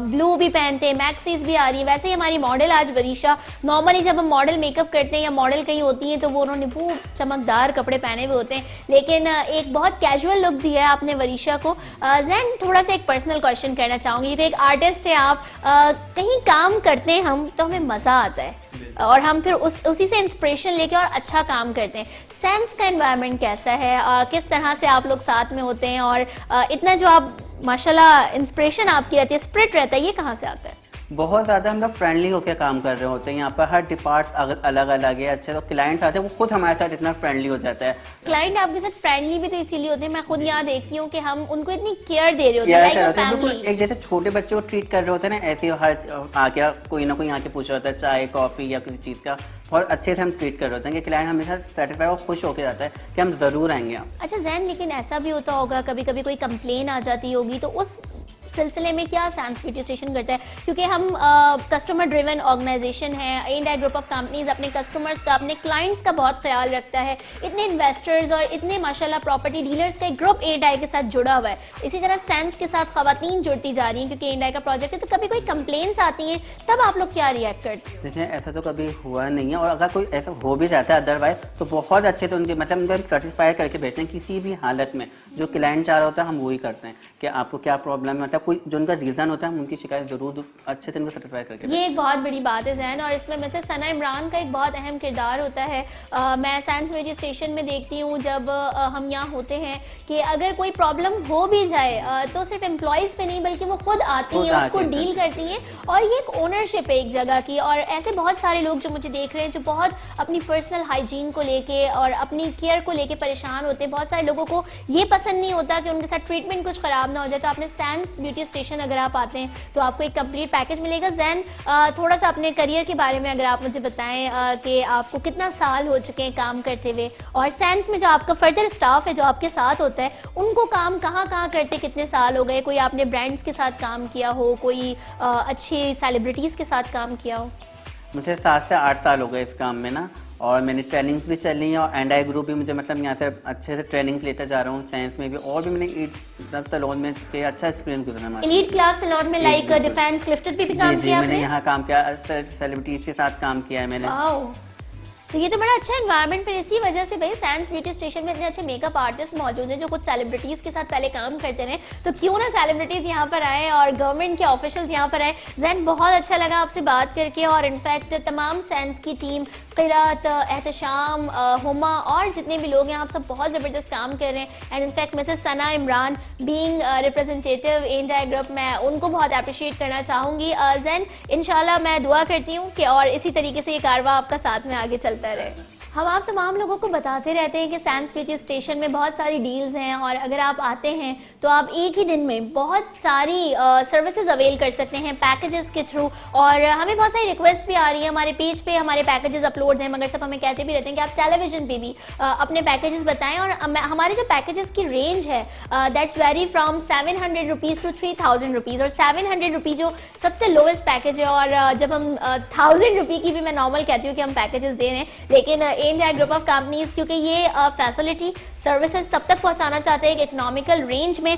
ब्लू भी पहनते हैं, मैक्सीज भी आ रही है। वैसे ही हमारी मॉडल आज वरीशा, नॉर्मली जब हम मॉडल मेकअप करते हैं या मॉडल कहीं होती हैं तो वो उन्होंने वो चमकदार कपड़े पहने हुए होते हैं, लेकिन एक बहुत कैजुअल लुक दिया है आपने वरीशा को। जैन, थोड़ा सा एक पर्सनल क्वेश्चन करना चाहूँगी, क्योंकि एक आर्टिस्ट है आप, कहीं काम करते हैं हम तो हमें मज़ा आता है और हम फिर उसी से इंस्पिरेशन लेके और अच्छा काम करते हैं। सेंस का एनवायरनमेंट कैसा है, किस तरह से आप लोग साथ में होते हैं, और इतना जो आप माशाल्लाह इंस्पिरेशन आपकी रहती है, स्पिरिट रहता है, ये कहाँ से आता है? बहुत ज़्यादा हम लोग फ्रेंडली होकर काम कर रहे होते हैं। यहाँ पर हर डिपार्ट अलग अलग है। अच्छे तो क्लाइंट आते हैं वो खुद हमारे साथ इतना फ्रेंडली हो जाता है। क्लाइंट आपके साथ फ्रेंडली भी तो इसीलिए होते हैं, मैं खुद यहाँ देखती हूँ कि हम उनको इतनी केयर दे रहे होते हैं, लाइक अ फैमिली। एक जैसे छोटे बच्चे को ट्रीट कर रहे होते हैं ना, ऐसे हर आके कोई ना कोई आके पूछ रहा होता है चाय कॉफ़ी या किसी चीज़ का, बहुत अच्छे से हम ट्रीट कर रहे होते हैं कि क्लाइंट हमेशा सेटिस्फाई और खुश होकर जाता है कि हम ज़रूर आएंगे। अच्छा जैन, लेकिन ऐसा भी होता होगा कभी कभी कोई कंप्लेन आ जाती होगी, तो उस सिलसिले में क्या सैंस ब्यूटी स्टेशन करता है? क्योंकि हम कस्टमर ड्रिवन ऑर्गेनाइजेशन है, A&I ग्रुप ऑफ कंपनीज अपने कस्टमर्स का, अपने क्लाइंट्स का बहुत ख्याल रखता है। इतने इन्वेस्टर्स और इतने माशाल्लाह प्रॉपर्टी डीलर्स का एक ग्रुप A&I के साथ जुड़ा हुआ है। इसी तरह सैंस के साथ खवातीन जुड़ती जा रही हैं क्योंकि A&I का प्रोजेक्ट है। तो कभी कोई कंप्लेंट्स आती हैं तब आप लोग क्या रिएक्ट करते हैं? देखिए ऐसा तो कभी हुआ नहीं है, और अगर कोई ऐसा हो भी जाता है अदरवाइज तो बहुत अच्छे से उनके मतलब उनको सेटिस्फाई करके भेजते हैं। किसी भी हालत में जो क्लाइंट चाह रहा होता है हम वही करते हैं कि आपको क्या प्रॉब्लम है, मतलब कोई जो उनका रीज़न होता है हम उनकी शिकायत जरूर अच्छे से उनको सेटिस्फाई करके। ये एक बहुत बड़ी बात है जैन, और इसमें मिसेस सना इमरान का एक बहुत अहम किरदार होता है। मैं सैंस ब्यूटी स्टेशन में देखती हूँ जब हम यहाँ होते हैं कि अगर कोई प्रॉब्लम हो भी जाए तो सिर्फ एम्प्लॉयज़ पे नहीं बल्कि वो खुद आती हैं, उसको डील करती हैं, और ये एक ओनरशिप है एक जगह की। और ऐसे बहुत सारे लोग जो मुझे देख रहे हैं जो बहुत अपनी पर्सनल हाइजीन को लेके और अपनी केयर को लेके परेशान होते हैं। बहुत सारे लोगों को ये पसंद नहीं होता कि उनके साथ ट्रीटमेंट कुछ ख़राब ना हो जाए। तो आपने सैंस ब्यूटी स्टेशन अगर आप आते हैं तो आपको एक कंप्लीट पैकेज मिलेगा। जैन, थोड़ा सा अपने करियर के बारे में अगर आप मुझे बताएं कि आपको कितना साल हो चुके हैं काम करते हुए, और सैंस में जो आपका फर्दर स्टाफ है जो आपके साथ होता है उनको काम कहाँ करते कितने साल हो गए? कोई आपने ब्रांड्स के साथ काम किया हो, कोई अच्छे सेलिब्रिटीज़ के साथ काम किया हो? मुझे 7 से 8 साल हो गए इस काम में ना, और मैंने ट्रेनिंग भी चल रही है, और A&I ग्रुप भी मुझे मतलब यहाँ से अच्छे से ट्रेनिंग लेता जा रहा हूँ सैंस में भी, और भी मैंने सैलून में के अच्छा एक्सपीरियंस गुजरा। एलीट क्लास सैलून में लाइक डिफेंस क्लिफ्टन पे भी काम किया मैंने यहाँ काम किया, सेलिब्रिटीज के साथ काम किया है मैंने। तो ये तो बड़ा अच्छा एनवायरनमेंट, फिर इसी वजह से भाई सैंस ब्यूटी स्टेशन में इतने अच्छे मेकअप आर्टिस्ट मौजूद हैं जो कुछ सेलिब्रिटीज़ के साथ पहले काम करते रहे। तो क्यों ना सेलिब्रिटीज़ यहाँ पर आए और गवर्नमेंट के ऑफिशियल्स यहाँ पर आए। जैन, बहुत अच्छा लगा आपसे बात करके, और इनफैक्ट तमाम सैंस की टीम, क़िरात, एहतशाम, हुमा और जितने भी लोग हैं आप सब बहुत ज़बरदस्त काम कर रहे हैं। And in fact Mrs Sana Imran being representative A&I group, मैं उनको बहुत अप्रिशिएट करना चाहूँगी। जैन, इंशाल्लाह मैं दुआ करती हूँ कि और इसी तरीके से ये कारवा आपका साथ में आगे चलता रहे। हम आप तमाम लोगों को बताते रहते हैं कि सैंस ब्यूटी स्टेशन में बहुत सारी डील्स हैं, और अगर आप आते हैं तो आप एक ही दिन में बहुत सारी सर्विसेज अवेल कर सकते हैं पैकेजेस के थ्रू। और हमें बहुत सारी रिक्वेस्ट भी आ रही है, हमारे पेज पे हमारे पैकेजेस अपलोड हैं, मगर सब हमें कहते भी रहते हैं कि आप टेलीविजन पे भी अपने पैकेजेस बताएं। और हमारे जो पैकेजेस की रेंज है that's vary from 700 rupees to 3000 rupees, और 700 रुपी जो सबसे लोवेस्ट पैकेज है। और जब हम 1000 रुपी की भी मैं नॉर्मल कहती हूँ कि हम पैकेजेस दे रहे हैं, लेकिन A&I ग्रुप ऑफ कंपनीज क्योंकि ये फैसिलिटी सर्विसेज सब तक पहुंचाना चाहते हैं एक इकोनॉमिकल रेंज में,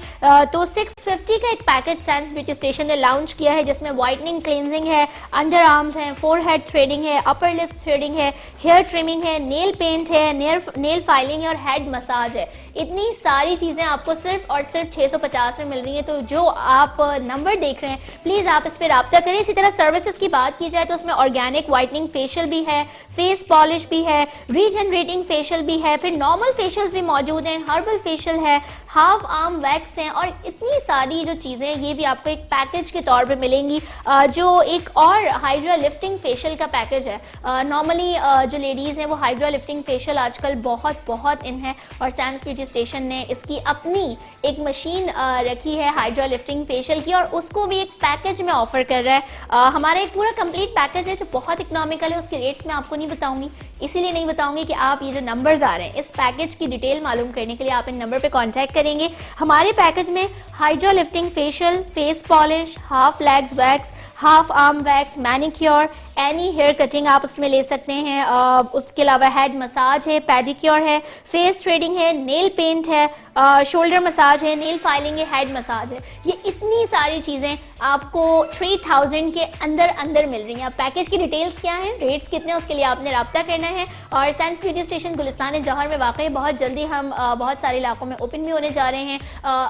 तो 650 का एक पैकेज सैंस ब्यूटी स्टेशन ने लॉन्च किया है जिसमें वाइटनिंग, क्लींजिंग है, अंडर आर्म्स हैं, फोरहेड थ्रेडिंग है, अपर लिप थ्रेडिंग है, हेयर ट्रिमिंग है, नेल पेंट है, नेल फाइलिंग है और हेड मसाज है। इतनी सारी चीज़ें आपको सिर्फ और सिर्फ 650 में मिल रही हैं। तो जो आप नंबर देख रहे हैं प्लीज़ आप इस पर रब्ता करें। इसी तरह सर्विसेज की बात की जाए तो उसमें ऑर्गेनिक वाइटनिंग फेशियल भी है, फेस पॉलिश भी है, रीजनरेटिंग फेशियल भी है, फिर नॉर्मल फेशियल्स भी मौजूद हैं, हर्बल फेशियल है, हाफ आर्म वैक्स हैं, और इतनी सारी जो चीज़ें हैं ये भी आपको एक पैकेज के तौर पे मिलेंगी। जो एक और हाइड्रा लिफ्टिंग फेशियल का पैकेज है, नॉर्मली जो लेडीज़ हैं वो हाइड्रा लिफ्टिंग फेशियल आजकल बहुत इन है, और सैंस ब्यूटी स्टेशन ने इसकी अपनी एक मशीन रखी है हाइड्रा लिफ्टिंग फेशियल की, और उसको भी एक पैकेज में ऑफर कर रहा है। हमारा एक पूरा कंप्लीट पैकेज है जो बहुत इकोनॉमिकल है, उसके रेट्स मैं आपको नहीं बताऊंगी, इसीलिए नहीं बताऊंगी कि आप ये जो नंबर्स आ रहे हैं इस पैकेज की डिटेल मालूम करने के लिए आप इन नंबर पे कांटेक्ट करेंगे। हमारे पैकेज में hydra lifting facial, face polish, half legs wax, half arm wax, manicure, any hair cutting आप उसमें ले सकते हैं। उसके अलावा हेड मसाज है, पेडिक्योर है, फेस थ्रेडिंग है, नेल पेंट है, शोल्डर मसाज है, नेल फाइलिंग है, हेड मसाज है। ये इतनी सारी चीज़ें आपको 3000 के अंदर मिल रही हैं। पैकेज की डिटेल्स क्या हैं, रेट्स कितने हैं, उसके लिए आपने रब्ता करना है। और सैंस ब्यूटी स्टेशन गुलिस्तान जौहर में वाकई बहुत जल्दी हम बहुत सारे इलाकों में ओपन भी होने जा रहे हैं।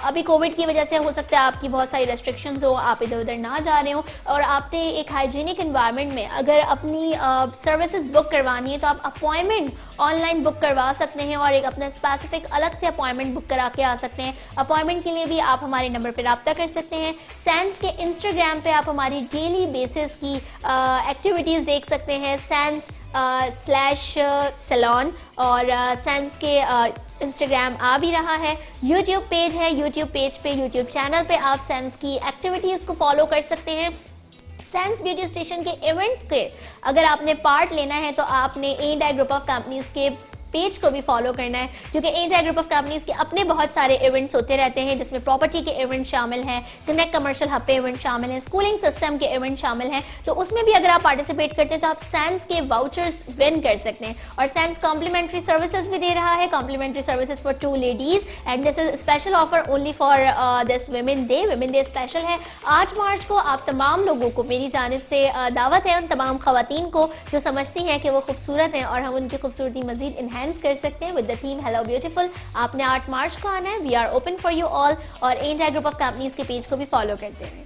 अभी कोविड की वजह से हो सकता है आपकी बहुत सारी रेस्ट्रिक्शंस हो, आप इधर उधर ना जा रहे हो, और आपने एक हाइजीनिक इन्वायरमेंट में अगर अपनी सर्विसेज बुक करवानी है तो आप अपॉइंटमेंट ऑनलाइन बुक करवा सकते हैं, और एक अपना स्पेसिफिक अलग से अपॉइंटमेंट बुक करा के आ सकते हैं। अपॉइंटमेंट के लिए भी आप हमारे नंबर पर रब्ता कर सकते हैं। सैंस के इंस्टाग्राम पे आप हमारी डेली बेसिस की एक्टिविटीज़ देख सकते हैं, सैंस/सैलून, और सैंस के इंस्टाग्राम आ भी रहा है। यूट्यूब पेज है, यूट्यूब पेज पे, यूट्यूब चैनल पे आप सैंस की एक्टिविटीज़ को फॉलो कर सकते हैं। सैंस ब्यूटी स्टेशन के इवेंट्स के अगर आपने पार्ट लेना है तो आपने ए&आई ग्रुप ऑफ कंपनीज के पेज को भी फॉलो करना है, क्योंकि ए&आई ग्रुप ऑफ कंपनीज के अपने बहुत सारे इवेंट्स होते रहते हैं, जिसमें प्रॉपर्टी के इवेंट शामिल हैं, कनेक्ट कमर्शियल हब पे इवेंट शामिल हैं, स्कूलिंग सिस्टम के इवेंट शामिल हैं। तो उसमें भी अगर आप पार्टिसिपेट करते हैं तो आप सैंस के वाउचर्स विन कर सकते हैं। और सैंस कॉम्प्लीमेंट्री सर्विसेज भी दे रहा है, complimentary services for 2 ladies, and this is special offer only for this women day special है। 8 मार्च को आप तमाम लोगों को मेरी जानिब से दावत है, उन तमाम खवातीन को जो समझती हैं कि वो खूबसूरत हैं और हम उनकी खूबसूरती मजीद इन्हेंस कर सकते हैं with the theme hello beautiful. आपने 8 मार्च को आना है। We are open for you all, और ए&आई ग्रुप ऑफ कंपनीज के पेज को भी फॉलो करते हैं।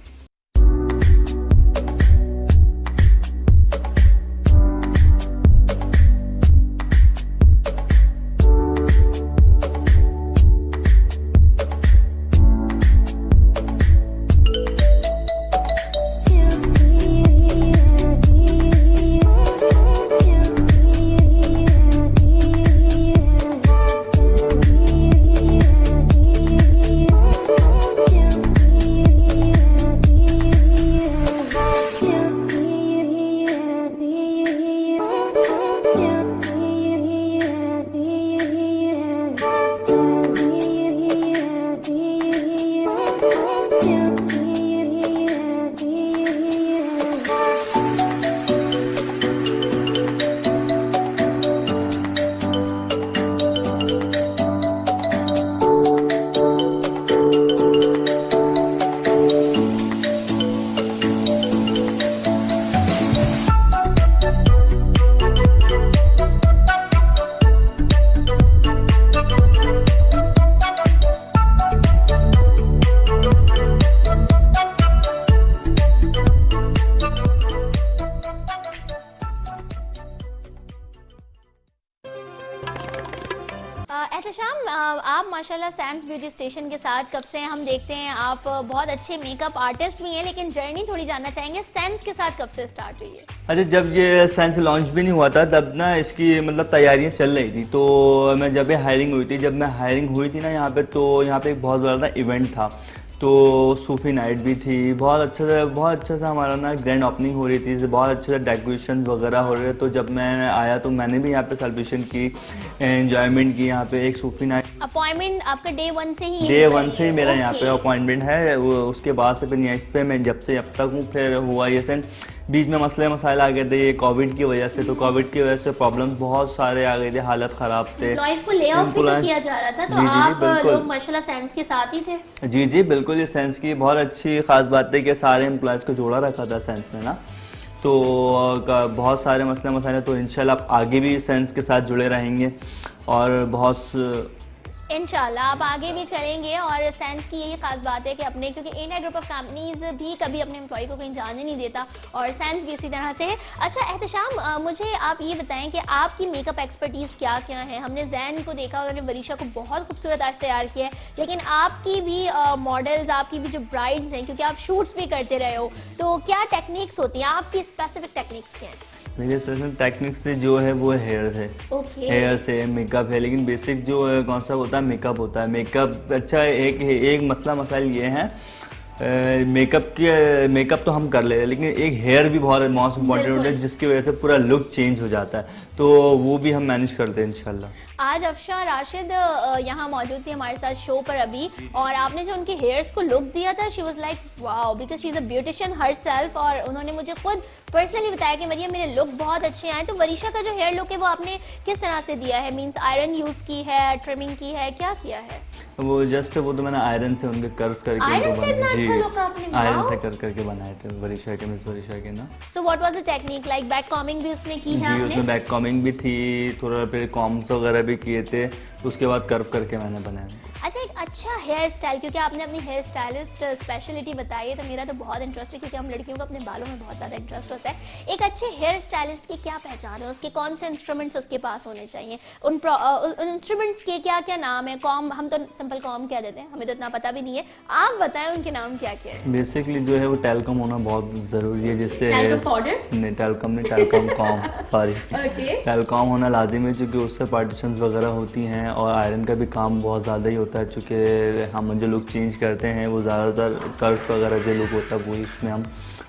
एहतशाम, आप माशाल्लाह सैंस ब्यूटी स्टेशन के साथ कब से हैं? हम देखते हैं आप बहुत अच्छे मेकअप आर्टिस्ट भी हैं, लेकिन जर्नी थोड़ी जानना चाहेंगे, सैंस के साथ कब से स्टार्ट हुई है? अच्छा, जब ये सैंस लॉन्च भी नहीं हुआ था तब ना इसकी मतलब तैयारियां चल रही थी। तो मैं जब हायरिंग हुई थी, ना यहाँ पे, तो यहाँ पे एक बहुत बड़ा इवेंट था, तो सूफी नाइट भी थी, बहुत अच्छा सा हमारा ना ग्रैंड ओपनिंग हो रही थी, बहुत अच्छे से डेकोरेशन वगैरह हो रहे थे। तो जब मैं आया तो मैंने भी यहाँ पे सेलिब्रेशन की, एंजॉयमेंट की। यहाँ पे एक सूफी नाइट अपॉइंटमेंट आपका डे 1 से ही? डे 1 से ही मेरा यहाँ पे अपॉइंटमेंट है। उसके बाद से फिर नेक्स्ट पे मैं जब से अब तक हूँ, फिर हुआ ये सेन बीच में मसाइल आ गए थे ये कोविड की वजह से। तो कोविड की वजह से प्रॉब्लम्स बहुत सारे आ गए थे, हालत ख़राब थे, एम्प्लॉइज को ले ऑफ भी तो किया जा रहा था, तो आप लोग माशाल्लाह सैंस के साथ ही थे? जी बिल्कुल, ये सैंस की बहुत अच्छी खास बात है कि सारे एम्प्लॉयज़ को जोड़ा रखा था सैंस में ना। तो बहुत सारे मसाइल, तो इंशाल्लाह आप आगे भी सैंस के साथ जुड़े रहेंगे और बहुत इंशाल्लाह आप आगे भी चलेंगे। और सैंस की यही खास बात है कि अपने, क्योंकि ए&आई ग्रुप ऑफ कंपनीज भी कभी अपने एम्प्लॉय को कहीं जाने नहीं देता, और सैंस भी इसी तरह से है। अच्छा एहतशाम, मुझे आप ये बताएं कि आपकी मेकअप एक्सपर्टीज़ क्या क्या है? हमने जैन को देखा, उन्होंने वरीशा को बहुत खूबसूरत आज तैयार किया है, लेकिन आपकी भी मॉडल्स, आपकी भी जो ब्राइड्स हैं, क्योंकि आप शूट्स भी करते रहे हो, तो क्या टेक्निक्स होती हैं आपकी? स्पेसिफिक टेक्निक्स क्या हैं? मेरे स्पेशल टेक्निक्स से जो है वो हेयर है, हेयर से मेकअप है, लेकिन बेसिक जो कॉन्सेप्ट होता है मेकअप होता है। मेकअप अच्छा एक मसाइल ये है, मेकअप तो हम कर ले रहे हैं, लेकिन एक हेयर भी बहुत मोस्ट इम्पॉर्टेंट होता है, जिसकी वजह से पूरा लुक चेंज हो जाता है, तो वो भी हम मैनेज करते हैं इंशाल्लाह। आज अफशा राशिद यहाँ मौजूद थी हमारे साथ शो पर अभी, और आपने जो उनके हेयर्स को लुक दिया था, she was like wow, because she is a beautician herself, और उन्होंने मुझे खुद पर्सनली बताया कि मरियम मेरे लुक बहुत अच्छे आए। तो वरीशा का जो हेयर लुक है वो आपने किस तरह से दिया है? मीन्स आयरन यूज़ की है, ट्रिमिंग की है, क्या किया है? वो तो मैंने आयरन से उनके कर्व करके आयरन से इतना अच्छा लुक आपने आयरन से करके बनाए थे वरीशा के ना। So what was the technique? Like back combing भी उसमें की है आपने? उसमें बैक कॉमिंग भी थी, थोड़ा फिर कॉम्स वगैरह भी किए थे, उसके बाद कर्व करके मैंने बनाया। अच्छा, एक अच्छा हेयर स्टाइल, क्योंकि आपने अपनी हेयर स्टाइलिस्ट स्पेशलिटी बताई है तो मेरा तो बहुत इंटरेस्ट है, क्योंकि हम लड़कियों को अपने बालों में बहुत ज़्यादा इंटरेस्ट होता है। एक अच्छे हेयर स्टाइलिस्ट की क्या पहचान है, उसके कौन से इंस्ट्रूमेंट्स उसके पास होने चाहिए, उन इंस्ट्रूमेंट्स के क्या क्या नाम है? कॉम, हम तो सिंपल कॉम कह देते हैं, हमें तो इतना पता भी नहीं है, आप बताएं उनके नाम क्या क्या है। बेसिकली जो है वो टेलकॉम होना बहुत ज़रूरी है, जिससे पाउडर नहीं, टेलकॉम कॉम सॉरी टेलकॉम होना लाजिम है, क्योंकि उससे पार्टीशन वगैरह होती हैं और आयरन का भी काम बहुत ज़्यादा ही होता है, चूँकि हम जो लुक चेंज करते हैं वो ज़्यादातर कर्व वगैरह जो लुक होता है वही उसमें हम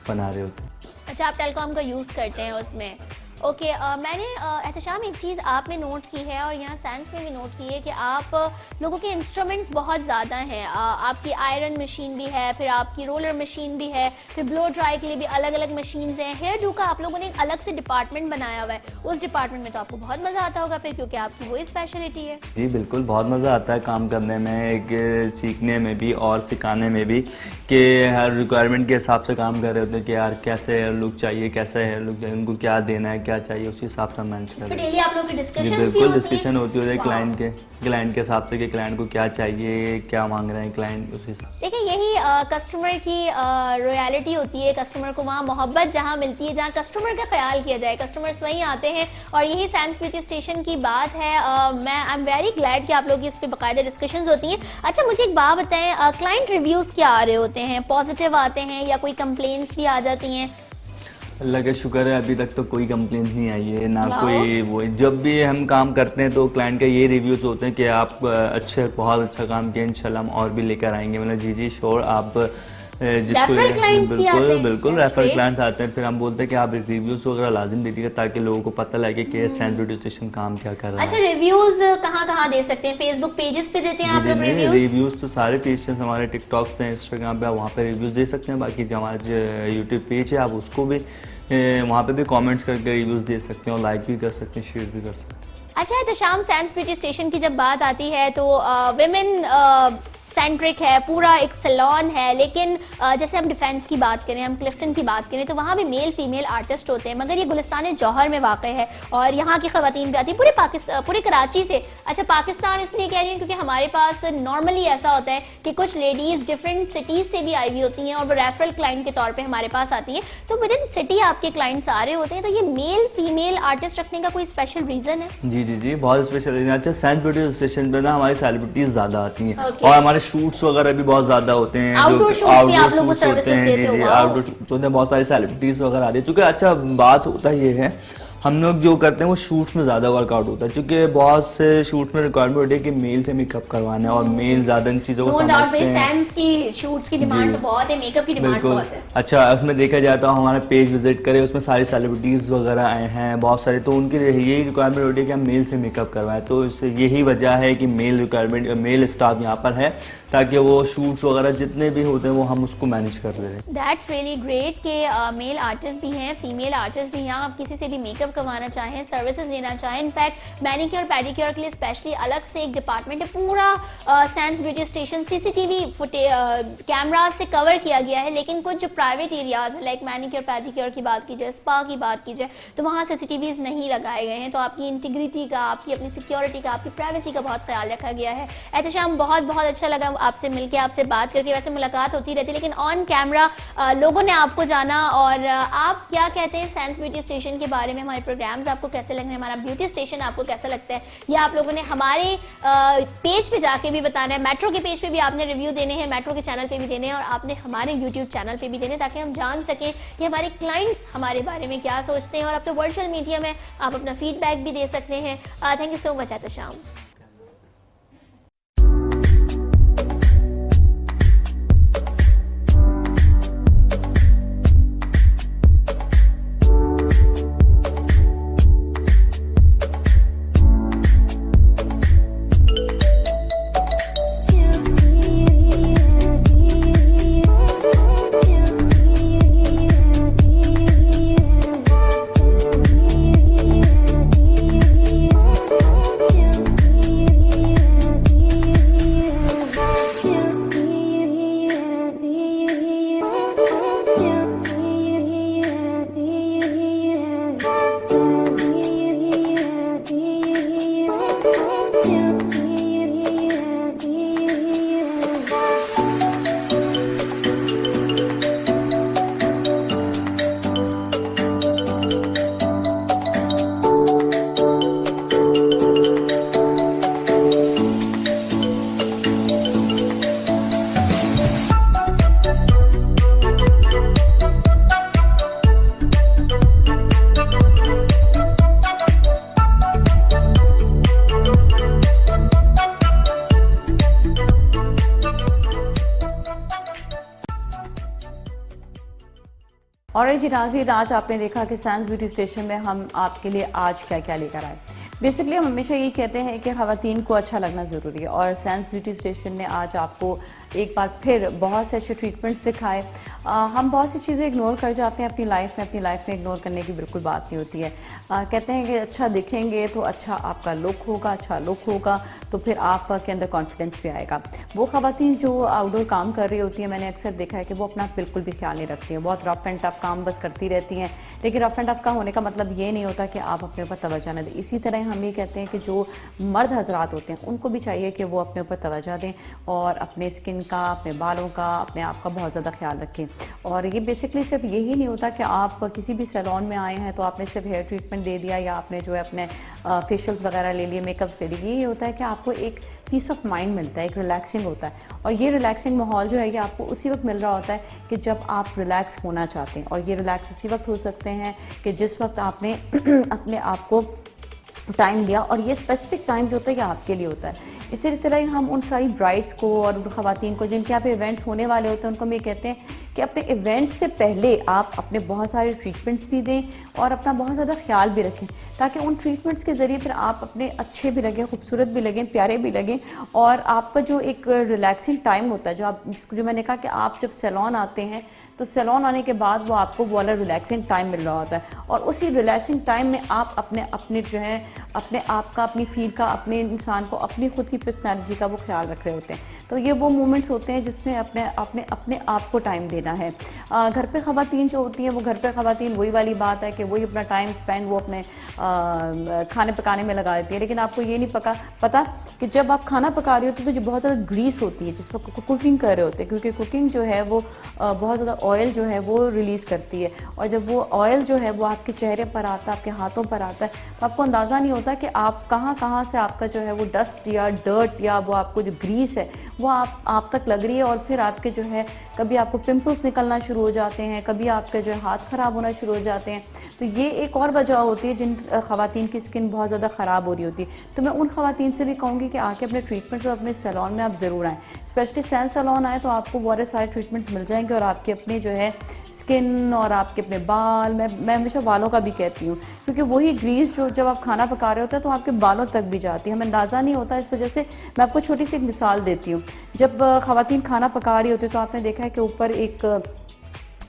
बना रहे होते हैं। अच्छा, आप टेलकॉम का यूज़ करते हैं उसमें। ओके, मैंने एहतशाम एक चीज़ आप में नोट की है और यहाँ साइंस में भी नोट की है कि आप लोगों के इंस्ट्रूमेंट्स बहुत ज़्यादा हैं। आपकी आयरन मशीन भी है, फिर आपकी रोलर मशीन भी है, फिर ब्लो ड्राई के लिए भी अलग अलग मशीन्स हैं। हेयर डू का आप लोगों ने एक अलग से डिपार्टमेंट बनाया हुआ है, उस डिपार्टमेंट में तो आपको बहुत मज़ा आता होगा फिर, क्योंकि आपकी वही स्पेशलिटी है। जी बिल्कुल, बहुत मज़ा आता है काम करने में, एक सीखने में भी और सिखाने में भी, कि हर रिक्वायरमेंट के हिसाब से काम कर रहे होते हैं कि यार कैसे हेयर लुक चाहिए, कैसे हेयर लुक चाहिए, उनको क्या देना है, क्या चाहिए, उसी हिसाब से मैनेज कर रहे हैं। आप लोगों की डिस्कशंस भी बिल्कुल होती डिस्कशन होती है क्लाइंट के हिसाब से कि क्लाइंट को क्या चाहिए, क्या मांग रहे हैं क्लाइंट, उस हिसाब से। देखिए, यही कस्टमर की रॉयलिटी होती है, कस्टमर को वहाँ मोहब्बत जहाँ मिलती है, जहाँ कस्टमर का ख्याल किया जाए, कस्टमर्स वहीं आते हैं, और यही साइंस ब्यूटी स्टेशन की बात है। आई एम वेरी ग्लैड कि आप लोग इस पर बाकायदा डिस्कशंस होती हैं। अच्छा, मुझे एक बात बताएं, क्लाइंट रिव्यूज़ क्या आ रहे होते हैं? पॉजिटिव आते हैं या कोई कंप्लेंट्स भी आ जाती हैं? अल्लाह का शुक्र है अभी तक तो कोई कंप्लेंट नहीं आई है, ना कोई वो। जब भी हम काम करते हैं तो क्लाइंट का ये रिव्यूज़ होते हैं कि आप बहुत अच्छा काम किया, इंशाल्लाह हम और भी लेकर आएंगे। मतलब जी श्योर, आप जिसको बिल्कुल रेफर क्लाइंट्स आते हैं, फिर हम बोलते हैं कि आप रिव्यूज़ वगैरह लाजिम दीजिएगा ताकि लोगों को पता लगे कि साइंस ब्यूटी स्टेशन काम क्या कर रहा है। अच्छा, रिव्यूज़ कहाँ दे सकते हैं? फेसबुक पेजेस पे देते हैं आप लोग रिव्यूज़? रिव्यूज़ तो सारे पेजेस हमारे टिकटॉक से, इंस्टाग्राम पे, आप वहाँ पे रिव्यूज़ दे सकते हैं। बाकी जो हमारा यूट्यूब पेज है आप उसको भी वहाँ पे भी कमेंट्स करके रिव्यूज़ दे सकते हैं और लाइक भी कर सकते हैं, शेयर भी कर सकते हैं। अच्छा, तो शाम साइंस ब्यूटी स्टेशन की जब बात आती है तो विमेन सेंट्रिक है, पूरा एक सैलून है, लेकिन जैसे हम डिफेंस की बात करें, हम क्लिफ्टन की बात करें, तो वहाँ भी मेल फीमेल आर्टिस्ट होते हैं, मगर ये गुलिस्तान जौहर में वाक़ है और यहाँ की ख़वातीन भी आती हैं पूरे कराची से। अच्छा, पाकिस्तान इसलिए कह रही हूँ क्योंकि हमारे पास नॉर्मली ऐसा होता है कि कुछ लेडीज़ डिफरेंट सिटीज़ से भी आई हुई होती हैं और वो रेफरल क्लाइंट के तौर पर हमारे पास आती हैं, तो विद इन सिटी आपके क्लाइंट्स आ रहे होते हैं, तो ये मेल फीमेल आर्टिस्ट रखने का कोई स्पेशल रीज़न है? जी बहुत स्पेशल रीज़न। अच्छा, साइंस ब्यूटी स्टेशन पर ना हमारी सेलिब्रिटीज़ ज़्यादा आती हैं और हमारे शूट्स वगैरह भी बहुत ज्यादा होते हैं, आउटडोर शूट्स होते हैं, आउटडोर शूट्स होते हैं, बहुत सारी सेलिब्रिटीज वगैरह आती है। क्योंकि अच्छा बात होता ये है, हम लोग जो करते हैं वो शूट्स में ज़्यादा वर्कआउट होता है, क्योंकि बहुत से शूट्स में रिक्वायरमेंट होती है कि मेल से मेकअप करवाना है और मेल ज़्यादा इन चीज़ों को समझते हैं। की शूट्स की डिमांड तो बहुत है, मेकअप की डिमांड बहुत है। अच्छा, उसमें देखा जाए तो हमारा पेज विजिट करें, उसमें सारी सेलिब्रिटीज़ वगैरह आए हैं बहुत सारे, तो उनकी यही रिक्वायरमेंट होती है कि हम मेल से मेकअप करवाएं। तो इससे यही वजह है कि मेल रिक्वायरमेंट, मेल स्टाफ यहाँ पर है ताकि वो शूट्स वगैरह जितने भी होते हैं वो हम उसको मैनेज कर रहे हैं। दैट्स रियली ग्रेट कि मेल आर्टिस्ट भी हैं, फीमेल आर्टिस्ट भी हैं। आप किसी से भी मेकअप करवाना चाहें, सर्विसेज लेना चाहें, इनफैक्ट मैनिक्योर पैडिक्योर के लिए स्पेशली अलग से एक डिपार्टमेंट है, पूरा science beauty station CCTV cameras से कवर किया गया है। लेकिन कुछ जो प्राइवेट एरियाज है, लाइक मैनिक्योर पैडिक्योर की बात की जाए, स्पा की बात की जाए, तो वहाँ सीसीटीवीज नहीं लगाए गए हैं, तो आपकी इंटीग्रिटी का, आपकी अपनी सिक्योरिटी का, आपकी प्राइवेसी का बहुत ख्याल रखा गया है। एहतशाम, बहुत अच्छा लगा आपसे मिलके, आपसे बात करके। वैसे मुलाकात होती रहती है लेकिन ऑन कैमरा लोगों ने आपको जाना, और आप क्या कहते हैं साइंस ब्यूटी स्टेशन के बारे में? हमारे प्रोग्राम्स आपको कैसे लग रहे हैं, हमारा ब्यूटी स्टेशन आपको कैसा लगता है, या आप लोगों ने हमारे पेज पे जाके भी बताना है? मेट्रो के पेज पे भी आपने रिव्यू देने हैं, मेट्रो के चैनल पे भी देने हैं, और आपने हमारे यूट्यूब चैनल पे भी देने, ताकि हम जान सकें कि हमारे क्लाइंट्स हमारे बारे में क्या सोचते हैं। और अब तो वर्चुअल मीडिया में आप अपना फीडबैक भी दे सकते हैं। Thank you so much Ehtesham. और जी नाज़रीन, आज आपने देखा कि सैंस ब्यूटी स्टेशन में हम आपके लिए आज क्या क्या लेकर आए। बेसिकली हम हमेशा यही कहते हैं कि ख़वातीन को अच्छा लगना ज़रूरी है, और सैंस ब्यूटी स्टेशन ने आज आपको एक बार फिर बहुत से अच्छे ट्रीटमेंट्स दिखाए। हम बहुत सी चीज़ें इग्नोर कर जाते हैं अपनी लाइफ में इग्नोर करने की बिल्कुल बात नहीं होती है। कहते हैं कि अच्छा दिखेंगे तो अच्छा आपका लुक होगा, अच्छा लुक होगा तो फिर आपके अंदर कॉन्फिडेंस भी आएगा। वो ख़वातीन जो आउटडोर काम कर रही होती हैं, मैंने अक्सर देखा है कि वो अपना बिल्कुल भी ख्याल नहीं रखती हैं, बहुत रफ़ एंड टफ़ काम बस करती रहती हैं। लेकिन रफ़ एंड टफ़ का होने का मतलब ये नहीं होता कि आप अपने ऊपर तवज्जो न दें। इसी तरह हम ये कहते हैं कि जो मर्द हजरात होते हैं उनको भी चाहिए कि वो अपने ऊपर तवज्जो दें और अपने स्किन का, अपने बालों का, अपने आप का बहुत ज़्यादा ख्याल रखें। और ये बेसिकली सिर्फ यही नहीं होता कि आप किसी भी सैलून में आए हैं तो आपने सिर्फ हेयर ट्रीटमेंट दे दिया या आपने जो है अपने फेशियल्स वगैरह ले लिए, मेकअप्स ले लिए। ये होता है कि आपको एक पीस ऑफ माइंड मिलता है, एक रिलैक्सिंग होता है। और ये रिलैक्सिंग माहौल जो है ये आपको उसी वक्त मिल रहा होता है कि जब आप रिलैक्स होना चाहते हैं। और ये रिलैक्स उसी वक्त हो सकते हैं कि जिस वक्त आपने अपने आप को टाइम दिया, और ये स्पेसिफिक टाइम जो होता है ये आपके लिए होता है। इसी तरह हम उन सारी ब्राइड्स को और उन ख़वातीन को जिनके यहाँ पे इवेंट्स होने वाले होते हैं उनको हम ये कहते हैं कि अपने इवेंट्स से पहले आप अपने बहुत सारे ट्रीटमेंट्स भी दें और अपना बहुत ज़्यादा ख्याल भी रखें, ताकि उन ट्रीटमेंट्स के ज़रिए फिर आप अपने अच्छे भी लगें, खूबसूरत भी लगें, प्यारे भी लगें। और आपका जो एक रिलैक्सिंग टाइम होता है, जो मैंने कहा कि आप जब सैलून आते हैं तो सैलून आने के बाद वो आपको वो वाला रिलैक्सिंग टाइम मिल रहा होता है, और उसी रिलैक्सिंग टाइम में आप अपने जो है अपने आप का, अपनी फील का, अपने इंसान को, अपनी खुद की पर्सनैलिटी का वो ख्याल रख रहे होते हैं। तो ये वो मोमेंट्स होते हैं जिसमें अपने आप को टाइम देना है। घर पे ख़वातीन जो होती हैं वो घर पे ख़वातीन वही वाली बात है कि वही अपना टाइम स्पेंड वो अपने खाने पकाने में लगा देती है। लेकिन आपको ये नहीं पता कि जब आप खाना पका रहे होते तो जो बहुत ज़्यादा ग्रीस होती है जिस पर कुकिंग कर रहे होते हैं, क्योंकि कुकिंग जो है वो बहुत ज़्यादा ऑयल जो है वो रिलीज़ करती है, और जब वो ऑयल जो है वो आपके चेहरे पर आता है, आपके हाथों पर आता है, तो आपको अंदाज़ा नहीं होता कि आप कहाँ से आपका जो है वो डस्ट या डर्ट या वो आपको जो ग्रीस है वो आप तक लग रही है। और फिर आपके जो है कभी आपको पिंपल्स निकलना शुरू हो जाते हैं, कभी आपके जो है हाथ ख़राब होना शुरू हो जाते हैं। तो ये एक और वजह होती है जिन ख़वातीन की स्किन बहुत ज़्यादा ख़राब हो रही होती है। तो मैं उन ख़वातीन से भी कहूँगी कि आके अपने ट्रीटमेंट्स और अपने सैलून में आप ज़रूर आएँ, स्पेशली सैंस सैलून आए तो आपको बहुत सारे ट्रीटमेंट्स मिल जाएंगे, और आपके अपने जो है स्किन और आपके अपने बाल, मैं हमेशा बालों का भी कहती हूँ, क्योंकि वही ग्रीस जो जब आप खाना पका रहे होते हैं तो आपके बालों तक भी जाती है, हमें अंदाज़ा नहीं होता। इस वजह से मैं आपको छोटी सी एक मिसाल देती हूँ। जब ख़वातीन खाना पका रही होती है तो आपने देखा है कि ऊपर एक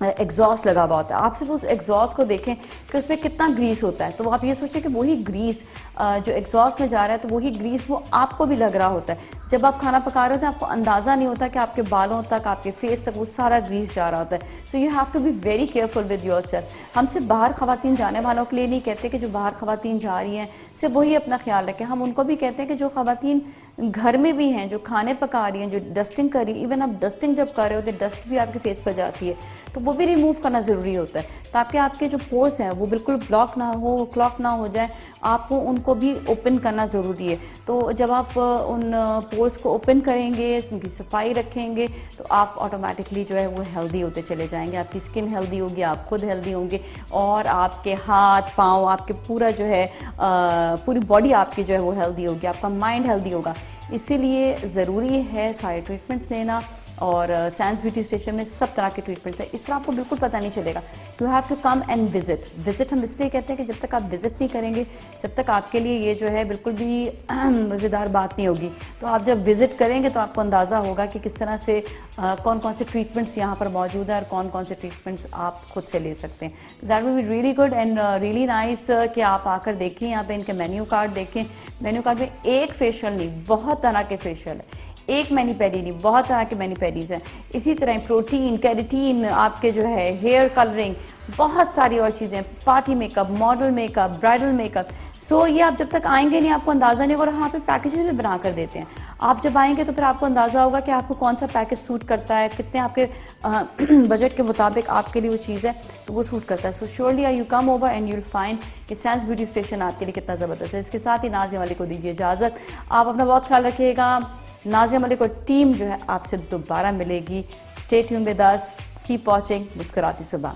एग्जॉस्ट लगा हुआ होता है। आप सिर्फ उस एग्जॉस्ट को देखें कि उसमें कितना ग्रीस होता है, तो आप ये सोचें कि वही ग्रीस जो एग्जॉस्ट में जा रहा है तो वही ग्रीस वो आपको भी लग रहा होता है। जब आप खाना पका रहे होते हैं आपको अंदाज़ा नहीं होता कि आपके बालों तक, आपके फेस तक वो सारा ग्रीस जा रहा होता है। So you have to be very careful with yourself. हम सिर्फ बाहर ख़वातीन जाने वालों के लिए नहीं कहते कि जो बाहर ख़वातीन जा रही हैं सिर्फ वही अपना ख्याल रखें, हम उनको भी कहते हैं कि जो ख़वातीन घर में भी हैं, जो खाने पका रही हैं, जो डस्टिंग कर रही है, इवन आप डस्टिंग जब कर रहे होते हैं डस्ट भी आपके फेस पर जाती है, तो वो भी रिमूव करना ज़रूरी होता है, ताकि आपके जो पोर्स हैं वो बिल्कुल ब्लॉक ना हो, क्लॉक ना हो जाए, आपको उनको भी ओपन करना ज़रूरी है। तो जब आप उन पोर्स को ओपन करेंगे, उनकी सफाई रखेंगे, तो आप ऑटोमेटिकली जो है वो हेल्दी होते चले जाएंगे, आपकी स्किन हेल्दी होगी, आप खुद हेल्दी होंगे, और आपके हाथ पाँव, आपके पूरा जो है पूरी बॉडी आपकी जो है वो हेल्दी होगी, आपका माइंड हेल्दी होगा। इसीलिए ज़रूरी है सारे ट्रीटमेंट्स लेना, और सैंस ब्यूटी स्टेशन में सब तरह के ट्रीटमेंट्स है। इस तरह आपको बिल्कुल पता नहीं चलेगा। You have to come and visit हम इसलिए कहते हैं कि जब तक आप विजिट नहीं करेंगे जब तक आपके लिए ये जो है बिल्कुल भी मज़ेदार बात नहीं होगी। तो आप जब विजिट करेंगे तो आपको अंदाज़ा होगा कि किस तरह से कौन कौन से ट्रीटमेंट्स यहाँ पर मौजूद है और कौन कौन से ट्रीटमेंट्स आप खुद से ले सकते हैं। तो that will be really good and really nice कि आप आकर देखें, यहाँ पे इनके मेन्यू कार्ड देखें। मेन्यू कार्ड में एक फेशियल नहीं, बहुत तरह के फेशियल है, एक मैनी पेडी नहीं, बहुत तरह के मैनी पेडीज़ हैं। इसी तरह प्रोटीन, कैरेटीन, आपके जो है हेयर कलरिंग, बहुत सारी और चीज़ें, party makeup, model makeup, bridal makeup. So ये आप जब तक आएंगे नहीं आपको अंदाज़ा नहीं होगा। और यहाँ पे पैकेजेस भी बना कर देते हैं। आप जब आएंगे तो फिर आपको अंदाज़ा होगा कि आपको कौन सा पैकेज सूट करता है, कितने आपके बजट के मुताबिक आपके लिए वो चीज़ है तो वो सूट करता है। सो surely you come over and you will find कि सैंस ब्यूटी स्टेशन आपके लिए कितना ज़बरदस्त है। इसके साथ ही नाज़िया मलिक को दीजिए इजाज़त। आप अपना बहुत ख्याल रखिएगा। नाज़िया मलिक और टीम जो है आपसे दोबारा मिलेगी। Stay tuned with us, keep watching Muskurati सुबह।